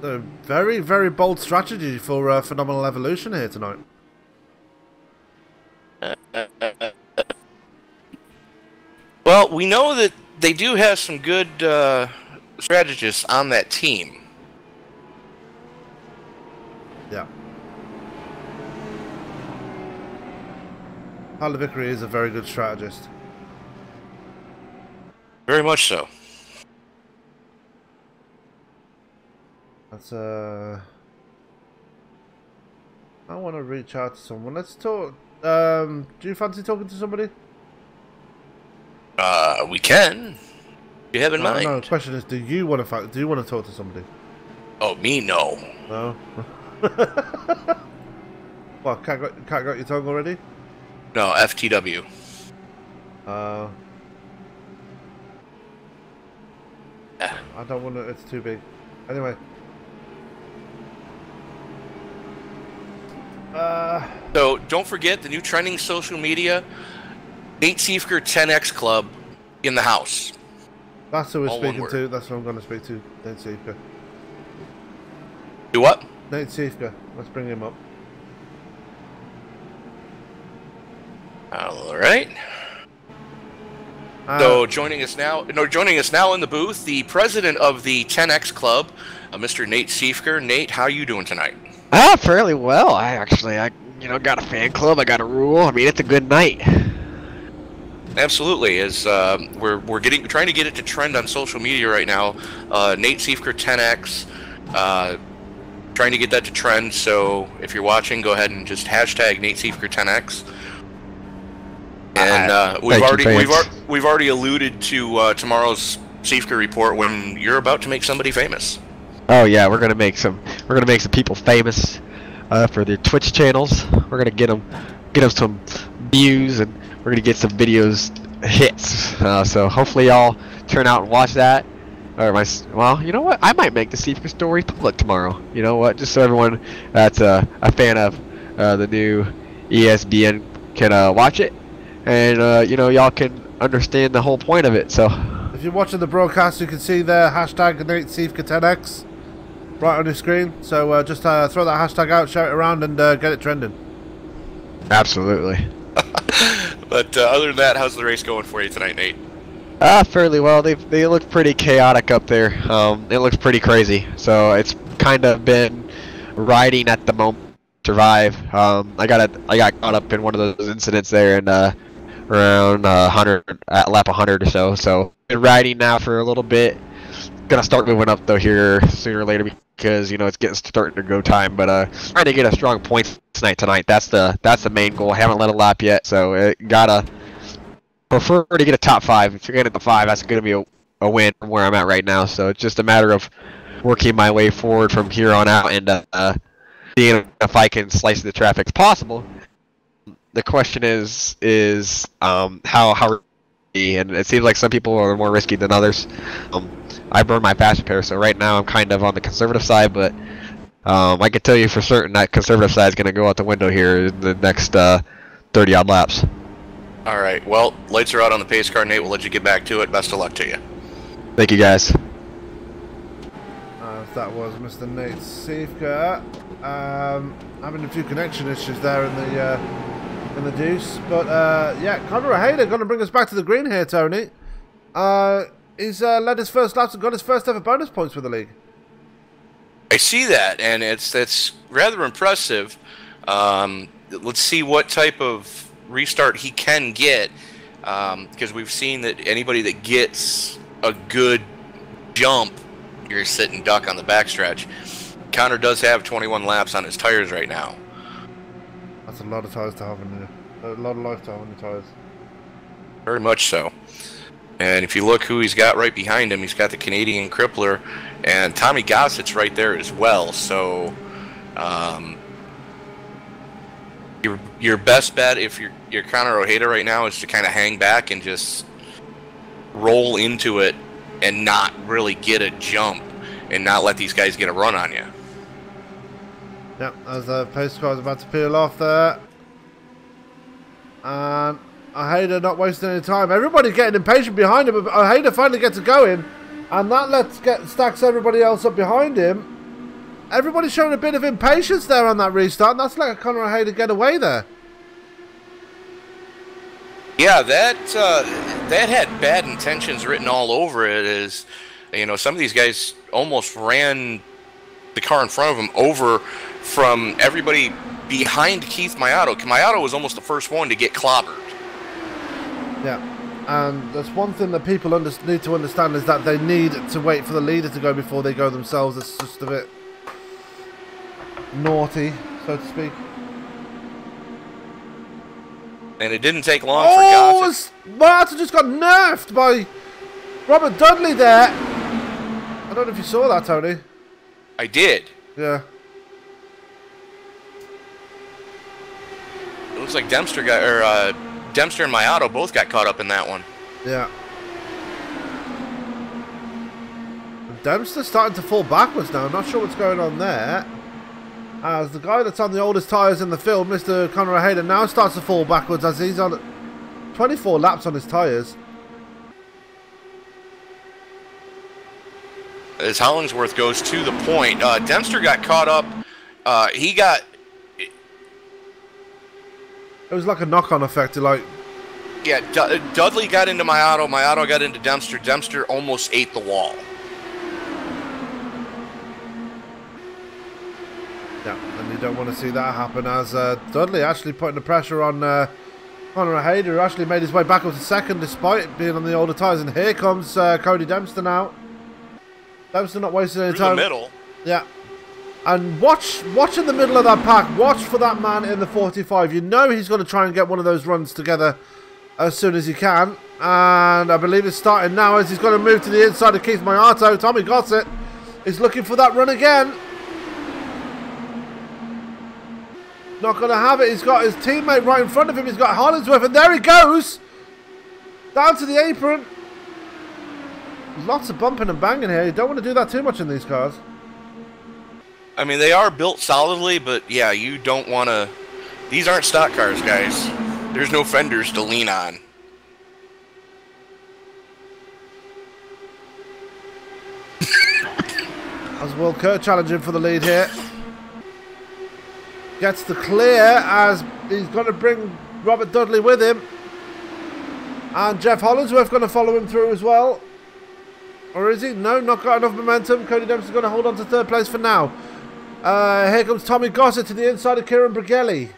Speaker 1: A very, very bold strategy for Phenomenal Evolution here tonight.
Speaker 2: Well, we know that they do have some good strategists on that team.
Speaker 1: Yeah. Tyler Vickery is a very good strategist.
Speaker 2: Very much so.
Speaker 1: That's I want to reach out to someone. Let's talk. Do you fancy talking to somebody?
Speaker 2: We can. You have in mind?
Speaker 1: No. The question is, do you want to talk to somebody?
Speaker 2: Oh, me? No.
Speaker 1: No. What? Cat got your tongue already?
Speaker 2: No, FTW.
Speaker 1: Yeah.
Speaker 2: Yeah.
Speaker 1: I don't want to. It's too big. Anyway.
Speaker 2: So don't forget the new trending social media, Nate Siefker 10X Club in the house.
Speaker 1: That's who we're
Speaker 2: All one
Speaker 1: speaking
Speaker 2: word.
Speaker 1: to. That's who I'm going to speak to. Nate Siefker.
Speaker 2: Do what?
Speaker 1: Nate Siefker. Let's bring him up.
Speaker 2: All right. So joining us now in the booth, the president of the 10X Club, Mr. Nate Siefker. Nate, how are you doing tonight?
Speaker 9: Fairly well. I got a fan club. I got a rule. I mean, it's a good night.
Speaker 2: Absolutely. As we're trying to get it to trend on social media right now. Nate Siefker 10X, trying to get that to trend. So if you're watching, go ahead and just hashtag Nate Siefker 10X. And we've already alluded to tomorrow's Siefker report when you're about to make somebody famous.
Speaker 9: Oh yeah, we're gonna make some people famous for their Twitch channels. We're gonna get them some views, and we're gonna get some videos hits. So hopefully y'all turn out and watch that. Well, you know what? I might make the Siefker story public tomorrow. You know what? Just so everyone that's a fan of the new ESBN can watch it, and y'all can understand the whole point of it. So
Speaker 1: if you're watching the broadcast, you can see there hashtag Nate Siefker 10X right on your screen. So just throw that hashtag out, share it around, and get it trending.
Speaker 9: Absolutely.
Speaker 2: But other than that, how's the race going for you tonight, Nate?
Speaker 9: Fairly well. They look pretty chaotic up there. It looks pretty crazy. So it's kind of been riding at the moment to survive. I got caught up in one of those incidents there, and around 100 at lap 100 or so. So been riding now for a little bit. Gonna start moving up though here sooner or later because it's starting to go time. But trying to get a strong points tonight. That's the main goal. I haven't led a lap yet, so gotta prefer to get a top 5. If you're getting the 5, that's gonna be a win from where I'm at right now. So it's just a matter of working my way forward from here on out and seeing if I can slice the traffic as possible. The question is how risky, and it seems like some people are more risky than others. I burn my fast repair, so right now I'm kind of on the conservative side, but I can tell you for certain that conservative side is going to go out the window here in the next 30-odd laps.
Speaker 2: All right. Well, lights are out on the pace car, Nate. We'll let you get back to it. Best of luck to you.
Speaker 9: Thank you, guys.
Speaker 1: That was Mr. Nate Siefker. Having a few connection issues there in the deuce, but yeah, Connor Ojeda going to bring us back to the green here, Tony. He's led his first laps and got his first ever bonus points for the league.
Speaker 2: I see that, and that's rather impressive. Let's see what type of restart he can get, because we've seen that anybody that gets a good jump, you're sitting duck on the backstretch. Connor does have 21 laps on his tires right now.
Speaker 1: That's a lot of tires to have in there. A lot of lifetime on the tires.
Speaker 2: Very much so. And if you look who he's got right behind him, he's got the Canadian Crippler, and Tommy Gossett's right there as well. So your best bet if you're Connor Ojeda right now is to kind of hang back and just roll into it and not really get a jump and not let these guys get a run on you.
Speaker 1: Yep, as the pace car is about to peel off there. And Ojeda not wasting any time. Everybody getting impatient behind him, but Ojeda finally gets it going. And that stacks everybody else up behind him. Everybody's showing a bit of impatience there on that restart, and that's like a Connor Ojeda get away there.
Speaker 2: Yeah, that had bad intentions written all over it. As you know, some of these guys almost ran the car in front of them over from everybody behind Keith Mayato. Mayato was almost the first one to get clobbered.
Speaker 1: Yeah, and that's one thing that people need to understand is that they need to wait for the leader to go before they go themselves. It's just a bit naughty, so to speak.
Speaker 2: And it didn't take long for Gossett.
Speaker 1: Martin just got nerfed by Robert Dudley there. I don't know if you saw that, Tony.
Speaker 2: I did.
Speaker 1: Yeah.
Speaker 2: It looks like Dempster and Mayato both got caught up in that one.
Speaker 1: Yeah. Dempster's starting to fall backwards now. I'm not sure what's going on there. As the guy that's on the oldest tyres in the field, Mr. Connor Ojeda, now starts to fall backwards as he's on 24 laps on his tyres.
Speaker 2: As Hollingsworth goes to the point, Dempster got caught up. He got...
Speaker 1: It was like a knock-on effect, like...
Speaker 2: Yeah, Dudley got into Mayato, Mayato got into Dempster, Dempster almost ate the wall.
Speaker 1: Yeah, and you don't want to see that happen as Dudley actually putting the pressure on Connor Ojeda, who actually made his way back up to second despite being on the older tyres. And here comes Cody Dempster now. Dempster not wasting any time.
Speaker 2: Through the middle.
Speaker 1: Yeah. And watch in the middle of that pack. Watch for that man in the 45. You know he's going to try and get one of those runs together as soon as he can. And I believe it's starting now as he's going to move to the inside of Keith Mayato. Tommy Gossett is looking for that run again. Not going to have it. He's got his teammate right in front of him. He's got Hollingsworth, and there he goes. Down to the apron. Lots of bumping and banging here. You don't want to do that too much in these cars.
Speaker 2: I mean, they are built solidly, but yeah, you don't want to... These aren't stock cars, guys. There's no fenders to lean on.
Speaker 1: As Will Kerr challenging for the lead here. Gets the clear as he's going to bring Robert Dudley with him. And Jeff Hollingsworth going to follow him through as well. Or is he? No, not got enough momentum. Cody Dempster's going to hold on to third place for now. Here comes Tommy Gossett to the inside of Kieran Brigelli.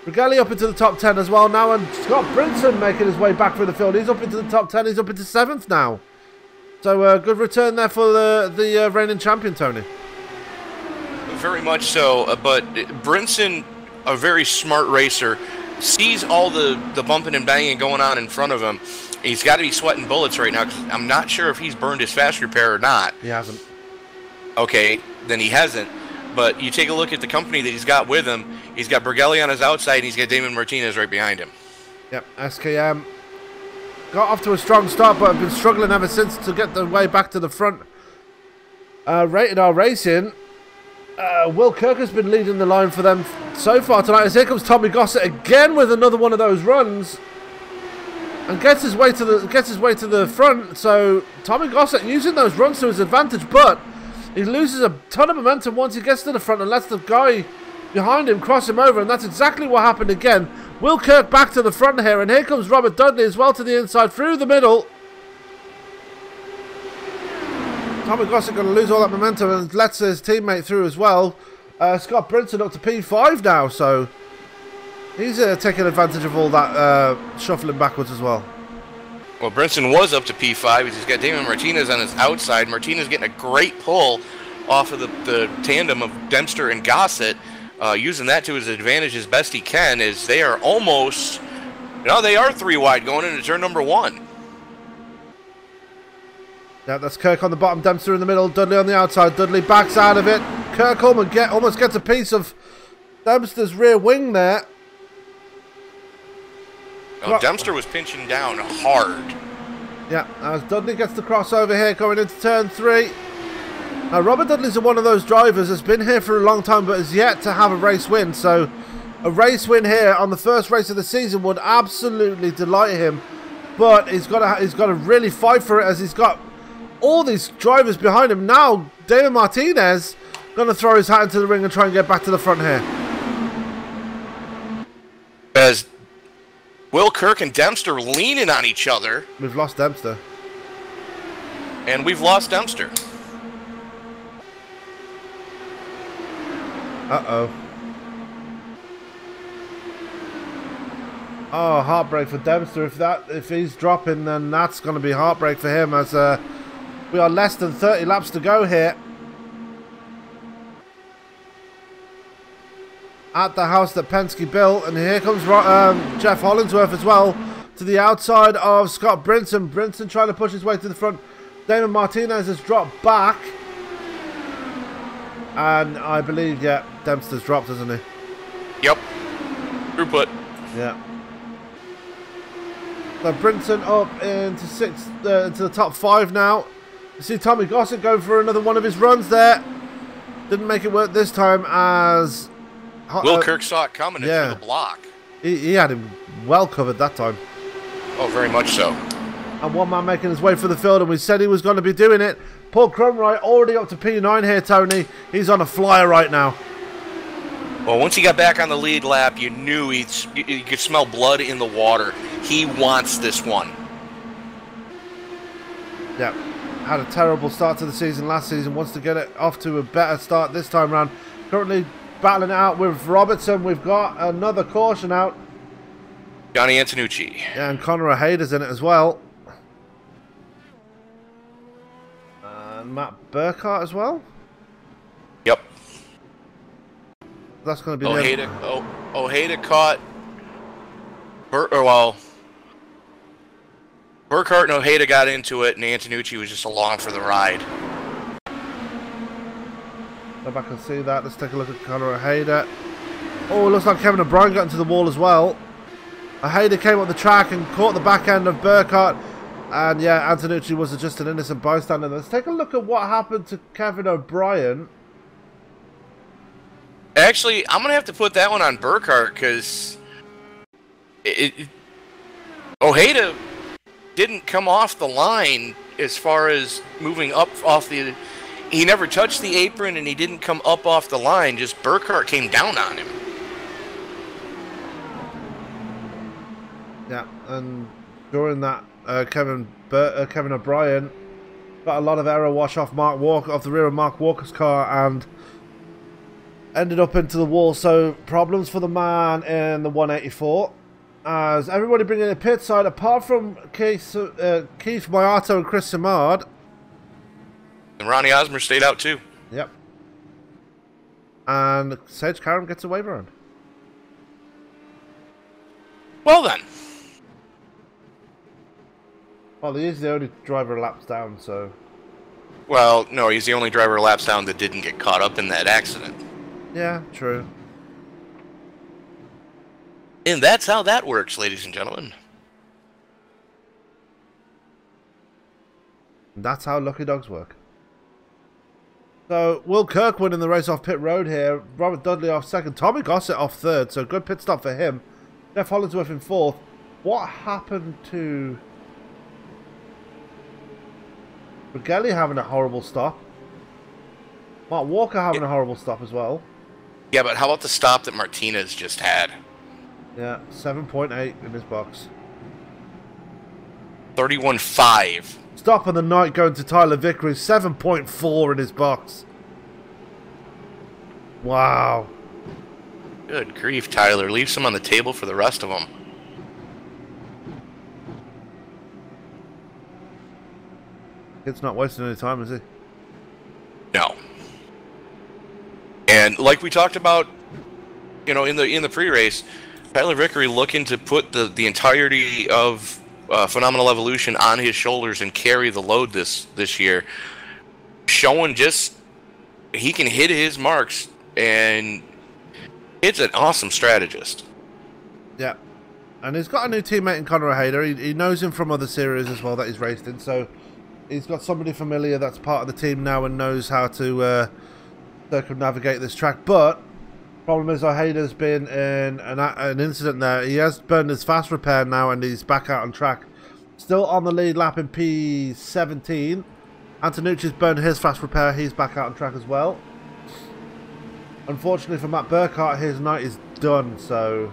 Speaker 1: Brigelli up into the top 10 as well now. And Scott Brinson making his way back through the field. He's up into the top 10. He's up into 7th now. So good return there for the reigning champion, Tony.
Speaker 2: Very much so, but Brinson, a very smart racer, sees all the bumping and banging going on in front of him. He's got to be sweating bullets right now because I'm not sure if he's burned his fast repair or not.
Speaker 1: He hasn't.
Speaker 2: Okay, then he hasn't. But you take a look at the company that he's got with him. He's got Brigelli on his outside, and he's got Damon Martinez right behind him.
Speaker 1: Yep, SKM got off to a strong start, but have been struggling ever since to get their way back to the front. Rated R Racing. Will Kirk has been leading the line for them so far tonight. As here comes Tommy Gossett again with another one of those runs, and gets his way to the front. So Tommy Gossett using those runs to his advantage, but he loses a ton of momentum once he gets to the front and lets the guy behind him cross him over, and that's exactly what happened again. Will Kirk back to the front here, and here comes Robert Dudley as well to the inside through the middle. Tommy Gossett going to lose all that momentum and lets his teammate through as well. Scott Brinson up to P5 now, so he's taking advantage of all that shuffling backwards as well.
Speaker 2: Well, Brinson was up to P5. He's got Damon Martinez on his outside. Martinez getting a great pull off of the tandem of Dempster and Gossett, using that to his advantage as best he can, as they are almost... No, they are 3 wide going into turn number 1.
Speaker 1: Yeah, that's Kirk on the bottom, Dempster in the middle, Dudley on the outside. Dudley backs out of it. Kirk almost gets a piece of Dempster's rear wing there.
Speaker 2: Oh, Dempster was pinching down hard.
Speaker 1: Yeah, as Dudley gets the crossover here going into turn 3. Now, Robert Dudley's one of those drivers that's been here for a long time but has yet to have a race win. So, a race win here on the first race of the season would absolutely delight him. But he's got to really fight for it, as he's got all these drivers behind him. Now, Damon Martinez going to throw his hat into the ring and try and get back to the front here.
Speaker 2: As Will Kirk and Dempster leaning on each other.
Speaker 1: We've lost Dempster.
Speaker 2: And we've lost Dempster.
Speaker 1: Uh-oh. Oh, heartbreak for Dempster. If he's dropping, then that's going to be heartbreak for him, as we are less than 30 laps to go here. At the house that Penske built, and here comes Jeff Hollingsworth as well to the outside of Scott Brinson. Brinson trying to push his way to the front. Damon Martinez has dropped back, and I believe, yeah, Dempster's dropped, hasn't he?
Speaker 2: Yep. Throughput.
Speaker 1: Yeah. So Brinson up into the top 5 now. You see Tommy Gossett going for another one of his runs there. Didn't make it work this time, as
Speaker 2: Will Kirk saw it coming into the block.
Speaker 1: He had him well covered that time.
Speaker 2: Oh, very much so.
Speaker 1: And one man making his way for the field, and we said he was going to be doing it. Paul Crumright already up to P9 here, Tony. He's on a flyer right now.
Speaker 2: Well, once he got back on the lead lap, you knew you could smell blood in the water. He wants this one.
Speaker 1: Yeah. Had a terrible start to the season last season. Wants to get it off to a better start this time round. Currently battling it out with Robertson. We've got another caution out.
Speaker 2: Johnny Antonucci.
Speaker 1: Yeah, and Conor O'Haider's in it as well. And Matt Burkhart as well.
Speaker 2: Yep.
Speaker 1: That's going to be
Speaker 2: O'Hader caught. Burkhart and O'Hader got into it, and Antonucci was just along for the ride.
Speaker 1: Go back and see that. Let's take a look at Conor O'Hader. Oh, it looks like Kevin O'Brien got into the wall as well. O'Hader came up the track and caught the back end of Burkhart. And yeah, Antonucci was just an innocent bystander. Let's take a look at what happened to Kevin O'Brien.
Speaker 2: Actually, I'm going to have to put that one on Burkhart, because O'Hader didn't come off the line as far as moving up off the... He never touched the apron, and he didn't come up off the line. Just Burkhart came down on him.
Speaker 1: Yeah, and during that, Kevin O'Brien got a lot of error wash off the rear of Mark Walker's car, and ended up into the wall. So problems for the man in the 184. As everybody bringing the pit side, apart from Keith Mayato and Chris Simard.
Speaker 2: And Ronnie Osmer stayed out too.
Speaker 1: Yep. And Sage Karam gets a wave around.
Speaker 2: Well then.
Speaker 1: Well, he is the only driver laps down, so...
Speaker 2: Well, no, he's the only driver laps down that didn't get caught up in that accident.
Speaker 1: Yeah, true.
Speaker 2: And that's how that works, ladies and gentlemen.
Speaker 1: That's how lucky dogs work. So, Will Kirk winning the race off pit road here. Robert Dudley off second. Tommy Gossett off third, so good pit stop for him. Jeff Hollingsworth in fourth. What happened to... Bugelli having a horrible stop. Mark Walker having a horrible stop as well.
Speaker 2: Yeah, but how about the stop that Martinez just had?
Speaker 1: Yeah, 7.8 in his box.
Speaker 2: 31.5.
Speaker 1: Stop on the night going to Tyler Vickery, 7.4 in his box. Wow.
Speaker 2: Good grief, Tyler. Leave some on the table for the rest of them.
Speaker 1: Kid's not wasting any time, is he?
Speaker 2: No. And like we talked about, you know, in the pre-race, Tyler Vickery looking to put the entirety of Phenomenal Evolution on his shoulders and carry the load this year, showing just he can hit his marks. And It's an awesome strategist.
Speaker 1: Yeah. And he's got a new teammate in Conor Hayder. He knows him from other series as well that he's raced in. So he's got somebody familiar that's part of the team now and knows how to circumnavigate this track. But problem is, Hayder's been in an incident there. He has burned his fast repair now and he's back out on track. Still on the lead lap in P17. Antonucci's burned his fast repair. He's back out on track as well. Unfortunately for Matt Burkhart, his night is done. So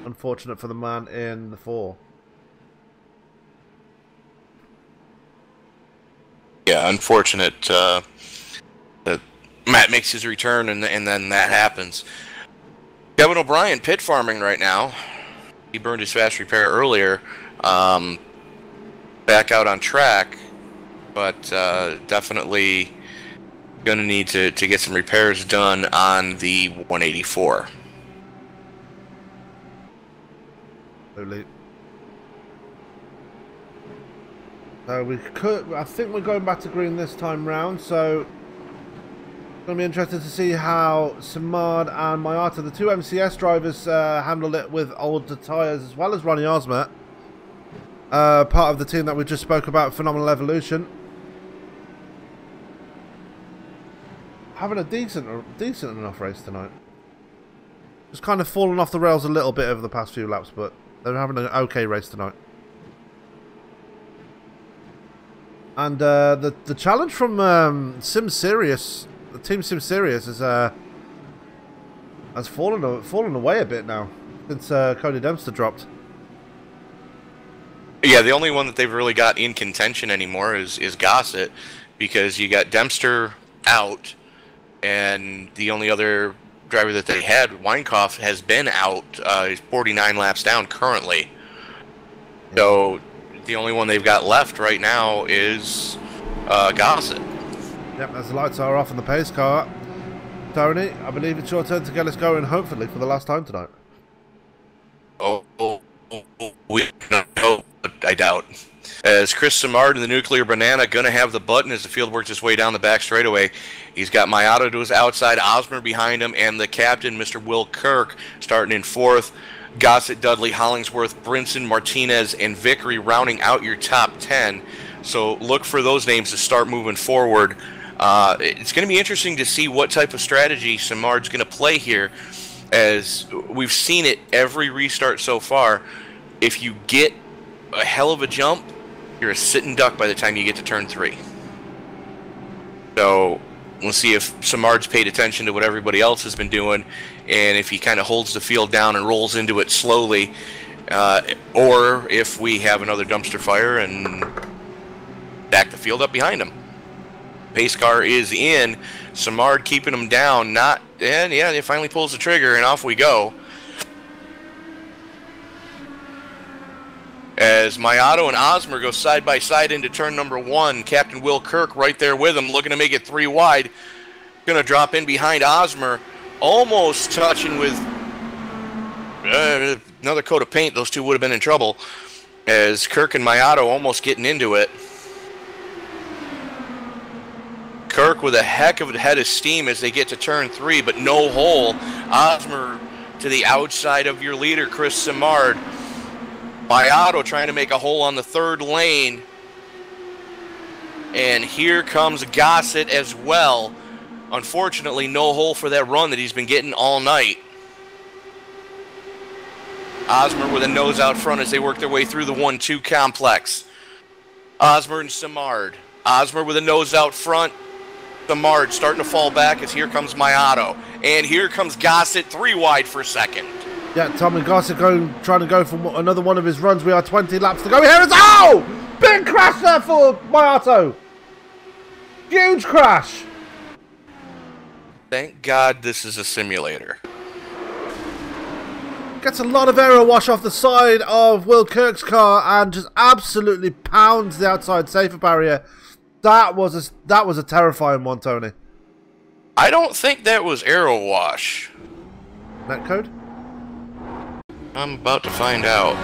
Speaker 1: unfortunate for the man in the 4.
Speaker 2: Yeah, unfortunate that Matt makes his return and then that happens. Kevin O'Brien pit farming right now. He burned his fast repair earlier. Back out on track, but definitely going to need to get some repairs done on the 184.
Speaker 1: So we could. I think we're going back to green this time round. So it's going to be interesting to see how Simard and Mayata, the two MCS drivers, handled it with older tyres, as well as Ronnie Osmer, part of the team that we just spoke about, Phenomenal Evolution. Having a decent enough race tonight. Just kind of fallen off the rails a little bit over the past few laps, but they're having an okay race tonight. And the challenge from Sim Serious, the team Sim Serious, has fallen away a bit now since Cody Dempster dropped.
Speaker 2: Yeah, the only one that they've really got in contention anymore is Gossett, because you got Dempster out, and the only other driver that they had, Weinkauf, has been out. He's 49 laps down currently. So the only one they've got left right now is Gossett.
Speaker 1: Yep, as the lights are off in the pace car. Tony, I believe it's your turn to get us going, hopefully for the last time tonight.
Speaker 2: I doubt. As Chris Simard and the Nuclear Banana going to have the button as the field works its way down the back straightaway. He's got Mayata to his outside, Osmer behind him, and the captain, Mr. Will Kirk, starting in 4th. Gossett, Dudley, Hollingsworth, Brinson, Martinez, and Vickery rounding out your top 10. So look for those names to start moving forward. It's going to be interesting to see what type of strategy Simard's going to play here, as we've seen it every restart so far. If you get a hell of a jump, you're a sitting duck by the time you get to turn 3. So we'll see if Simard's paid attention to what everybody else has been doing, and if he kind of holds the field down and rolls into it slowly, or if we have another dumpster fire and back the field up behind him. Pace car is in. Simard keeping him down. And yeah, he finally pulls the trigger, and off we go. As Mayata and Osmer go side by side into turn number 1, Captain Will Kirk right there with him, looking to make it 3 wide. Going to drop in behind Osmer, almost touching with another coat of paint. Those two would have been in trouble, as Kirk and Mayata almost getting into it. Kirk with a heck of a head of steam as they get to turn 3, but no hole. Osmer to the outside of your leader, Chris Simard. Mayata trying to make a hole on the 3rd lane. And here comes Gossett as well. Unfortunately, no hole for that run that he's been getting all night. Osmer with a nose out front as they work their way through the 1-2 complex. Osmer and Simard. Osmer with a nose out front. Simard starting to fall back as here comes Mayata. And here comes Gossett 3 wide for 2nd.
Speaker 1: Yeah, Tommy Gossett trying to go for another one of his runs. We are 20 laps to go. Here it's big crash there for Mayata. Huge crash.
Speaker 2: Thank God this is a simulator.
Speaker 1: Gets a lot of aero wash off the side of Will Kirk's car and just absolutely pounds the outside safer barrier. That was a terrifying one, Tony.
Speaker 2: I don't think that was aero wash.
Speaker 1: Netcode?
Speaker 2: I'm about to find out.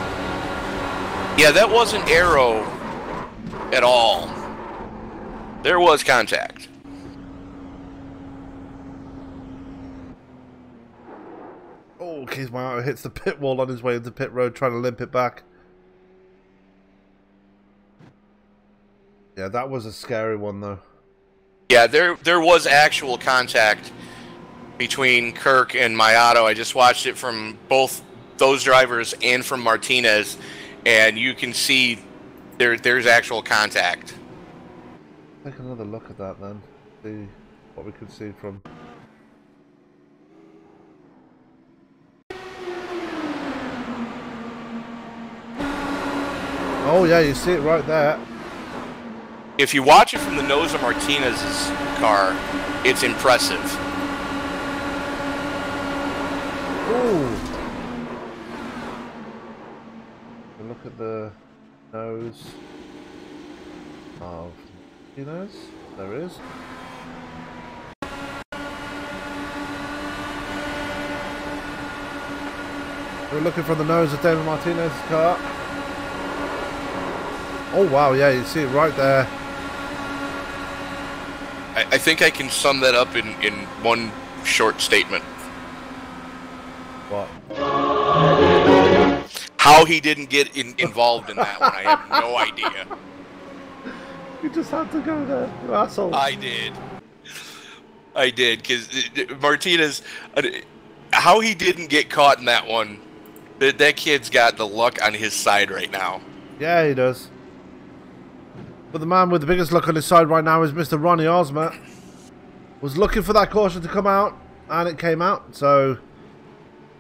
Speaker 2: Yeah, that wasn't aero at all. There was contact.
Speaker 1: Oh, geez, my auto hits the pit wall on his way into pit road, trying to limp it back. Yeah, that was a scary one, though.
Speaker 2: Yeah, there was actual contact between Kirk and my auto. I just watched it from both those drivers and from Martinez, and you can see there's actual contact.
Speaker 1: Take another look at that then. See what we could see from. Oh yeah, you see it right there.
Speaker 2: If you watch it from the nose of Martinez's car, it's impressive.
Speaker 1: Ooh. Look at the nose of Martinez. There is. We're looking from the nose of David Martinez's car. Oh wow, yeah, you see it right there.
Speaker 2: I think I can sum that up in one short statement.
Speaker 1: What?
Speaker 2: How he didn't get involved in that one, I have no idea.
Speaker 1: You just had to go there, you asshole.
Speaker 2: I did, because Martinez, how he didn't get caught in that one, that kid's got the luck on his side right now.
Speaker 1: Yeah, he does. But the man with the biggest luck on his side right now is Mr. Ronnie Osmer. Was looking for that caution to come out, and it came out, so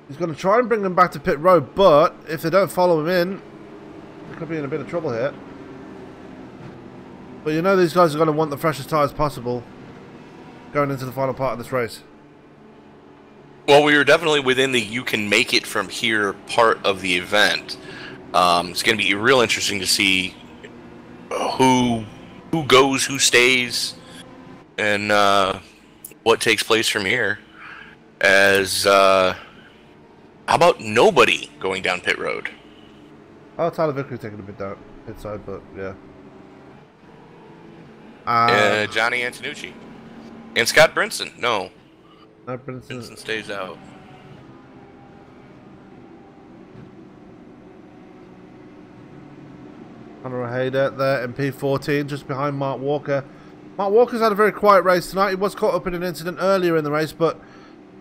Speaker 1: he's going to try and bring them back to pit road, but if they don't follow him in, they could be in a bit of trouble here. But you know these guys are going to want the freshest tyres possible going into the final part of this race.
Speaker 2: Well, we were definitely within the you can make it from here part of the event. It's going to be real interesting to see who goes, who stays, and what takes place from here. As how about nobody going down pit road?
Speaker 1: Oh, Tyler Vickery taking a bit down pit side, but yeah.
Speaker 2: Johnny Antonucci and Scott Brinson. No,
Speaker 1: Brinson
Speaker 2: stays out.
Speaker 1: Conor Hayder there in P14, just behind Mark Walker. Mark Walker's had a very quiet race tonight. He was caught up in an incident earlier in the race, but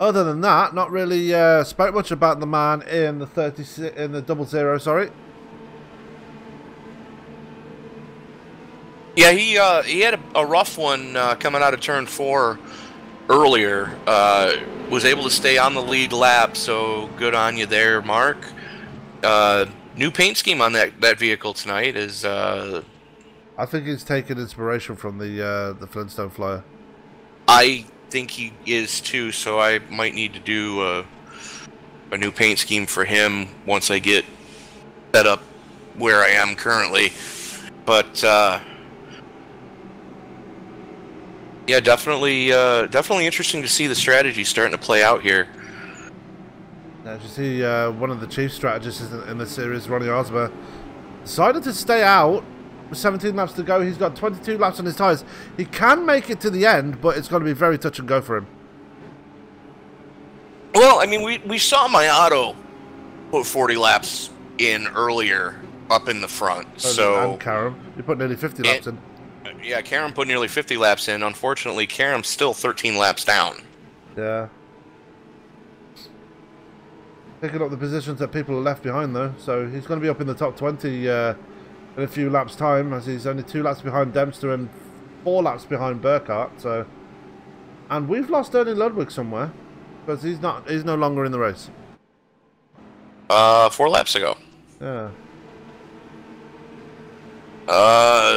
Speaker 1: other than that, not really spoke much about the man in the 00. Sorry.
Speaker 2: Yeah, he had a rough one coming out of turn 4 earlier. Was able to stay on the lead lap, so good on you there, Mark. New paint scheme on that vehicle tonight is.
Speaker 1: I think he's taken inspiration from the Flintstone Flyer.
Speaker 2: I think he is too, so I might need to do a new paint scheme for him once I get set up where I am currently. But yeah, definitely interesting to see the strategy starting to play out here.
Speaker 1: As you see, one of the chief strategists in the series, Ronnie Osmer, decided to stay out with 17 laps to go. He's got 22 laps on his tyres. He can make it to the end, but it's going to be very touch and go for him.
Speaker 2: Well, I mean, we saw my auto put 40 laps in earlier up in the front.
Speaker 1: And Karam, you put nearly 50 laps in.
Speaker 2: Yeah, Karam put nearly 50 laps in. Unfortunately, Karam's still 13 laps down.
Speaker 1: Yeah. Picking up the positions that people are left behind, though. So he's going to be up in the top 20 in a few laps' time, as he's only 2 laps behind Dempster and 4 laps behind Burkhardt. So, and we've lost Ernie Ludwig somewhere, because he's no longer in the race.
Speaker 2: 4 laps ago.
Speaker 1: Yeah.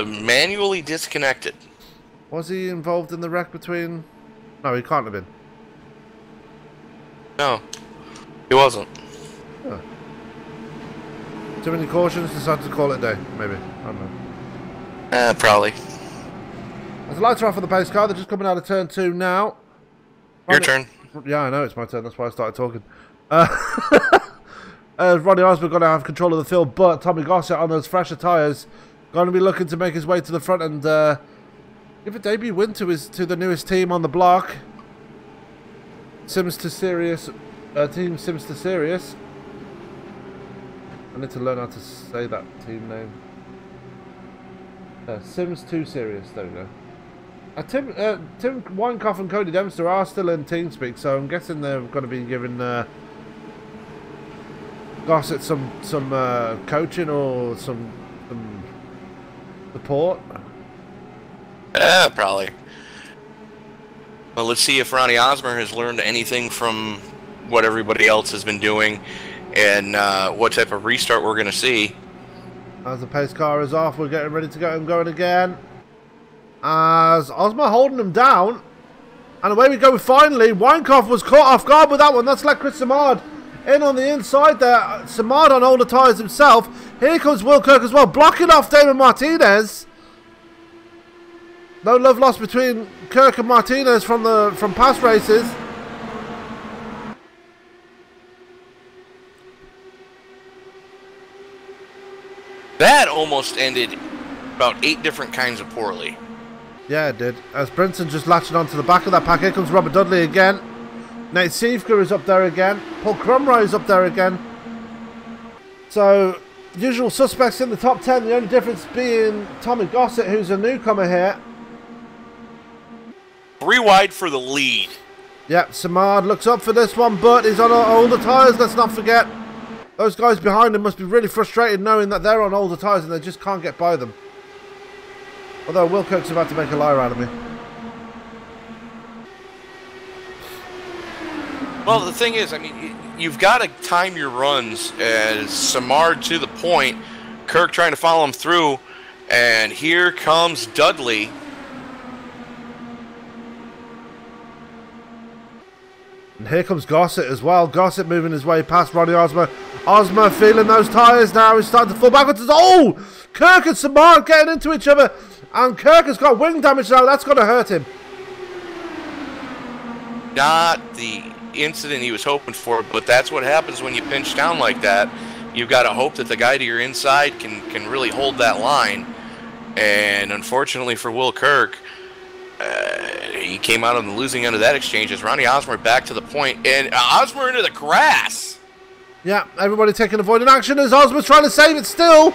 Speaker 2: Manually disconnected.
Speaker 1: Was he involved in the wreck between? No, he can't have been.
Speaker 2: No, he wasn't.
Speaker 1: Huh. Too many cautions, decided to call it a day, maybe. I don't know.
Speaker 2: Probably.
Speaker 1: As the lights are off for the pace car, they're just coming out of turn 2 now.
Speaker 2: Your turn.
Speaker 1: Yeah, I know, it's my turn, that's why I started talking. Ronnie Osborne going to have control of the field, but Tommy Gossett on those fresher tyres going to be looking to make his way to the front and give a debut win to the newest team on the block. Sims to Sirius Team Sims to Serious. I need to learn how to say that team name. Sims 2 Serious, there we go. Tim Weinkoff and Cody Dempster are still in TeamSpeak, so I'm guessing they're going to be giving Gossett some coaching or some support.
Speaker 2: Probably. Well, let's see if Ronnie Osmer has learned anything from what everybody else has been doing, and what type of restart we're going to see.
Speaker 1: As the pace car is off, we're getting ready to get him going again. As Osmer holding him down, and away we go. Finally, Weinkoff was caught off guard with that one. That's like Chris Samard in on the inside there. Samard on older tyres himself. Here comes Will Kirk as well, blocking off Damon Martinez. No love lost between Kirk and Martinez from past races.
Speaker 2: That almost ended about 8 different kinds of poorly.
Speaker 1: Yeah, it did. As Brinson just latching onto the back of that pack. Here comes Robert Dudley again. Nate Siefka is up there again. Paul Crumroy is up there again. So, usual suspects in the top 10. The only difference being Tommy Gossett, who's a newcomer here.
Speaker 2: 3 wide for the lead.
Speaker 1: Yep, Samard looks up for this one, but he's on older tyres, let's not forget. Those guys behind him must be really frustrated knowing that they're on older tyres and they just can't get by them. Although Will Kirk's about to make a liar out of me.
Speaker 2: Well, the thing is, I mean, you've got to time your runs as Samard to the point, Kirk trying to follow him through, and here comes Dudley.
Speaker 1: And here comes Gossett as well. Gossett moving his way past Ronnie Osmer. Osmer feeling those tyres now. He's starting to fall backwards. Oh! Kirk and Samard getting into each other. And Kirk has got wing damage now. That's going to hurt him.
Speaker 2: Not the incident he was hoping for, but that's what happens when you pinch down like that. You've got to hope that the guy to your inside can really hold that line. And unfortunately for Will Kirk, he came out on the losing end of that exchange as Ronnie Osmer back to the point, and Osmer into the grass.
Speaker 1: Yeah, everybody taking avoiding action as Osmer's trying to save it still.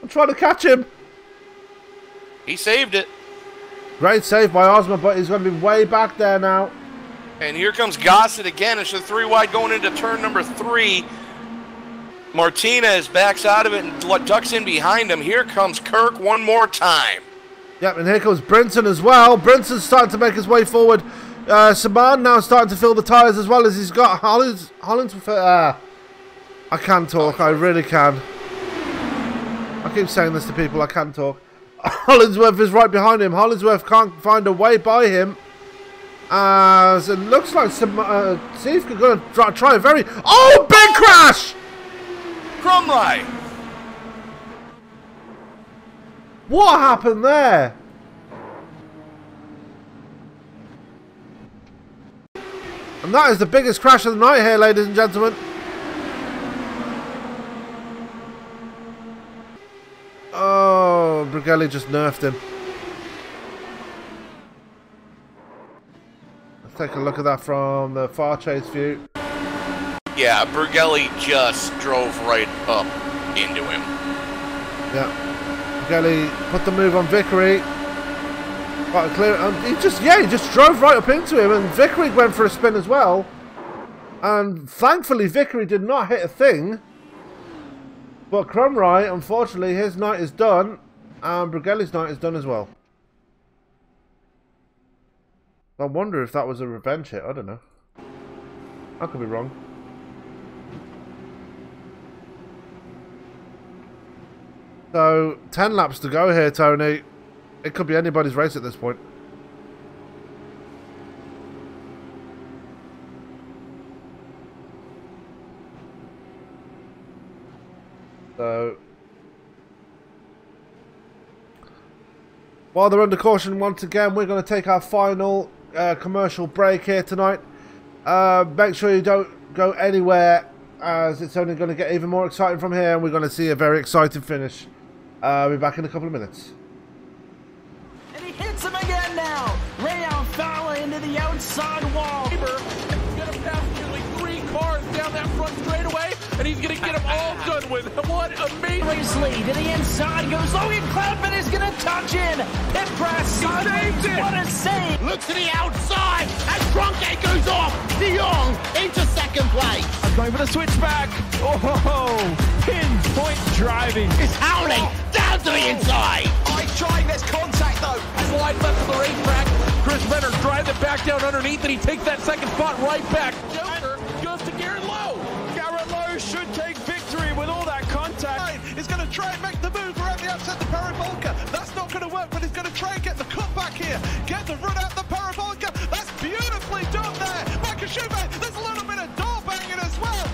Speaker 1: I'm trying to catch him.
Speaker 2: He saved it.
Speaker 1: Great save by Osmer, but he's going to be way back there now.
Speaker 2: And here comes Gossett again. It's a 3 wide going into turn number 3. Martinez backs out of it and ducks in behind him. Here comes Kirk one more time.
Speaker 1: Yep, and here comes Brinson as well. Brinson's starting to make his way forward. Samard now starting to fill the tyres as well as he's got Hollinsworth. I can talk, I really can. I keep saying this to people, I can talk. Hollinsworth is right behind him. Hollinsworth can't find a way by him. As it looks like Steve could go try a very... Oh, big crash!
Speaker 2: Crumley.
Speaker 1: What happened there? And that is the biggest crash of the night here, ladies and gentlemen. Oh, Brigelli just nerfed him. Let's take a look at that from the far chase view.
Speaker 2: Yeah, Brigelli just drove right up into him.
Speaker 1: Yeah. Brigelli put the move on Vickery. Quite clear. He just drove right up into him, and Vickery went for a spin as well. And thankfully, Vickery did not hit a thing. But Crumroy, unfortunately, his night is done, and Brigelli's night is done as well. I wonder if that was a revenge hit. I don't know. I could be wrong. So, 10 laps to go here, Tony. It could be anybody's race at this point. So, while they're under caution once again, we're going to take our final commercial break here tonight. Make sure you don't go anywhere, as it's only going to get even more exciting from here, and we're going to see a very exciting finish. I'll be back in a couple of minutes.
Speaker 4: And he hits him again now. Rayon Fowler into the outside wall.
Speaker 5: Gonna pass nearly 3 cars down that front straightaway, and he's gonna get them all done with. What amazing!
Speaker 4: Race lead to the inside goes Logan Cloudman is gonna touch in. Pit press. What a save!
Speaker 6: Look to the outside as Cronkite goes off. De Jong into second place.
Speaker 4: Going for the switchback. Oh, pinpoint driving.
Speaker 6: It's howling down to the inside.
Speaker 7: Trying, there's contact though.
Speaker 5: As wide left of the racetrack, Chris Venner drives it back down underneath, and he takes that second spot right back. Joker goes to Garrett Lowe.
Speaker 4: Garrett Lowe should take victory with all that contact.
Speaker 7: He's going to try and make the move around the upset the parabolica. That's not going to work, but he's going to try and get the cutback here. Get the run out the parabolica. That's beautifully done there. Michael Schubert, there's a little bit of door banging as well.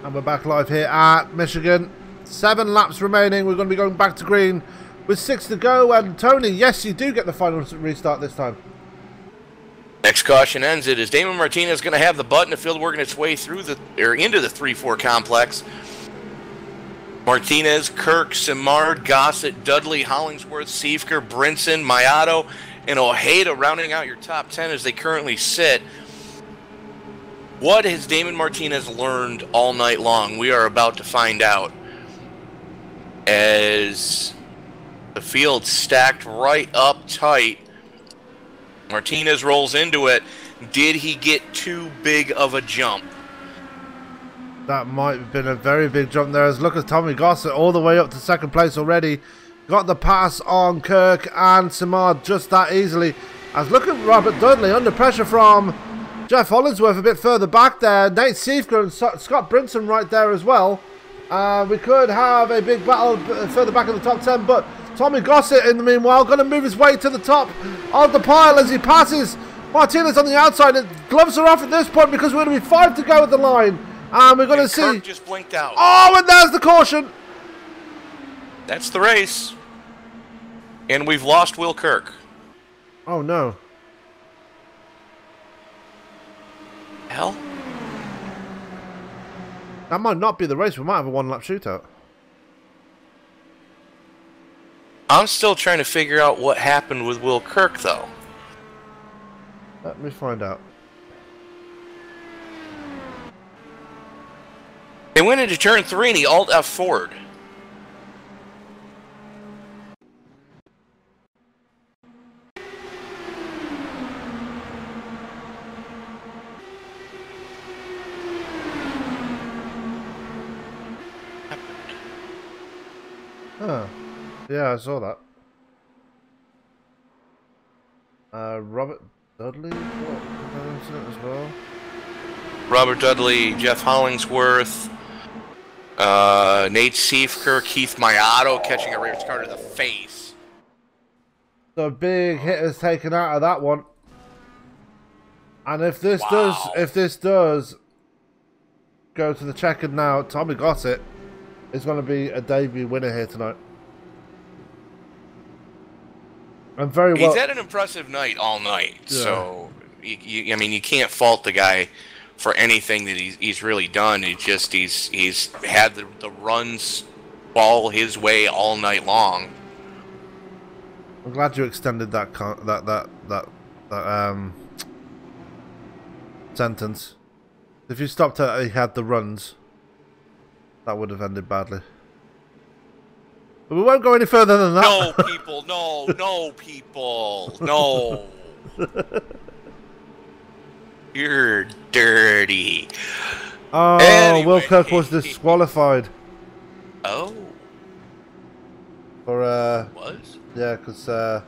Speaker 1: And we're back live here at Michigan. 7 laps remaining. We're going to be going back to green with 6 to go. And Tony, yes, you do get the final restart this time.
Speaker 2: Next caution ends it as Damon Martinez going to have the button. The field working its way through into the 3-4 complex. Martinez, Kirk, Simard, Gossett, Dudley, Hollingsworth, Siefker, Brinson, Mayato, and Ojeda rounding out your top 10 as they currently sit. What has Damon Martinez learned all night long? We are about to find out. As the field stacked right up tight, Martinez rolls into it. Did he get too big of a jump?
Speaker 1: That might have been a very big jump there. As look at Tommy Gossett all the way up to second place already. Got the pass on Kirk and Simard just that easily. As look at Robert Dudley under pressure from Jeff Hollingsworth a bit further back there. Nate Siefker and Scott Brinson right there as well. We could have a big battle further back in the top 10, but Tommy Gossett in the meanwhile going to move his way to the top of the pile as he passes Martinez on the outside. Gloves are off at this point because we're going to be 5 to go at the line. And we're going to see...
Speaker 2: Kirk just blinked out.
Speaker 1: Oh, and there's the caution.
Speaker 2: That's the race. And we've lost Will Kirk.
Speaker 1: Oh, no.
Speaker 2: Hell?
Speaker 1: That might not be the race. We might have a one-lap shootout.
Speaker 2: I'm still trying to figure out what happened with Will Kirk, though.
Speaker 1: Let me find out.
Speaker 2: They went into turn 3 and he alt-F forward.
Speaker 1: Huh. Yeah, I saw that. Robert Dudley? What incident as well?
Speaker 2: Robert Dudley, Jeff Hollingsworth, Nate Siefker, Keith Mayato catching a race car to the face.
Speaker 1: So big hit is taken out of that one. And if this does go to the checkered now, Tommy Gossett is going to be a debut winner here tonight. And very well.
Speaker 2: He's had an impressive night all night, yeah. So I mean, you can't fault the guy for anything that he's really done. He's had the runs fall his way all night long.
Speaker 1: I'm glad you extended that sentence. If you stopped at he had the runs, that would have ended badly. But we won't go any further than that.
Speaker 2: No, people, no people, no. You're dirty.
Speaker 1: Oh, anyway. Will Kirk was disqualified.
Speaker 2: Oh.
Speaker 1: For
Speaker 2: was?
Speaker 1: Yeah, because I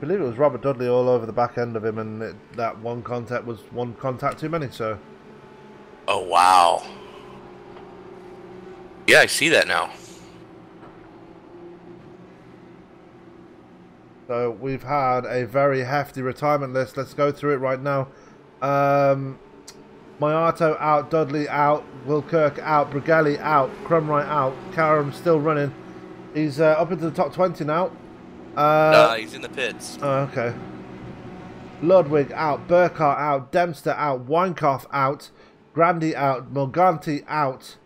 Speaker 1: believe it was Robert Dudley all over the back end of him, and that one contact was one contact too many. So.
Speaker 2: Oh wow. Yeah, I see that now.
Speaker 1: So we've had a very hefty retirement list. Let's go through it right now. Mayato out, Dudley out, Will Kirk out, Brigelli out, Crumright out, Karam still running. He's up into the top 20 now.
Speaker 2: He's in the pits.
Speaker 1: Oh, okay. Ludwig out, Burkhardt out, Dempster out, Weinkoff out, Grandy out, Morganti out,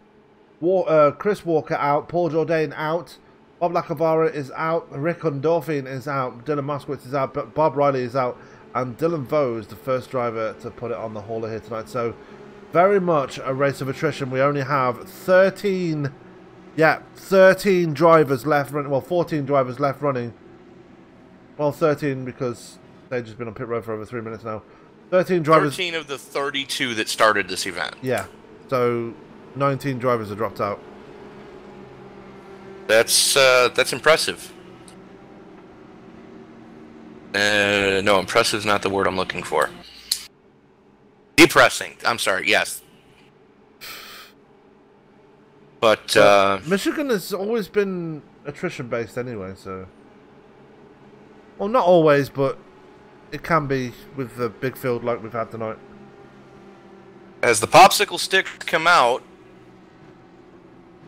Speaker 1: Chris Walker out, Paul Jourdain out, Bob Lacavara is out, Rick Undorfin is out, Dylan Moskowitz is out, but Bob Riley is out, and Dylan Vose, the first driver to put it on the hauler here tonight. So, very much a race of attrition. We only have 13 drivers left running. Well, 14 drivers left running. Well, 13 because they've just been on pit road for over 3 minutes now. 13 drivers.
Speaker 2: 13 of the 32 that started this event.
Speaker 1: Yeah. So, 19 drivers are dropped out.
Speaker 2: That's impressive. No, impressive is not the word I'm looking for. Depressing. I'm sorry. Yes. But
Speaker 1: Michigan has always been attrition based anyway, so. Well, not always, but it can be with the big field like we've had tonight.
Speaker 2: As the popsicle sticks come out.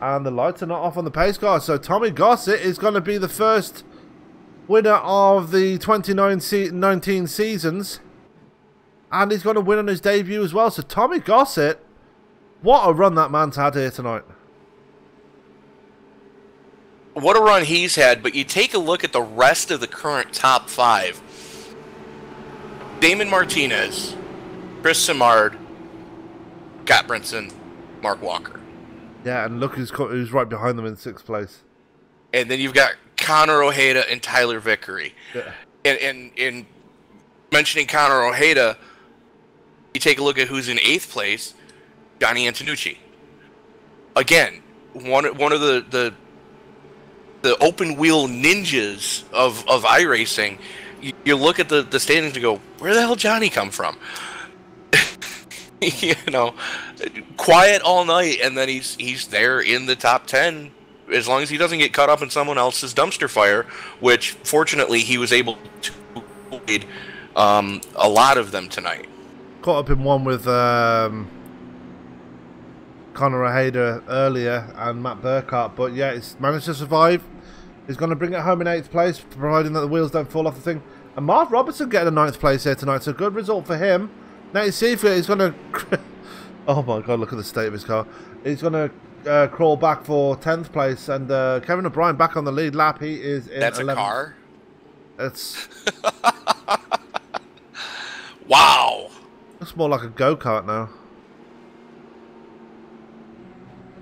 Speaker 1: And the lights are not off on the pace car, so Tommy Gossett is going to be the first winner of the 2019 seasons. And he's going to win on his debut as well. So Tommy Gossett, what a run that man's had here tonight.
Speaker 2: What a run he's had, but you take a look at the rest of the current top 5. Damon Martinez, Chris Simard, Scott Brinson, Mark Walker.
Speaker 1: Yeah, and look who's right behind them in 6th place.
Speaker 2: And then you've got Connor Ojeda and Tyler Vickery.
Speaker 1: Yeah.
Speaker 2: And mentioning Connor Ojeda, you take a look at who's in 8th place. Johnny Antonucci. Again, one of the open wheel ninjas of iRacing. You look at the standings and go, where the hell Johnny come from? You know, quiet all night, and then he's there in the top 10 as long as he doesn't get caught up in someone else's dumpster fire, which fortunately he was able to avoid a lot of them tonight.
Speaker 1: Caught up in one with Conor O'Hader earlier and Matt Burkhart, but yeah, he's managed to survive. He's going to bring it home in 8th place, providing that the wheels don't fall off the thing. And Marv Robertson getting a 9th place here tonight, so good result for him. Now you see if he's going to... oh my god, look at the state of his car. He's going to crawl back for 10th place, and Kevin O'Brien back on the lead lap. He is in 11th.
Speaker 2: That's a car?
Speaker 1: It's...
Speaker 2: wow!
Speaker 1: Looks more like a go-kart now.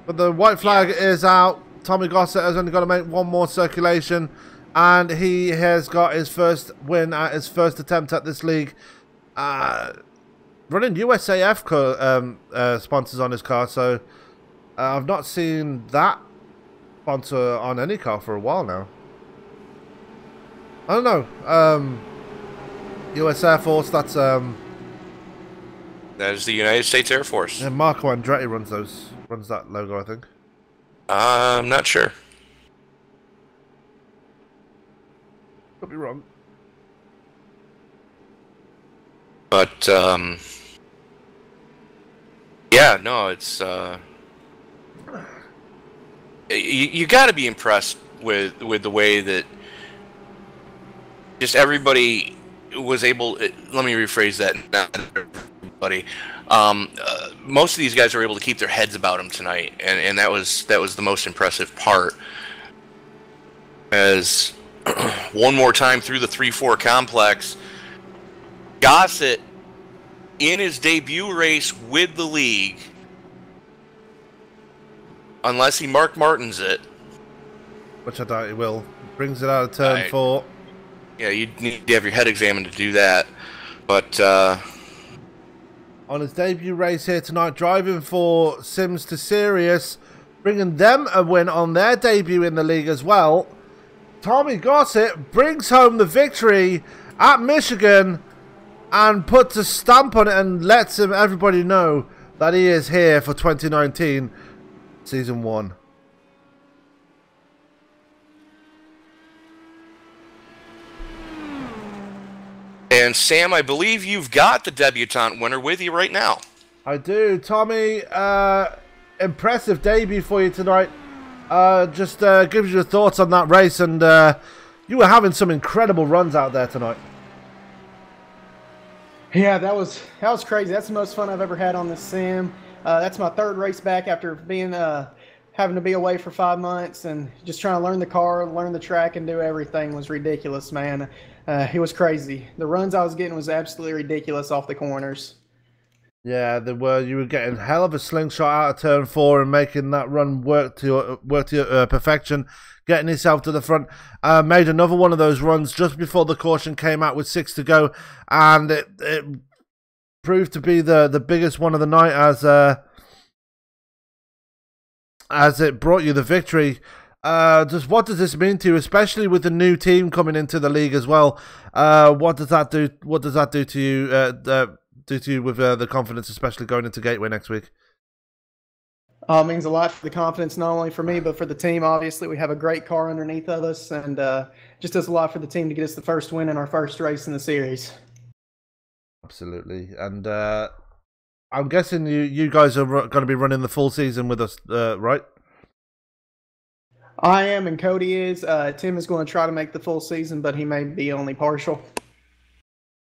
Speaker 1: But the white flag is out. Tommy Gossett has only got to make one more circulation, and he has got his first win at his first attempt at this league. Running USAF sponsors on his car, so I've not seen that sponsor on any car for a while now. I don't know. US Air Force, that's...
Speaker 2: that is the United States Air Force.
Speaker 1: Yeah, Marco Andretti runs that logo, I think.
Speaker 2: I'm not sure.
Speaker 1: Could be wrong.
Speaker 2: But, yeah, no, it's, you got to be impressed with the way that just everybody was able, let me rephrase that, not everybody, most of these guys were able to keep their heads about them tonight, and that was the most impressive part. As one more time through the 3-4 complex, Gossett in his debut race with the league, unless he Mark Martins it,
Speaker 1: which I doubt he will, brings it out of turn 4.
Speaker 2: Yeah, you need to have your head examined to do that, but
Speaker 1: on his debut race here tonight, driving for Sims to Sirius, bringing them a win on their debut in the league as well. Tommy Gossett brings home the victory at Michigan and puts a stamp on it and lets everybody know that he is here for 2019 Season 1.
Speaker 2: And Sam, I believe you've got the debutante winner with you right now.
Speaker 1: I do. Tommy, impressive debut for you tonight. Just give us your thoughts on that race, and you were having some incredible runs out there tonight.
Speaker 10: Yeah, that was crazy. That's the most fun I've ever had on this sim. That's my 3rd race back after being having to be away for 5 months, and just trying to learn the car, learn the track, and do everything was ridiculous, man. It was crazy. The runs I was getting was absolutely ridiculous off the corners.
Speaker 1: Yeah, you were getting hell of a slingshot out of turn 4 and making that run work to your perfection, getting yourself to the front. Made another one of those runs just before the caution came out with 6 to go, and it proved to be the biggest one of the night as it brought you the victory. Just what does this mean to you, especially with the new team coming into the league as well? What does that do? What does that do to you? Do to you with the confidence, especially going into Gateway next week?
Speaker 10: It means a lot for the confidence, not only for me but for the team. Obviously, we have a great car underneath of us, and just does a lot for the team to get us the first win in our first race in the series. Absolutely,
Speaker 1: and I'm guessing you guys are going to be running the full season with us, right?
Speaker 10: I am, and Cody is. Tim is going to try to make the full season, but he may be only partial.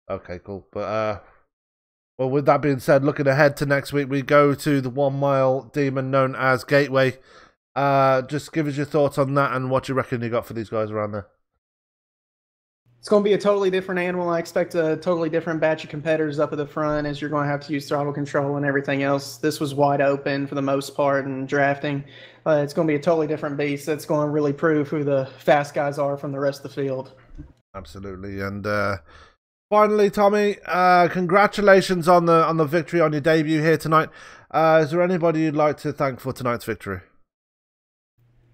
Speaker 1: Okay, cool. But well, with that being said, looking ahead to next week, we go to the 1 mile demon known as Gateway. Just give us your thoughts on that and what you reckon you got for these guys around there.
Speaker 10: It's going to be a totally different animal. I expect a totally different batch of competitors up at the front, as you're going to have to use throttle control and everything else. This was wide open for the most part in drafting. It's going to be a totally different beast. That's going to really prove who the fast guys are from the rest of the field.
Speaker 1: Absolutely. And finally, Tommy, congratulations on the victory on your debut here tonight. Is there anybody you'd like to thank for tonight's victory?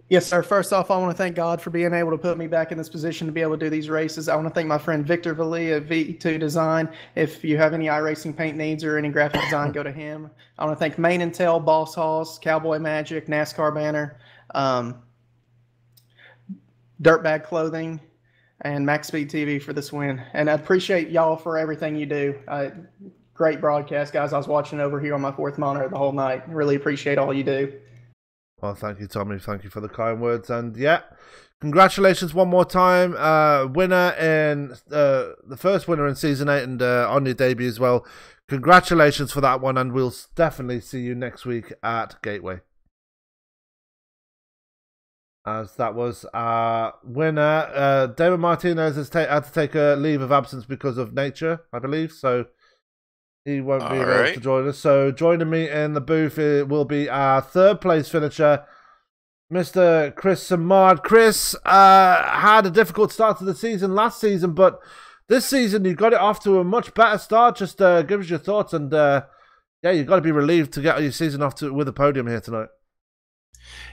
Speaker 10: Yes, sir. First off, I want to thank God for being able to put me back in this position to be able to do these races. I want to thank my friend Victor Vallee at V2 Design. If you have any iRacing paint needs or any graphic design, go to him. I want to thank Main and Tail, Boss Hoss, Cowboy Magic, NASCAR Banner, Dirtbag Clothing, and Max Speed TV for this win. And I appreciate y'all for everything you do. Great broadcast, guys. I was watching over here on my fourth monitor the whole night. Really appreciate all you do.
Speaker 1: Well, thank you, Tommy. Thank you for the kind words. And yeah, congratulations one more time. Winner in the first winner in Season 8 and on your debut as well. Congratulations for that one. And we'll definitely see you next week at Gateway. As that was our winner. David Martinez has had to take a leave of absence because of nature, I believe. So he won't be able to join us. So joining me in the booth will be our third place finisher, Mr. Chris Samard. Chris had a difficult start to the season last season, but this season you got it off to a much better start. Just give us your thoughts, and yeah, you've got to be relieved to get your season off with a podium here tonight.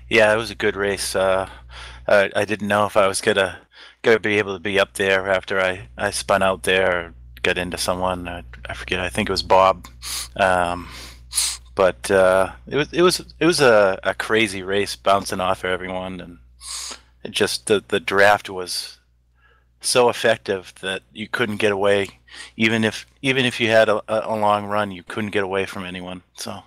Speaker 11: Yeah, it was a good race. I didn't know if I was gonna be able to be up there after I spun out there or got into someone. I forget. I think it was Bob. But it was a crazy race, bouncing off everyone, and it just the draft was so effective that you couldn't get away. Even if you had a long run, you couldn't get away from anyone. So.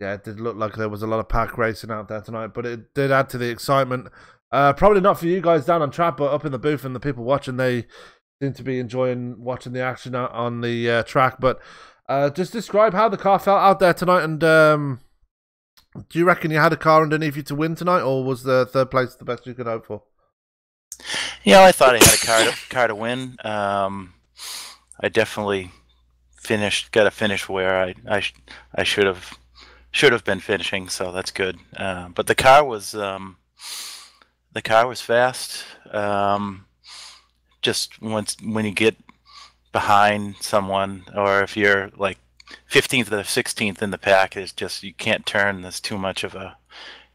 Speaker 1: Yeah, it did look like there was a lot of pack racing out there tonight, but it did add to the excitement. Probably not for you guys down on track, but up in the booth and the people watching, they seem to be enjoying watching the action on the track. But just describe how the car felt out there tonight, and do you reckon you had a car underneath you to win tonight, or was the third place the best you could hope for?
Speaker 11: Yeah, I thought I had a car to win. I definitely got a finish where I should have been finishing, so that's good. But the car was fast. Just when you get behind someone, or if you're like 15th or 16th in the pack, it's just you can't turn. There's too much of a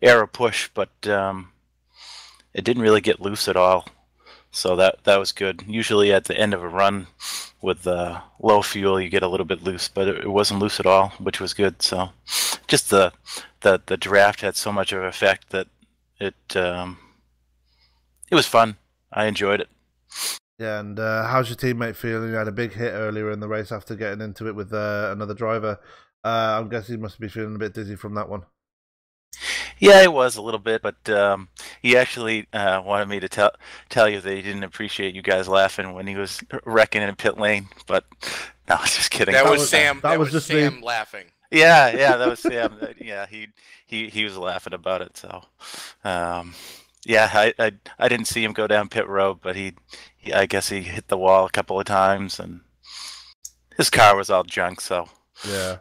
Speaker 11: aero push, but it didn't really get loose at all. So that was good. Usually at the end of a run with low fuel, you get a little bit loose, but it wasn't loose at all, which was good. So just the draft had so much of an effect that it was fun. I enjoyed it.
Speaker 1: Yeah, and how's your teammate feeling? You had a big hit earlier in the race after getting into it with another driver. I'm guessing he must be feeling a bit dizzy from that one.
Speaker 11: Yeah, it was a little bit, but he actually wanted me to tell you that he didn't appreciate you guys laughing when he was wrecking in pit lane. But no, just kidding.
Speaker 2: That was Sam. That was just Sam laughing.
Speaker 11: Yeah, that was Sam. Yeah, he was laughing about it. So, yeah, I didn't see him go down pit road, but I guess he hit the wall a couple of times, and his car was all junk. So
Speaker 1: yeah.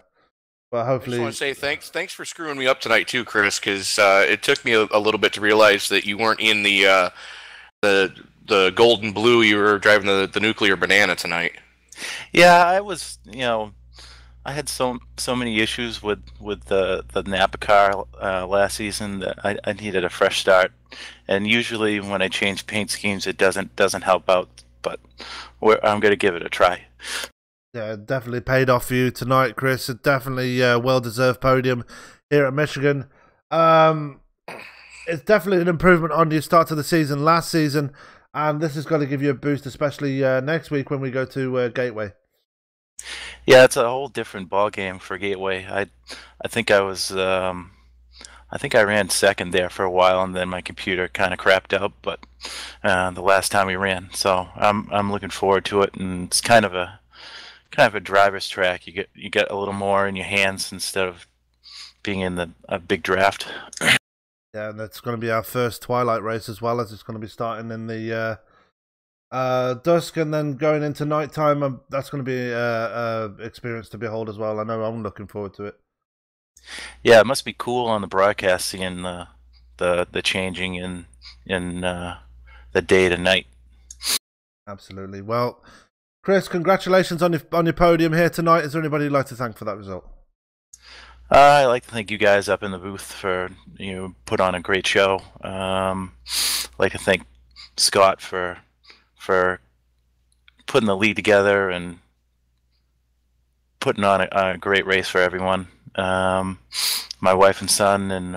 Speaker 1: Well, hopefully.
Speaker 2: I just want to say thanks for screwing me up tonight too, Chris, because it took me a little bit to realize that you weren't in the gold and blue. You were driving the nuclear banana tonight.
Speaker 11: Yeah, I was. I had so many issues with the Napa car last season that I needed a fresh start. And usually when I change paint schemes, it doesn't help out. But I'm going to give it a try.
Speaker 1: Yeah, it definitely paid off for you tonight, Chris. It definitely well-deserved podium here at Michigan. It's definitely an improvement on your start to the season last season, and this is going to give you a boost, especially next week when we go to Gateway.
Speaker 11: Yeah, it's a whole different ball game for Gateway. I think I was I think I ran second there for a while, and then my computer kind of crapped out. But the last time we ran, so I'm looking forward to it, and it's kind of a driver's track. You get a little more in your hands instead of being in a big draft.
Speaker 1: Yeah, and that's going to be our first Twilight race as well, as it's going to be starting in the dusk and then going into nighttime. That's going to be a experience to behold as well. I know I'm looking forward to it.
Speaker 11: Yeah, it must be cool on the broadcast seeing the changing in the day to night.
Speaker 1: Absolutely. Well, Chris, congratulations on your podium here tonight. Is there anybody you'd like to thank for that result?
Speaker 11: I like to thank you guys up in the booth for put on a great show. Like to thank Scott for putting the lead together and putting on a great race for everyone. My wife and son and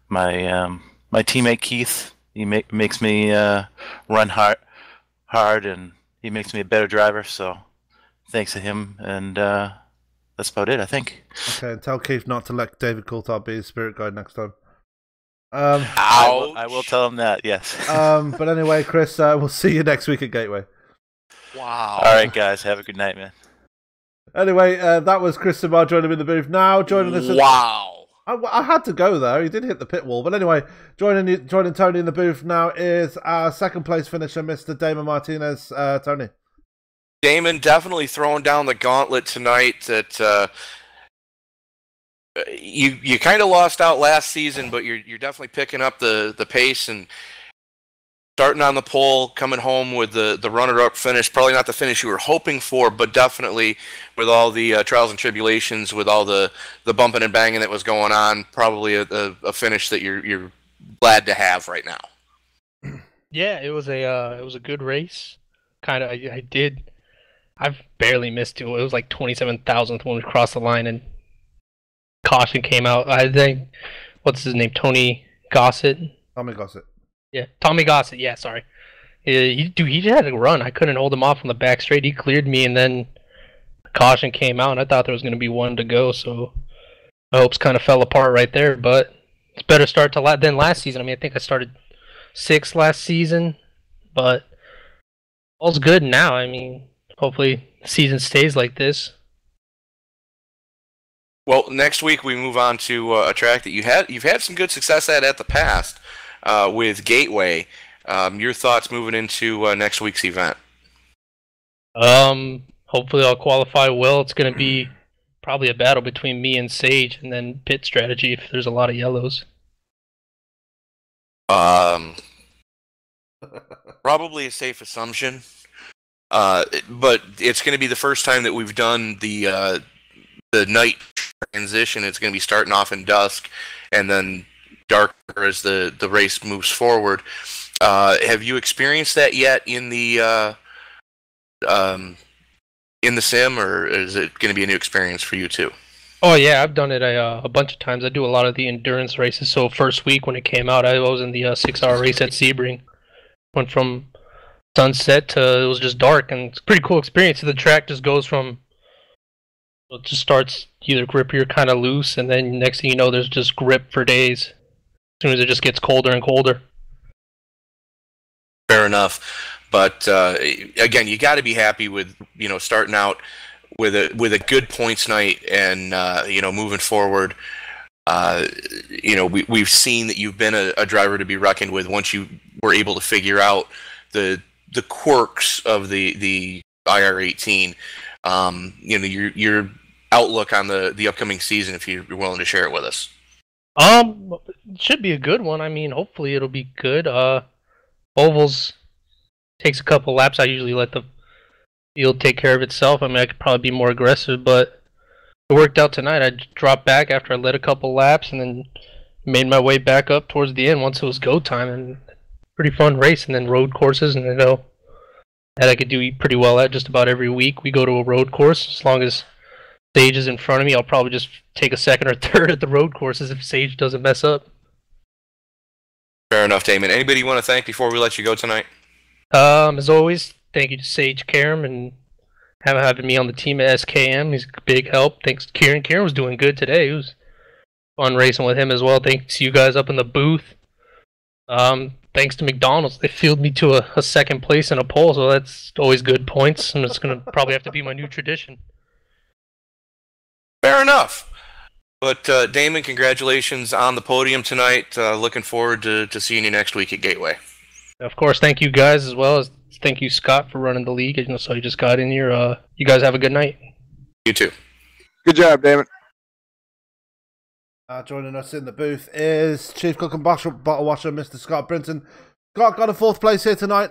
Speaker 11: my teammate Keith. He makes me run hard, and he makes me a better driver. So thanks to him, and that's about it, I think.
Speaker 1: Okay, and tell Keith not to let David Coulthard be his spirit guide next time.
Speaker 11: I will tell him that, yes.
Speaker 1: But anyway, Chris, we'll see you next week at Gateway.
Speaker 2: Wow.
Speaker 11: All right, guys. Have a good night, man.
Speaker 1: Anyway, that was Chris Samar joining me in the booth. Now joining us.
Speaker 2: Wow.
Speaker 1: I had to go there. He did hit the pit wall. But anyway, joining Tony in the booth now is our second place finisher, Mr. Damon Martinez. Tony.
Speaker 2: Damon definitely throwing down the gauntlet tonight. That you kind of lost out last season, but you're definitely picking up the pace and starting on the pole, coming home with the runner-up finish. Probably not the finish you were hoping for, but definitely with all the trials and tribulations, with all the bumping and banging that was going on, probably a finish that you're glad to have right now.
Speaker 12: Yeah, it was a good race. Kind of, I've barely missed it. It was like 27,000th when we crossed the line and caution came out. I think, what's his name? Tommy Gossett. Yeah, Tommy Gossett. Yeah, sorry. He just had to run. I couldn't hold him off on the back straight. He cleared me, and then the caution came out, and I thought there was going to be one to go. So my hopes kind of fell apart right there. But it's better start than last season. I mean, I think I started 6th last season, but all's good now. I mean, hopefully the season stays like this.
Speaker 2: Well, next week we move on to a track that you've had some good success at the past. With Gateway. Your thoughts moving into next week's event?
Speaker 12: Hopefully I'll qualify well. It's going to be probably a battle between me and Sage, and then pit strategy if there's a lot of yellows.
Speaker 2: Probably a safe assumption. But it's going to be the first time that we've done the night transition. It's going to be starting off in dusk, and then darker as the race moves forward. Have you experienced that yet in the sim, or is it going to be a new experience for you too?
Speaker 12: Oh yeah, I've done it a bunch of times. I do a lot of the endurance races. So first week when it came out, I was in the 6-hour race at Sebring. Went from sunset to it was just dark, and it's a pretty cool experience. The track just goes from, it just starts either grippier or kind of loose, and then next thing you know, there's just grip for days. As soon as it just gets colder and colder.
Speaker 2: Fair enough, but again, you got to be happy with starting out with a good points night, and moving forward. We've seen that you've been a driver to be reckoned with once you were able to figure out the quirks of the IR18. Your outlook on the upcoming season, if you're willing to share it with us.
Speaker 12: It should be a good one. I mean, hopefully it'll be good. Ovals takes a couple laps. I usually let the field take care of itself. I mean, I could probably be more aggressive, but it worked out tonight. I dropped back after I led a couple laps, and then made my way back up towards the end once it was go time. And pretty fun race. And then road courses, and I know that I could do pretty well at just about every week. We go to a road course. As long as Sage is in front of me, I'll probably just take a second or third at the road courses if Sage doesn't mess up.
Speaker 2: Fair enough, Damon. Anybody you want to thank before we let you go tonight?
Speaker 12: As always, thank you to Sage Karam and having me on the team at SKM. He's a big help. Thanks to Kieran. Kieran was doing good today. It was fun racing with him as well. Thanks to you guys up in the booth. Thanks to McDonald's. They fielded me to a second place in a pole, so that's always good points. And it's going to probably have to be my new tradition.
Speaker 2: Fair enough. But Damon, congratulations on the podium tonight. Looking forward to seeing you next week at Gateway.
Speaker 12: Of course, thank you guys as well as thank you, Scott, for running the league. I saw you just got in here. You guys have a good night.
Speaker 2: You too.
Speaker 3: Good job, Damon.
Speaker 1: Joining us in the booth is Chief Cook and Bottle Washer, Mr. Scott Brinson. Scott got a 4th place here tonight.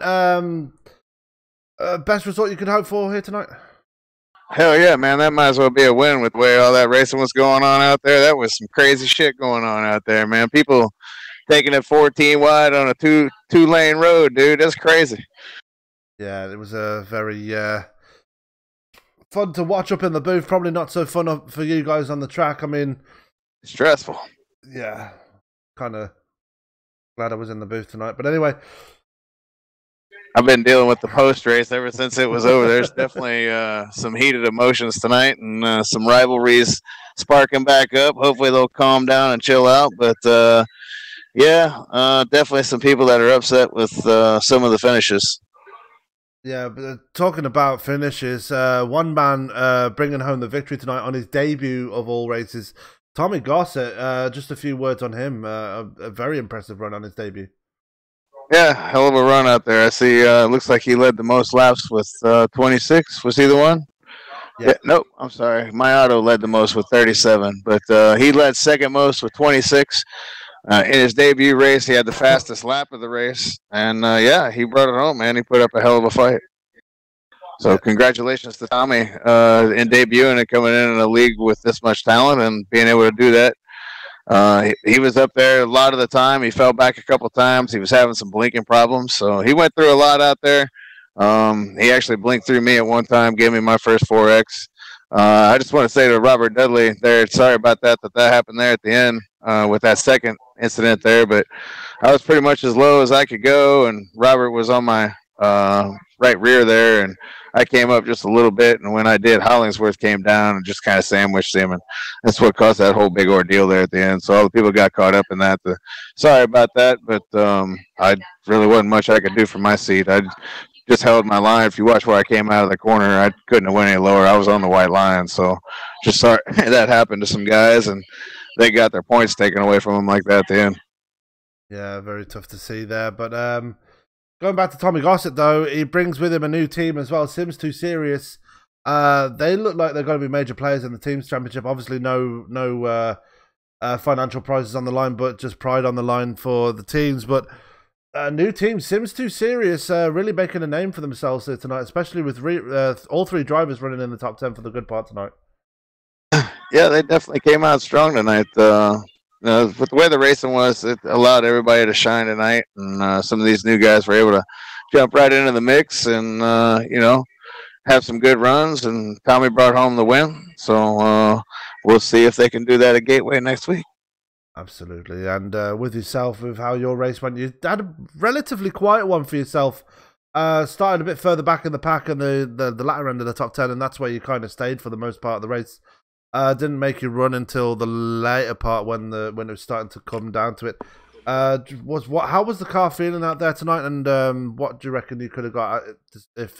Speaker 1: Best result you could hope for here tonight?
Speaker 3: Hell yeah, man. That might as well be a win with the way all that racing was going on out there. That was some crazy shit going on out there, man. People taking it 14 wide on a two-lane road, dude. That's crazy.
Speaker 1: Yeah, it was a very fun to watch up in the booth. Probably not so fun for you guys on the track. I mean,
Speaker 3: stressful.
Speaker 1: Yeah, kind of glad I was in the booth tonight. But anyway,
Speaker 3: I've been dealing with the post race ever since it was over. There's definitely some heated emotions tonight and some rivalries sparking back up. Hopefully they'll calm down and chill out. But yeah, definitely some people that are upset with some of the finishes.
Speaker 1: Yeah, but talking about finishes, one man bringing home the victory tonight on his debut of all races, Tommy Gossett. Just a few words on him. A very impressive run on his debut.
Speaker 3: Yeah, hell of a run out there. I see. Looks like he led the most laps with 26. Was he the one? Yeah. Nope. I'm sorry. My auto led the most with 37, but he led second most with 26. In his debut race, he had the fastest lap of the race, and yeah, he brought it home, man. He put up a hell of a fight. So congratulations to Tommy in debuting and coming in a league with this much talent and being able to do that. He was up there a lot of the time. He fell back a couple times. He was having some blinking problems, so he went through a lot out there. He actually blinked through me at one time, gave me my first 4X. I just want to say to Robert Dudley there, sorry about that happened there at the end with that second incident there, but I was pretty much as low as I could go, and Robert was on my right rear there, and I came up just a little bit, and when I did, Hollingsworth came down and just kind of sandwiched him, and that's what caused that whole big ordeal there at the end. So all the people got caught up in that. Sorry about that, but I really wasn't much I could do from my seat. I just held my line. If you watch where I came out of the corner, I couldn't have went any lower. I was on the white line, so just sorry that happened to some guys, and they got their points taken away from them like that at the end.
Speaker 1: Yeah, very tough to see there, but going back to Tommy Gossett, though, he brings with him a new team as well, Sims 2 Serious. They look like they're going to be major players in the Teams Championship. Obviously, no financial prizes on the line, but just pride on the line for the teams. But new team, Sims 2 Serious, really making a name for themselves here tonight, especially with all three drivers running in the top 10 for the good part tonight.
Speaker 3: Yeah, they definitely came out strong tonight. With the way the racing was, it allowed everybody to shine tonight, and some of these new guys were able to jump right into the mix and have some good runs. And Tommy brought home the win, so we'll see if they can do that at Gateway next week.
Speaker 1: Absolutely, and with yourself, with how your race went, you had a relatively quiet one for yourself. Started a bit further back in the pack and the latter end of the top 10, and that's where you kind of stayed for the most part of the race. Didn't make you run until the later part when it was starting to come down to it. How was the car feeling out there tonight, and what do you reckon you could have got if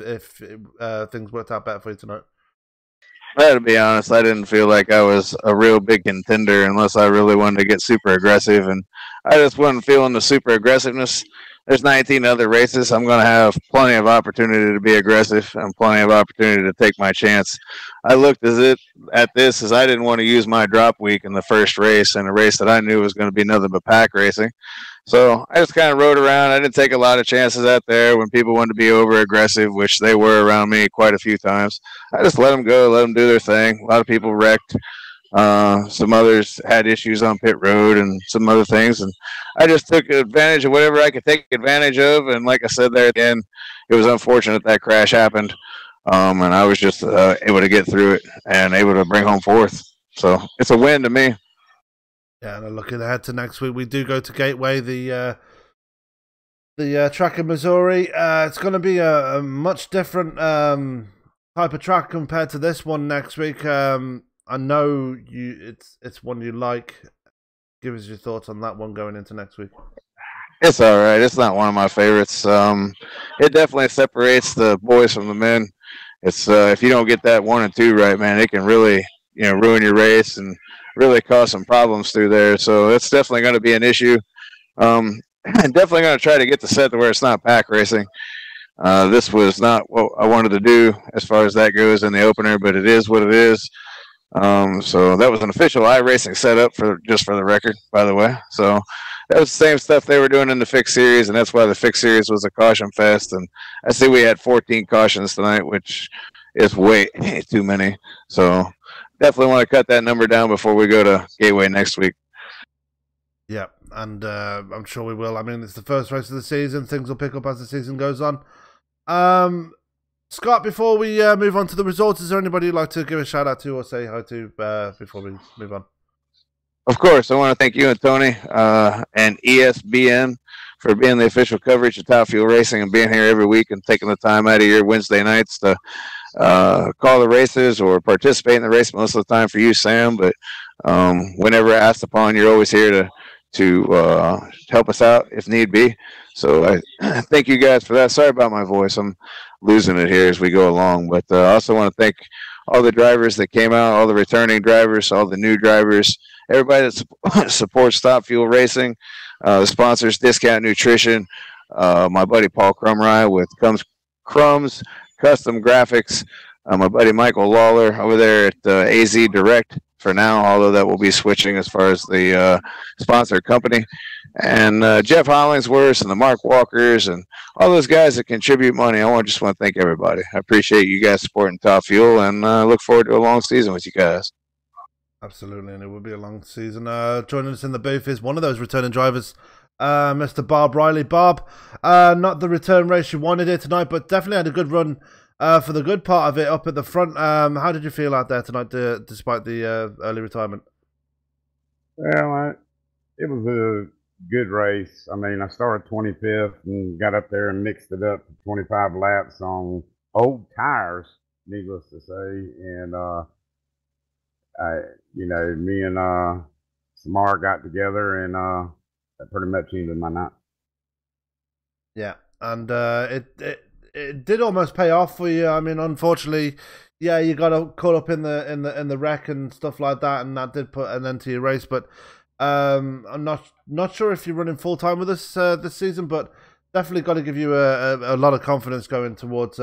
Speaker 1: things worked out better for you tonight?
Speaker 3: I had to be honest, I didn't feel like I was a real big contender unless I really wanted to get super aggressive, and I just wasn't feeling the super aggressiveness. There's 19 other races. I'm going to have plenty of opportunity to be aggressive and plenty of opportunity to take my chance. I looked at this as I didn't want to use my drop week in the first race, in a race that I knew was going to be nothing but pack racing. So I just kind of rode around. I didn't take a lot of chances out there when people wanted to be over aggressive, which they were around me quite a few times. I just let them go, let them do their thing. A lot of people wrecked. Some others had issues on pit road and some other things, and I just took advantage of whatever I could take advantage of. And like I said there at the end, it was unfortunate that crash happened, and I was just able to get through it and able to bring home fourth. So it's a win to me.
Speaker 1: Yeah, and looking ahead to next week, we do go to Gateway, the track in Missouri. It's going to be a much different type of track compared to this one next week. I know it's one you like. Give us your thoughts on that one going into next week.
Speaker 3: It's all right. It's not one of my favorites. It definitely separates the boys from the men. It's if you don't get that 1 and 2 right, man, it can really ruin your race and really cause some problems through there. So it's definitely going to be an issue. I'm definitely going to try to get the set to where it's not pack racing. This was not what I wanted to do as far as that goes in the opener, but it is what it is. So that was an official iRacing setup just for the record, by the way. So that was the same stuff they were doing in the fixed series, and that's why the fixed series was a caution fest. And I see we had 14 cautions tonight, which it's way too many. So definitely want to cut that number down before we go to Gateway next week.
Speaker 1: Yeah, and I'm sure we will. I mean, it's the first race of the season. Things will pick up as the season goes on. Scott, before we move on to the results, is there anybody you'd like to give a shout out to or say hi to before we move on?
Speaker 3: Of course, I want to thank you and Tony and ESBN for being the official coverage of Top Fuel Racing and being here every week and taking the time out of your Wednesday nights to call the races or participate in the race most of the time for you, Sam. But whenever asked upon, you're always here to help us out if need be. So I thank you guys for that. Sorry about my voice. I'm losing it here as we go along. But I also want to thank all the drivers that came out, all the returning drivers, all the new drivers, everybody that supports Top Fuel Racing, the sponsors, Discount Nutrition, my buddy Paul Crumry with Crumbs Custom Graphics, my buddy Michael Lawler over there at AZ Direct for now, although that will be switching as far as the sponsor company, and Jeff Hollingsworth and the Mark Walkers and all those guys that contribute money. Just want to thank everybody. I appreciate you guys supporting Top Fuel, and look forward to a long season with you guys.
Speaker 1: Absolutely, and it will be a long season. Joining us in the booth is one of those returning drivers, Mr. Bob Riley. Bob, not the return race you wanted here tonight, but definitely had a good run for the good part of it up at the front. How did you feel out there tonight, despite the early retirement?
Speaker 13: Well, it was a good race. I mean, I started 25th and got up there and mixed it up to 25 laps on old tires, needless to say, and me and Samar got together, and that pretty much ended my night.
Speaker 1: Yeah, and it did almost pay off for you. I mean, unfortunately, yeah, you got caught up in the wreck and stuff like that, and that did put an end to your race. But I'm not sure if you're running full time with us this season, but definitely got to give you a lot of confidence going towards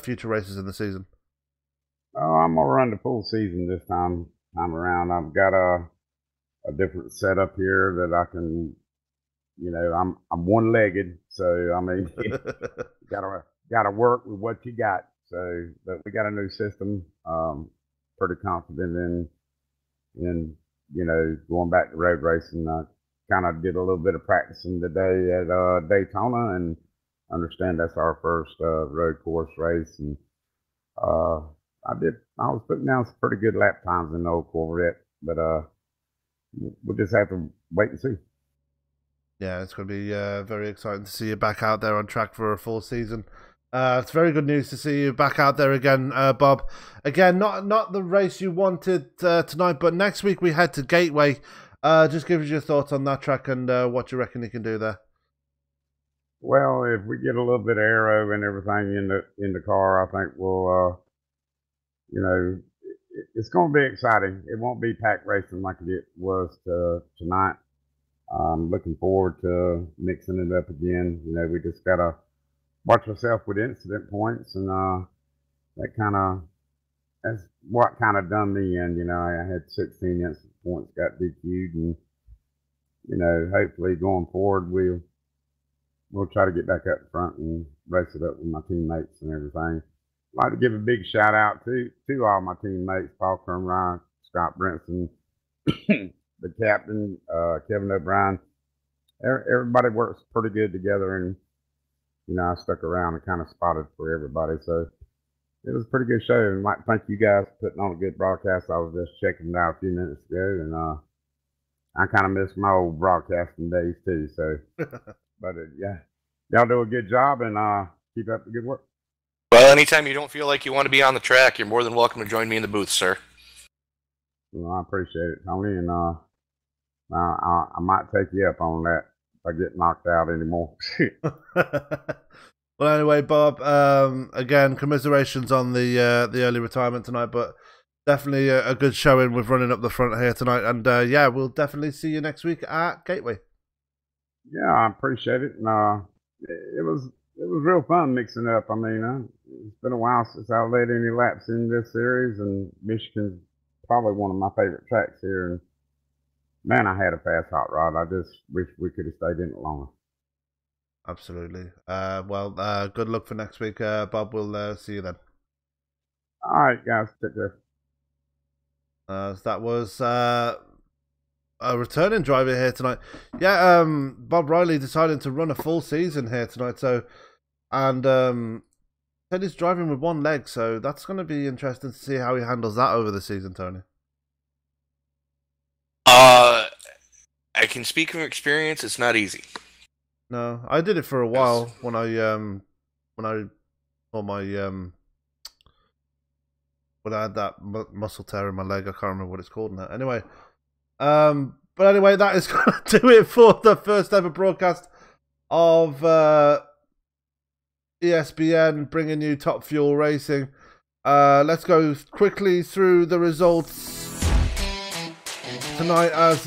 Speaker 1: future races in the season.
Speaker 13: I'm gonna run the full season this time around. I've got a different setup here that I can, I'm one-legged, so I mean, gotta work with what you got. So, but we got a new system. Pretty confident in going back to road racing. I kind of did a little bit of practicing today at Daytona, and understand that's our first road course race, and I was putting down some pretty good lap times in the old Corvette, but we'll just have to wait and see.
Speaker 1: Yeah, it's going to be very exciting to see you back out there on track for a full season. It's very good news to see you back out there again, Bob. Again, not the race you wanted tonight, but next week we head to Gateway. Just give us your thoughts on that track and what you reckon you can do there.
Speaker 13: Well, if we get a little bit of aero and everything in the car, I think we'll, it's going to be exciting. It won't be pack racing like it was tonight. I'm looking forward to mixing it up again. We just got to watch ourselves with incident points, and that's what kind of done me in. I had 16 incident points, got DQ'd, and hopefully going forward we'll try to get back up front and race it up with my teammates and everything. I'd like to give a big shout out to all my teammates, Paul Crumry, Scott Brinson, the captain, Kevin O'Brien. Everybody works pretty good together, and I stuck around and kind of spotted for everybody. So it was a pretty good show, and I'd like to thank you guys for putting on a good broadcast. I was just checking it out a few minutes ago, and I kind of miss my old broadcasting days too. So, but yeah, y'all do a good job, and keep up the good work.
Speaker 2: Well, anytime you don't feel like you want to be on the track, you're more than welcome to join me in the booth, sir.
Speaker 13: Well, I appreciate it, Tony, and I might take you up on that if I get knocked out anymore.
Speaker 1: Well, anyway, Bob, again, commiserations on the early retirement tonight, but definitely a good showing with running up the front here tonight. And yeah, we'll definitely see you next week at Gateway.
Speaker 13: Yeah, I appreciate it. And it was real fun mixing up. I mean, it's been a while since I led any laps in this series, and Michigan's probably one of my favorite tracks here. And man, I had a fast hot rod. I just wish we could have stayed in it longer.
Speaker 1: Absolutely. Well, good luck for next week, Bob. We'll see you then.
Speaker 13: All right, guys, take care.
Speaker 1: That was a returning driver here tonight. Yeah, Bob Riley decided to run a full season here tonight. So, and said he's driving with one leg. So that's going to be interesting to see how he handles that over the season, Tony.
Speaker 2: I can speak from experience. It's not easy.
Speaker 1: No, I did it for a while when I saw my when I had that muscle tear in my leg. I can't remember what it's called now. Anyway, but anyway, that is going to do it for the first ever broadcast of ESBN, bringing you Top Fuel Racing. Let's go quickly through the results tonight as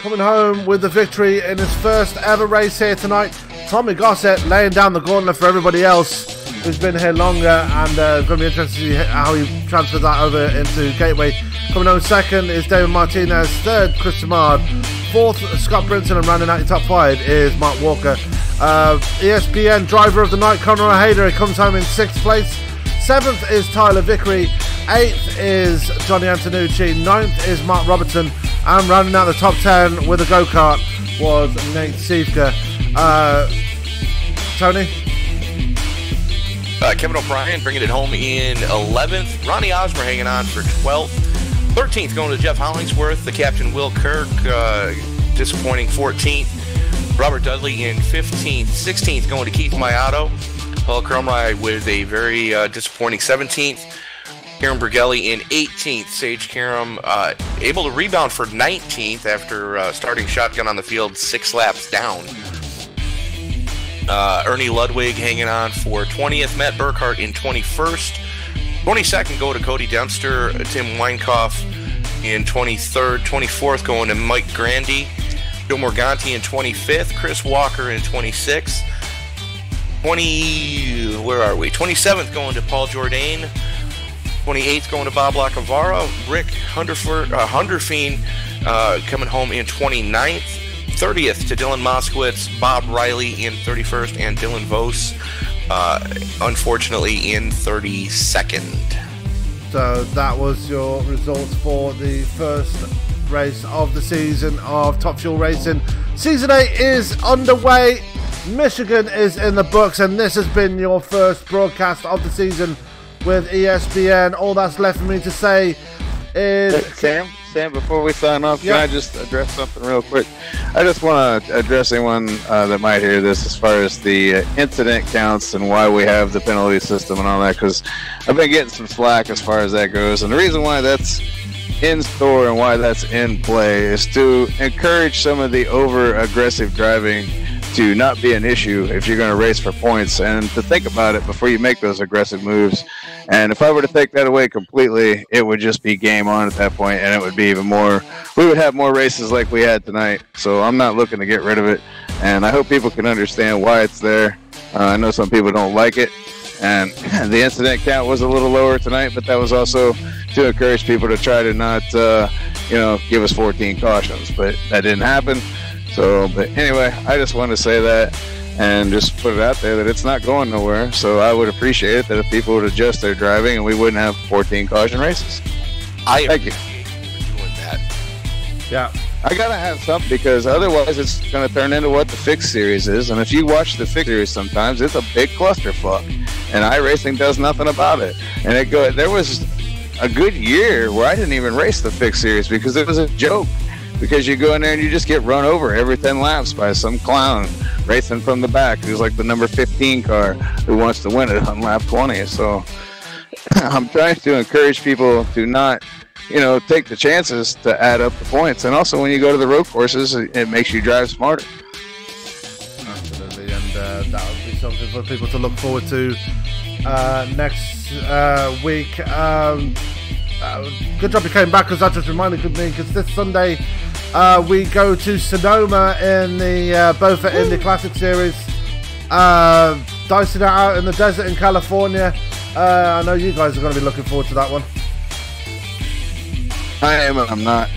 Speaker 1: coming home with the victory in his first ever race here tonight, Tommy Gossett laying down the gauntlet for everybody else who's been here longer, and going to be interested to see how he transfers that over into Gateway. Coming home second is David Martinez, third Chris Samard, fourth Scott Brinson, and rounding out your top five is Mark Walker. ESPN driver of the night Conor O'Hader comes home in sixth place. Seventh is Tyler Vickery, eighth is Johnny Antonucci, ninth is Mark Robertson, and rounding out the top 10 with a go-kart was Nate Siefka. Tony?
Speaker 2: Kevin O'Brien bringing it home in 11th. Ronnie Osmer hanging on for 12th. 13th going to Jeff Hollingsworth. The captain Will Kirk disappointing 14th. Robert Dudley in 15th. 16th going to Keith Mayato. Paul Cromrye with a very disappointing 17th. Karen Bergelli in 18th. Sage Karam able to rebound for 19th after starting shotgun on the field 6 laps down. Ernie Ludwig hanging on for 20th. Matt Burkhart in 21st. 22nd go to Cody Dempster. Tim Weinkoff in 23rd. 24th going to Mike Grandy. Joe Morganti in 25th. Chris Walker in 26th. 27th going to Paul Jourdain. 28th going to Bob Lacavara. Rick Hunderfeen coming home in 29th. 30th to Dylan Moskowitz. Bob Riley in 31st. And Dylan Vos, unfortunately, in 32nd.
Speaker 1: So that was your results for the first race of the season of Top Fuel Racing. Season 8 is underway. Michigan is in the books, and this has been your first broadcast of the season with ESPN. All that's left for me to say is...
Speaker 3: Sam, before we sign off, can I just address something real quick? I just want to address anyone that might hear this as far as the incident counts and why we have the penalty system and all that, because I've been getting some slack as far as that goes. And the reason why that's in store and why that's in play is to encourage some of the over-aggressive driving to not be an issue if you're going to race for points, and to think about it before you make those aggressive moves. And if I were to take that away completely, it would just be game on at that point, and it would be even more, we would have more races like we had tonight. So I'm not looking to get rid of it, and I hope people can understand why it's there. I know some people don't like it, and the incident count was a little lower tonight, but that was also to encourage people to try to not give us 14 cautions, but that didn't happen. So, but anyway, I just wanted to say that and just put it out there that it's not going nowhere. So I would appreciate it that if people would adjust their driving and we wouldn't have 14 caution races. Thank you
Speaker 2: for doing that.
Speaker 1: Yeah.
Speaker 3: I gotta have something, because otherwise it's gonna turn into what the Fix Series is. And if you watch the Fix Series sometimes, it's a big clusterfuck. And iRacing does nothing about it. And there was a good year where I didn't even race the Fix Series because it was a joke. Because you go in there and you just get run over every 10 laps by some clown racing from the back who's like the number 15 car who wants to win it on lap 20. So I'm trying to encourage people to not, take the chances to add up the points. And also when you go to the road courses, it makes you drive smarter.
Speaker 1: Absolutely, and that would be something for people to look forward to next week. Good job you came back, because that just reminded me, because this Sunday we go to Sonoma in the Beaufort Indy Classic Series, dicing it out in the desert in California. I know you guys are going to be looking forward to that one.
Speaker 3: I am, and I'm not.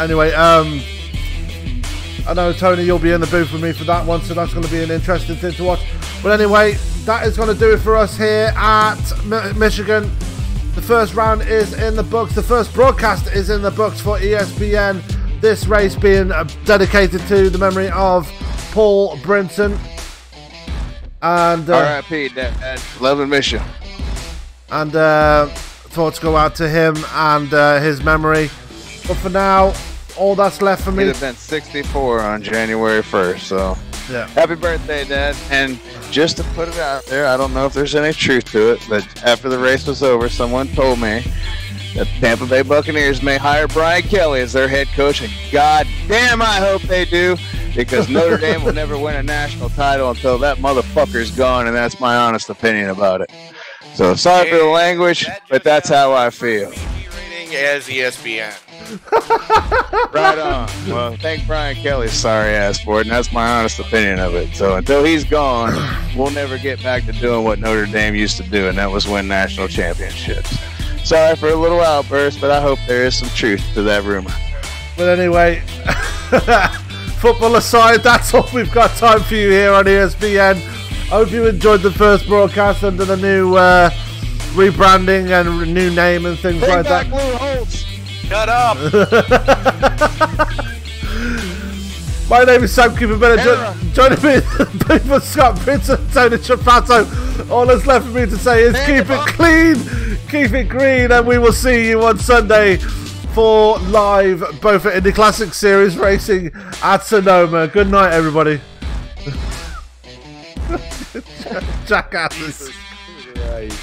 Speaker 1: Anyway, I know, Tony, you'll be in the booth with me for that one, so that's going to be an interesting thing to watch. But anyway, that is going to do it for us here at Michigan. The first round is in the books. The first broadcast is in the books for ESPN. This race being dedicated to the memory of Paul Brinson. And
Speaker 3: R.I.P. Dad. Love and miss you.
Speaker 1: And thoughts go out to him and his memory. But for now, all that's left for me.
Speaker 3: He'd have been 64 on January 1st, so
Speaker 1: yeah.
Speaker 3: Happy birthday, Dad. And just to put it out there, I don't know if there's any truth to it, but after the race was over, someone told me that the Tampa Bay Buccaneers may hire Brian Kelly as their head coach, and God damn, I hope they do, because Notre Dame will never win a national title until that motherfucker's gone, and that's my honest opinion about it. So sorry for the language, but that's how I feel.
Speaker 2: Rating as ESPN.
Speaker 3: Right on. Well, thank Brian Kelly's sorry ass for it, and that's my honest opinion of it. So until he's gone, we'll never get back to doing what Notre Dame used to do, and that was win national championships. Sorry for a little outburst, but I hope there is some truth to that rumor.
Speaker 1: But anyway, football aside, that's all we've got time for you here on ESPN. I hope you enjoyed the first broadcast under the new rebranding and new name and things like that.
Speaker 3: Lou Holtz.
Speaker 2: Shut up!
Speaker 1: My name is Sam Cooper Bennett. Joining me for Scott Brinson, Tony Trapato. All that's left for me to say is keep it clean, keep it green, and we will see you on Sunday for live both at Indy Classic Series racing at Sonoma. Good night, everybody. Jackasses.
Speaker 3: Right.